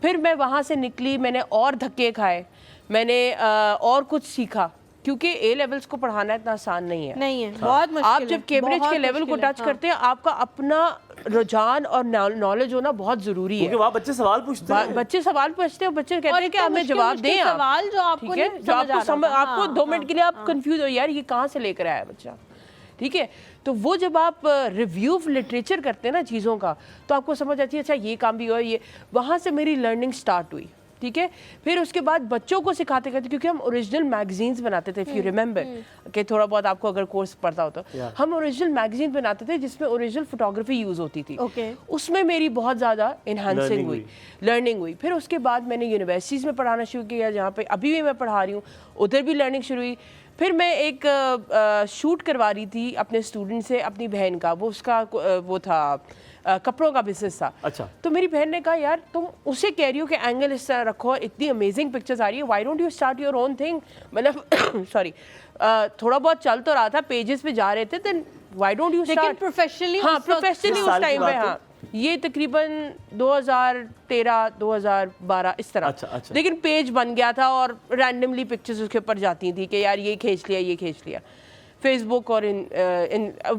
फिर मैं वहाँ से निकली, मैंने और धक्के खाए, मैंने और कुछ सीखा, क्योंकि ए लेवल्स को पढ़ाना इतना आसान नहीं है। नहीं है, बहुत मुश्किल आप जब कैम्ब्रिज के लेवल को टच करते हैं, आपका अपना रुझान और नॉलेज होना बहुत जरूरी है। वहाँ बच्चे सवाल पूछते हैं, बच्चे सवाल पूछते हैं, बच्चे कहते हैं कि हमें जवाब दें आप। सवाल जो आपको ठीक है, जो आपको 2 मिनट के लिए आप कंफ्यूज हो, यार ये कहाँ से लेकर आया बच्चा। ठीक है, तो वो जब आप रिव्यू ऑफ लिटरेचर करते हैं ना चीज़ों का, तो आपको समझ आती है अच्छा ये काम भी हुआ, ये। वहाँ से मेरी लर्निंग स्टार्ट हुई। ठीक है, फिर उसके बाद बच्चों को सिखाते करते, क्योंकि हम ओरिजिनल मैगजीन्स बनाते थे, इफ़ यू रिमेंबर कि थोड़ा बहुत आपको अगर कोर्स पढ़ता हो तो हम ओरिजिनल मैगजीन बनाते थे जिसमें ओरिजिनल फोटोग्राफी यूज़ होती थी। उसमें मेरी बहुत ज़्यादा इन्हांसिंग हुई, लर्निंग हुई। फिर उसके बाद मैंने यूनिवर्सिटीज़ में पढ़ाना शुरू किया, जहाँ पे अभी भी मैं पढ़ा रही हूँ, उधर भी लर्निंग शुरू हुई। फिर मैं एक शूट करवा रही थी अपने स्टूडेंट से, अपनी बहन का, वो उसका वो था कपड़ों का बिजनेस था। अच्छा। तो मेरी बहन ने कहा यार तुम उसे कह रही हो कि एंगल इस तरह रखो, इतनी अमेजिंग पिक्चर्स आ रही है, why don't you start your own thing. मतलब सॉरी, थोड़ा बहुत चल तो रहा था, पेजेस पे जा रहे थे, then why don't you start professionally. हाँ, प्रोफेशनली उस टाइम पे। हाँ, ये तकरीबन 2013-2012 इस तरह। अच्छा, अच्छा। लेकिन पेज बन गया था और रैंडमली पिक्चर्स उसके ऊपर जाती थी कि यार ये खींच लिया, ये खींच लिया। फेसबुक और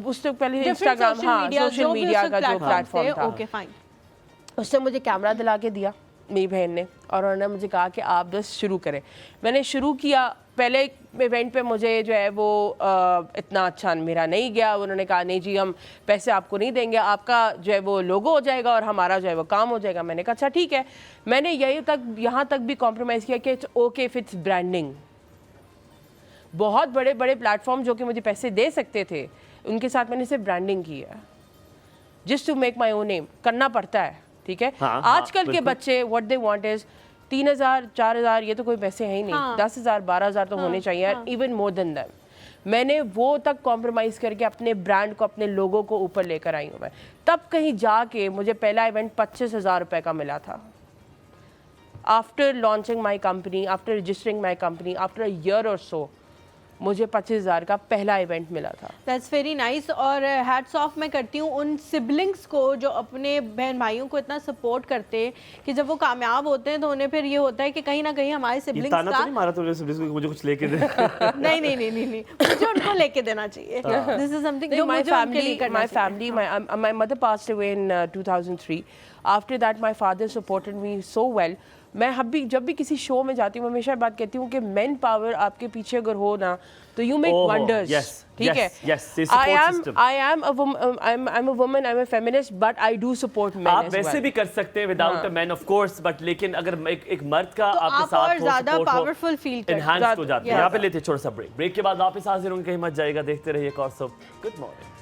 उससे पहले इंस्टाग्राम, हाँ, सोशल मीडिया का जो प्लेटफॉर्म था। Okay fine. उसने मुझे कैमरा दिला के दिया मेरी बहन ने, और उन्होंने मुझे कहा कि आप बस शुरू करें। मैंने शुरू किया। पहले इवेंट पे मुझे जो है वो इतना अच्छा मेरा नहीं गया। उन्होंने कहा नहीं जी हम पैसे आपको नहीं देंगे, आपका जो है वो लोगो हो जाएगा और हमारा जो है वो काम हो जाएगा। मैंने कहा अच्छा ठीक है। मैंने यहाँ तक भी कॉम्प्रोमाइज़ किया कि it's okay if it's branding. बहुत बड़े बड़े प्लेटफॉर्म जो कि मुझे पैसे दे सकते थे उनके साथ मैंने सिर्फ ब्रांडिंग की है, just to make my own name. करना पड़ता है, ठीक है। आजकल के बच्चे व्हाट दे वांट इज 3,000 4,000 ये तो कोई पैसे हैं ही नहीं। 10,000 12,000 तो होने चाहिए, इवन मोर देन दैट। मैंने वो तक कॉम्प्रोमाइज़ करके अपने ब्रांड को, अपने लोगों को ऊपर लेकर आई हूँ मैं। तब कहीं जाके मुझे पहला इवेंट 25,000 रुपये का मिला था। After launching my company, after registering my company, after a year और सो मुझे 25,000 का पहला इवेंट मिला था। That's very nice. और हैट्स ऑफ मैं करती हूँ उन सिबलिंग्स को जो अपने बहन भाइयों को इतना सपोर्ट करते हैं कि जब वो कामयाब होते हैं तो उन्हें फिर ये होता है कि कहीं ना कहीं हमारे सिबलिंग्स का तो नहीं मारा तुमने सिबलिंग्स को मुझे कुछ लेके दे। नहीं मुझे उनको लेके देना चाहिए। दिस इज समथिंग जो मुझे उनके लिए करना चाहिए। my mother passed away in 2003. After that my father supported me so well. मैं जब भी किसी शो में जाती हूँ हमेशा बात कहती हूँ कि मैन पावर आपके पीछे अगर हो ना तो यू मेक वंडर्स, ठीक है। I am a woman, I'm a feminist, but I do support men आप वैसे भी कर सकते हैं without a man of course, but लेकिन अगर एक मर्द का आपके साथ और ज्यादा पावरफुल फील करते हैं, एनहांस हो जाते हैं। यहाँ पे लेते हैं छोटा सा ब्रेक के बाद वापस हाजिर होंगे, कहीं मत जाएगा, देखते रहिए कॉर्स ऑफ गुड मॉर्निंग।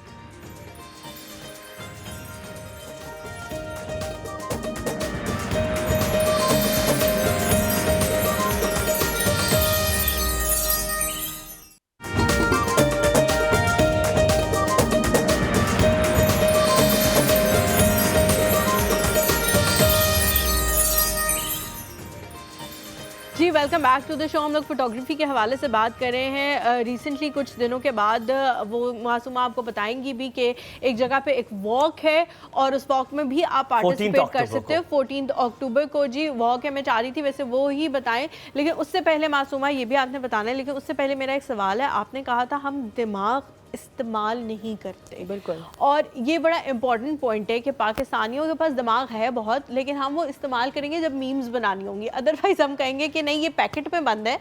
जी welcome back to the show. हम लोग फोटोग्राफी के हवाले से बात कर रहे हैं। रिसेंटली कुछ दिनों के बाद वो मासूमा आपको बताएंगी भी कि एक जगह पे एक वॉक है और उस वॉक में भी आप पार्टिसिपेट कर सकते हो। 14 अक्टूबर को जी वॉक है। मैं चाह रही थी वैसे वो ही बताएं, लेकिन उससे पहले मासूमा ये भी आपने बताना है, लेकिन उससे पहले मेरा एक सवाल है। आपने कहा था हम दिमाग इस्तेमाल नहीं करते, बिल्कुल, और ये बड़ा इंपॉर्टेंट पॉइंट है कि पाकिस्तानियों के पास दिमाग है बहुत, लेकिन हम वो इस्तेमाल करेंगे जब मीम्स बनानी होंगी। अदरवाइज हम कहेंगे कि नहीं ये पैकेट में बंद है,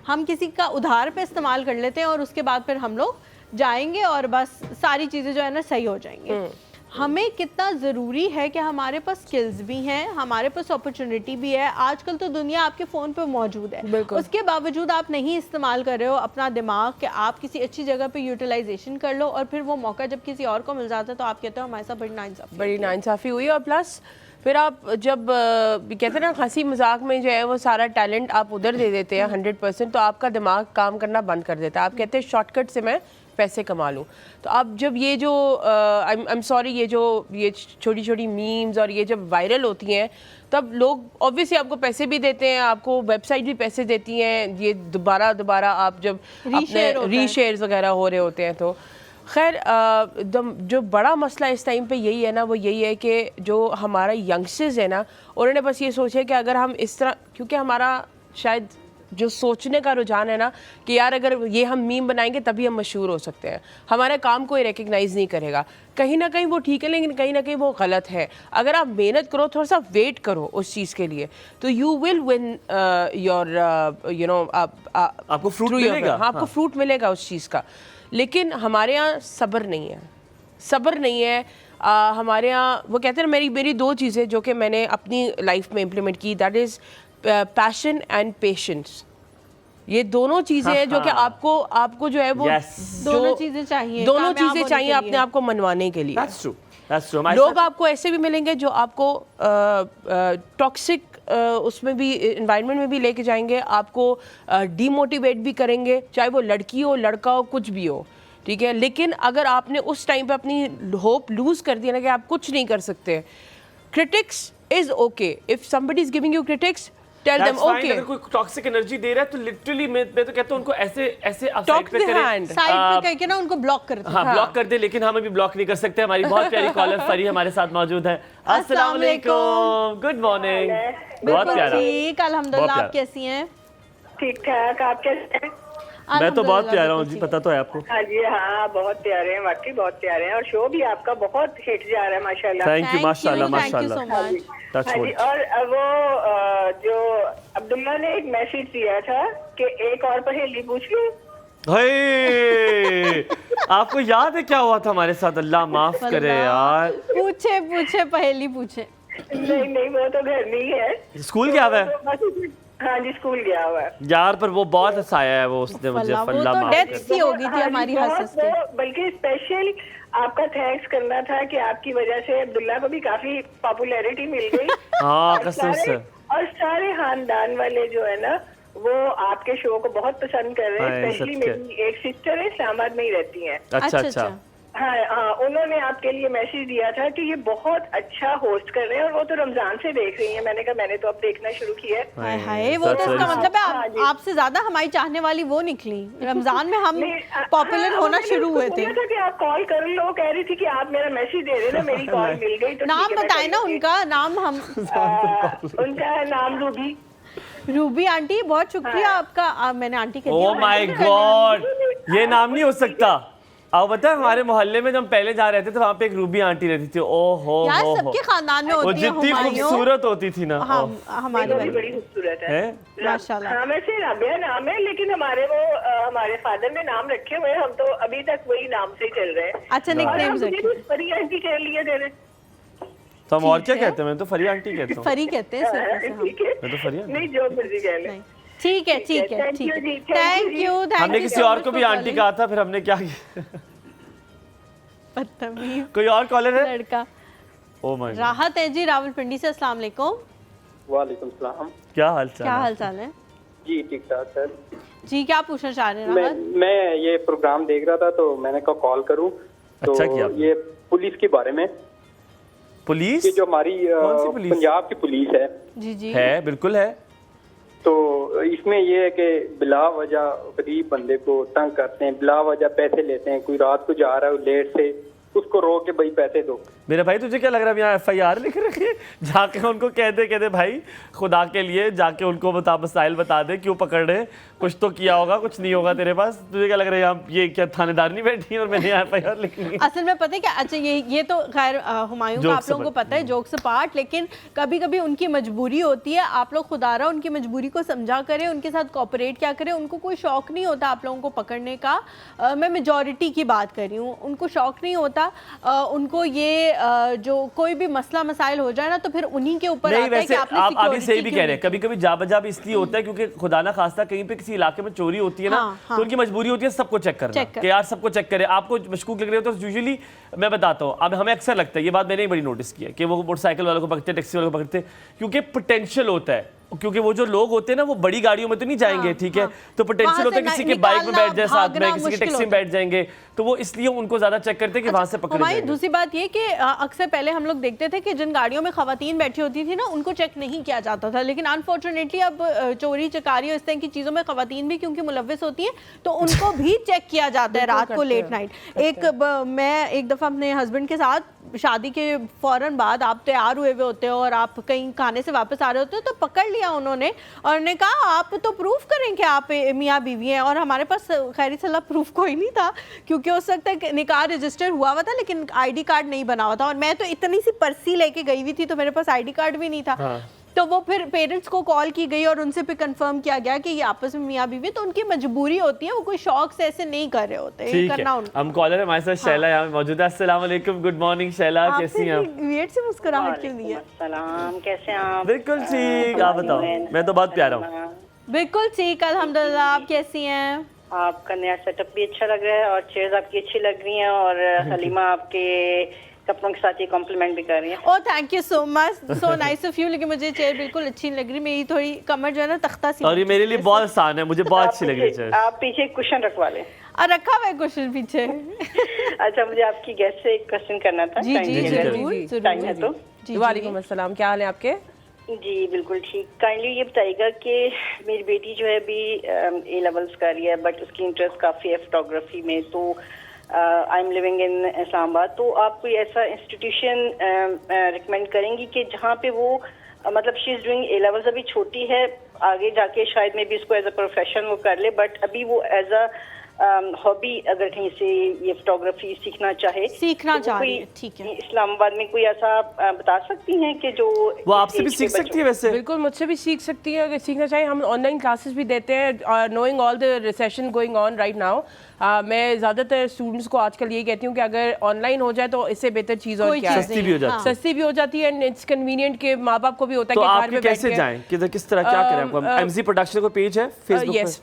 हम किसी का उधार पे इस्तेमाल कर लेते हैं और उसके बाद फिर हम लोग जाएंगे और बस सारी चीज़ें जो है ना सही हो जाएंगे। हमें कितना ज़रूरी है कि हमारे पास स्किल्स भी हैं, हमारे पास अपॉर्चुनिटी भी है। आजकल तो दुनिया आपके फ़ोन पे मौजूद है, उसके बावजूद आप नहीं इस्तेमाल कर रहे हो अपना दिमाग कि आप किसी अच्छी जगह पे यूटिलाइजेशन कर लो, और फिर वो मौका जब किसी और को मिल जाता है तो आप कहते हो हमारे साथ बड़ी नाइंसाफ़ी हुई। और प्लस फिर आप जब कहते हैं ना हंसी मजाक में जो है वो सारा टैलेंट आप उधर दे देते हैं 100%, तो आपका दिमाग काम करना बंद कर देता है। आप कहते हैं शॉर्टकट से मैं पैसे कमा लूँ। तो अब जब ये जो आई एम सॉरी ये छोटी छोटी मीम्स और ये जब वायरल होती हैं तब लोग ऑब्वियसली आपको पैसे भी देते हैं, आपको वेबसाइट भी पैसे देती हैं, ये दोबारा आप जब रीशेयर्स वगैरह हो रहे होते हैं। तो खैर जो बड़ा मसला इस टाइम पे यही है ना, वो यही है कि जो हमारा यंगस्टर्स है ना, उन्होंने बस ये सोचा कि अगर हम इस तरह, क्योंकि हमारा शायद जो सोचने का रुझान है ना कि यार अगर ये हम मीम बनाएंगे तभी हम मशहूर हो सकते हैं, हमारे काम कोई रिकग्नाइज़ नहीं करेगा। कहीं ना कहीं वो ठीक है, लेकिन कहीं ना कहीं वो गलत है। अगर आप मेहनत करो, थोड़ा सा वेट करो उस चीज़ के लिए, तो you will win your you know आपको फ्रूट मिलेगा। आपको फ्रूट मिलेगा उस चीज़ का। लेकिन हमारे यहाँ सब्र नहीं है। हमारे यहाँ वो कहते हैं मेरी दो चीज़ें जो कि मैंने अपनी लाइफ में इम्प्लीमेंट की, that is passion and patience. ये दोनों चीज़ें हैं जो कि आपको जो है वो दोनों चीज़ें चाहिए अपने आप को मनवाने के लिए। That's true. लोग आपको ऐसे भी मिलेंगे जो आपको टॉक्सिक उसमें भी एनवायरनमेंट में भी लेके जाएंगे, आपको डीमोटिवेट भी करेंगे, चाहे वो लड़की हो लड़का हो कुछ भी हो, ठीक है। लेकिन अगर आपने उस टाइम पे अपनी होप लूज कर दिया ना कि आप कुछ नहीं कर सकते, critics is okay. If somebody is giving you critics, tell them okay. अगर कोई टॉक्सिक एनर्जी दे रहा है तो लिटरली मैं तो कहता हूं उनको ऐसे टॉक पे करें, साइड पे करके ना उनको ब्लॉक कर दे। हाँ, ब्लॉक कर दे, लेकिन हम अभी ब्लॉक नहीं कर सकते। हमारी बहुत प्यारी कॉलर फरी हमारे साथ मौजूद है। अस्सलाम वालेकुम, गुड मॉर्निंग। बहुत प्यारा, ठीक, अल्हम्दुलिल्लाह। आप कैसी हैं? ठीक ठाक, आप कैसे हैं? मैं तो बहुत प्यारा हूँ जी, पता तो है आपको। हाँ जी, हाँ बहुत प्यारे हैं, वाकई बहुत प्यारे हैं, और शो भी आपका बहुत हिट जा रहा है माशाल्लाह। थैंक यू, माशाल्लाह माशाल्लाह। हाँ जी, और वो जो अब्दुल्ला ने एक मैसेज दिया था कि एक और पहेली पूछ लूं। आपको याद है क्या हुआ था हमारे साथ? अल्लाह माफ करे यार। पूछे पूछे पहेली पूछे। नहीं वो तो घर में ही है। स्कूल गया हुआ है? हाँ जी, स्कूल गया हुआ है यार, पर वो बहुत हंसाया है वो उसने मुझे। फल्ला माफ करे। हो गई थी हमारी हंस के। बल्कि स्पेशल आपका थैंक्स करना था कि आपकी वजह से अब्दुल्ला को भी काफी पॉपुलैरिटी मिल गई। हाँ कसम से। और सारे खानदान वाले जो है ना वो आपके शो को बहुत पसंद कर रहे हैं। स्पेशली मेरी एक सिस्टर है, इस्लामाबाद में ही रहती हैं। अच्छा। हाँ हाँ, उन्होंने आपके लिए मैसेज दिया था कि ये बहुत अच्छा होस्ट कर रहे हैं, और वो तो रमजान से देख रही हैं। मैंने कहा मैंने तो अब देखना शुरू किया है। हाय, वो तो इसका मतलब है आपसे ज्यादा हमारी चाहने वाली वो निकली। रमजान में हम पॉपुलर होना शुरू हुए थे। कि आप कॉल कर लो, कह रही थी कि आप मेरा मैसेज दे रहे ना, मेरी कॉल मिल गई। तो नाम बताए ना उनका नाम। हम उनका है नाम रूबी आंटी। बहुत शुक्रिया आपका। मैंने आंटी कह दिया। ओह माय गॉड, ये नाम नहीं हो सकता। अब बता, हमारे मोहल्ले में जब हम पहले जा रहे थे तो वहाँ पे एक रूबी आंटी रहती थी। ओह हो यार, सबके खानदान में होती है। वो जितनी खूबसूरत होती थी ना। हमारी भी बड़ी खूबसूरत है माशाल्लाह। हाँ, वैसे राबिया नाम है, लेकिन हमारे हमारे फादर ने नाम रखे हुए, हम तो अभी तक वही नाम से ही चल रहे हैं। अच्छा, निकनेम्स रखे। फरी आंटी कह लिए दे रहे। तो हम और क्या कहते हैं? मैं तो फरी आंटी कहता हूँ। फरी कहते हैं सर। मैं तो फरी नहीं, जो मर्जी कह ले। ठीक है थैंक यू। हमने किसी और को भी आंटी कहा था, फिर हमने क्या किया? बदतमीज। कोई और कॉलर है? लड़का। Oh my God. राहत है जी रावलपिंडी से। अस्सलाम वालेकुम। वालेकुम सलाम। क्या हाल चाल है? जी ठीक ठाक सर। जी, क्या पूछना चाह रहे हैं? मैं ये प्रोग्राम देख रहा था तो मैंने कहा कॉल करूं। तो अच्छा किया। ये पुलिस के बारे में। पुलिस? ये जो हमारी पंजाब की पुलिस है। जी है, बिल्कुल है। तो इसमें ये है कि बिला वजह गरीब बंदे को तंग करते हैं, बिला वजह पैसे लेते हैं। कोई रात को जा रहा है लेट से, उसको रोक के भाई पैसे दो। मेरे भाई तुझे क्या लग रहा है यहाँ FIR लिख रखी है? जाके उनको कहते भाई खुदा के लिए जाके उनको मसाइल बता दे, क्यों पकड़ रहे? कुछ तो किया होगा, कुछ नहीं होगा तेरे पास। तुझे क्या लग रहा है यहाँ ये क्या थानेदार नहीं बैठी है और मैंने यहाँ FIR लिखी है? असल में पता है क्या, अच्छा ये तो खैर हुमायूं का आप लोगों को पता है, जोक्स अपार्ट, लेकिन कभी कभी उनकी मजबूरी होती है। आप लोग खुदारा उनकी मजबूरी को समझा करें, उनके साथ कोऑपरेट क्या करें। उनको कोई शौक नहीं होता आप लोगों को पकड़ने का। मैं मेजॉरिटी की बात कर रही हूँ, उनको शौक नहीं होता। उनको ये जो कोई भी मसला मसाइल हो जाए ना तो फिर उन्हीं के ऊपर आता है कि आपने आप अभी सही भी कह रहे हैं। कभी कभी जा बजा भी इसलिए होता है क्योंकि खुदा ना खास्ता कहीं पे किसी इलाके में चोरी होती है ना, तो उनकी मजबूरी होती है सबको चेक करना कि यार सबको चेक करें। आपको मशकूक लग रहे हो तो यूजुअली मैं बताता हूँ, अब हमें अक्सर लगता है, ये बात मैंने बड़ी नोटिस की है कि वो मोटरसाइकिल वालों को पकड़ते, टैक्सी वालों को पकड़ते, क्योंकि पोटेंशियल होता है। क्योंकि वो जो लोग होते हैं ना वो बड़ी गाड़ियों में तो नहीं जाएंगे, ठीक है, तो पोटेंशियल होता है किसी के बाइक में बैठ जाए साथ में, किसी के टैक्सी में बैठ जाएंगे, तो वो इसलिए उनको ज्यादा चेक करते हैं कि वहां से पकड़े जाएंगे। दूसरी बात ये कि अक्सर पहले हम लोग देखते थे कि जिन गाड़ियों में खवातीन बैठी होती थी ना उनको चेक नहीं किया जाता था, लेकिन अनफॉर्चुनेटली अब चोरी चकारी इस तरह की चीजों में खवातीन भी क्योंकि मुलव्विस होती हैं तो उनको भी चेक किया जाता है रात को लेट नाइट। मैं एक दफा अपने हस्बैंड के साथ शादी के फौरन बाद आप तैयार हुए होते हो और आप कहीं खाने से वापस आ रहे होते हो तो पकड़ लिया उन्होंने और ने कहा आप तो प्रूफ करें कि आप मियाँ बीवी हैं, और हमारे पास खैर सल्ला प्रूफ कोई नहीं था क्योंकि उस वक्त निकाह रजिस्टर हुआ हुआ था लेकिन आईडी कार्ड नहीं बना हुआ था, और मैं तो इतनी सी पर्ची लेके गई हुई थी तो मेरे पास आईडी कार्ड भी नहीं था। हाँ। तो वो फिर पेरेंट्स को कॉल की गई और उनसे भी कंफर्म किया गया कि ये आपस में मियाँ बीवी, तो उनकी मजबूरी होती है, वो कोई शौक से ऐसे नहीं कर रहे होते। ठीक है, हम कॉलर है हमारे साथ शैला यहाँ मौजूद है। अस्सलाम वालेकुम, गुड मॉर्निंग शैला, कैसी हैं आप? वियर्ड से मुस्कुराहट क्यों दी है? सलाम, कैसे हैं आप? बिल्कुल ठीक, आप बताओ। मैं तो बहुत प्यारा हूँ। बिल्कुल ठीक अल्हम्दुलिल्लाह, आप कैसी हैं? आपका नया सेटअप भी अच्छा लग रहा है और चेयर्स आपकी अच्छी लग रही हैं और हलीमा आपके कपड़ों के साथ ये कॉम्प्लीमेंट भी कर रही हैं। Oh thank you so much, so nice of you. लेकिन मुझे चेयर बिल्कुल अच्छी लग रही, मेरी थोड़ी कमर जो है ना तख्ता सी, और ये मेरे लिए बहुत आसान है, मुझे बहुत अच्छी लग रही है। आप पीछे एक क्वेश्चन रखवा लें। रखा हुआ है क्वेश्चन पीछे। अच्छा, मुझे आपकी गेस्ट से एक क्वेश्चन करना था। जी जी जरूर, टाइम है तो। वालेकुम अस्सलाम, क्या हाल है आपके? जी बिल्कुल ठीक। काइंडली ये बताइएगा कि मेरी बेटी जो है अभी A लेवल्स कर रही है बट उसकी इंटरेस्ट काफ़ी है फोटोग्राफी में, तो I am living in Islamabad, तो आप कोई ऐसा इंस्टीट्यूशन रिकमेंड करेंगी कि जहाँ पे वो मतलब she is doing A levels, अभी छोटी है आगे जाके शायद में भी इसको एज अ प्रोफेशन वो कर ले, बट अभी वो एज अ हॉबी अगर कहीं से ये फोटोग्राफी सीखना चाहे, सीखना तो चाहे, कोई ठीक है। इस्लामाबाद में कोई ऐसा बता सकती हैं कि जो वो आपसे भी सीख सकती है वैसे? बिल्कुल मुझसे भी सीख सकती है, अगर सीखना चाहिए। हम ऑनलाइन क्लासेस भी देते हैं, knowing all the recession going on right now. मैं ज़्यादातर स्टूडेंट्स को आजकल ये कहती हूँ कि अगर ऑनलाइन हो जाए तो इससे बेहतर चीज़ और क्या है, सस्ती भी हो जाती है। सस्ती भी हो जाती है एंड इट्स कन्वीनियंट के माँ बाप को भी होता है तो कि घर आप में कैसे जाएं, किस तरह क्या करें? आपको एमजी प्रोडक्शन को पेज है फेसबुक पे? यस,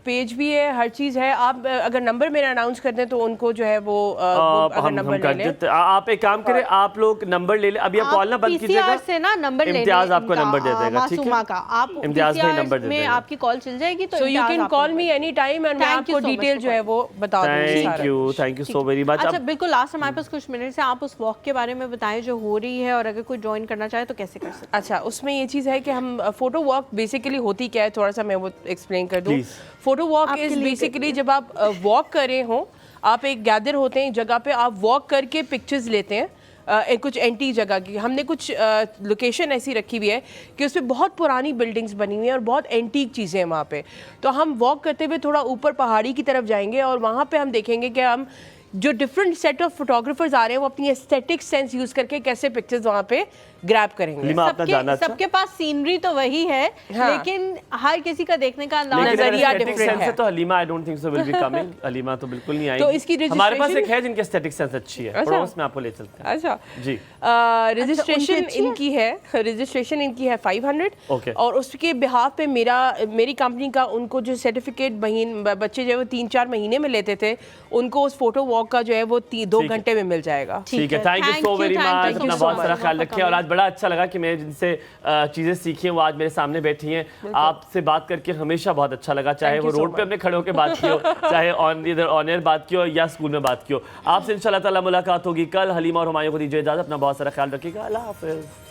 पेज भी है, हर चीज़ है। आप अगर नंबर मेरा अनाउंस कर दें तो उनको जो है वो अगर नंबर ले लें। आप एक काम करें, आप लोग नंबर ले लें, अभी आप कॉल ना बंद कीजिएगा, से ना नंबर ले लें, इम्तियाज आपको नंबर दे देगा, ठीक है? आप इम्तियाज भाई नंबर दे में देगा, आपकी कॉल चल जाएगी, तो so you can call me any time and मैं आपको डिटेल जो है वो बता दूंगी। Thank you so very much. अच्छा बिल्कुल, लास्ट हमारे पास कुछ मिनट से, आप उस वॉक के बारे में बताएं जो हो रही है, और अगर कोई ज्वाइन करना चाहे तो कैसे कर सकते हैं? अच्छा, उसमें ये चीज़ है कि हम फोटो वॉक बेसिकली होती क्या है, थोड़ा सा मैं वो एक्सप्लेन कर दूँ। फोटो वॉक इज बेसिकली जब आप वॉक कर रहे हो, आप एक गैदर होते हैं जगह पे, आप वॉक करके पिक्चर्स लेते हैं कुछ एंटी जगह की। हमने कुछ लोकेशन ऐसी रखी हुई है कि उसमें बहुत पुरानी बिल्डिंग्स बनी हुई हैं और बहुत एंटीक चीज़ें हैं वहाँ पे। तो हम वॉक करते हुए थोड़ा ऊपर पहाड़ी की तरफ जाएंगे और वहाँ पे हम देखेंगे कि हम जो डिफरेंट सेट ऑफ फोटोग्राफर्स आ रहे हैं वो अपनी एस्थेटिक सेंस यूज़ करके कैसे पिक्चर्स वहाँ पे ग्रैब करेंगे। सबके पास सीनरी तो वही है, लेकिन हर किसी का देखने का नजरिया डिफरेंट है। तो Halima I don't think so will be coming, Halima तो बिल्कुल नहीं आएगी। तो इसकी हमारे पास एक है जिनकी एस्थेटिक सेंस अच्छी है, पड़ोस में आपको ले चलते हैं। अच्छा जी, रजिस्ट्रेशन इनकी है 500 और उसके बिहाफ पे मेरी कंपनी का उनको जो सर्टिफिकेट बच्चे जो है वो 3-4 महीने में लेते थे, उनको उस फोटो वॉक का जो है वो 2 घंटे में मिल जाएगा। ठीक है, thank you so very much, अपना बहुत सारा ख्याल रखें। और आज बड़ा अच्छा लगा कि मैं जिनसे चीज़ें सीखी हैं वो आज मेरे सामने बैठी हैं। आपसे बात करके हमेशा बहुत अच्छा लगा, चाहे वो रोड पे हमने खड़े होकर बात की हो, चाहे ऑन एयर बात की हो या स्कूल में बात की हो। आपसे इंशाल्लाह ताला मुलाकात होगी कल। हलीमा और हुमायूं को दीजिए इजाज़त, अपना बहुत सारा ख्याल रखिएगा, अल्लाह हाफ़िज़।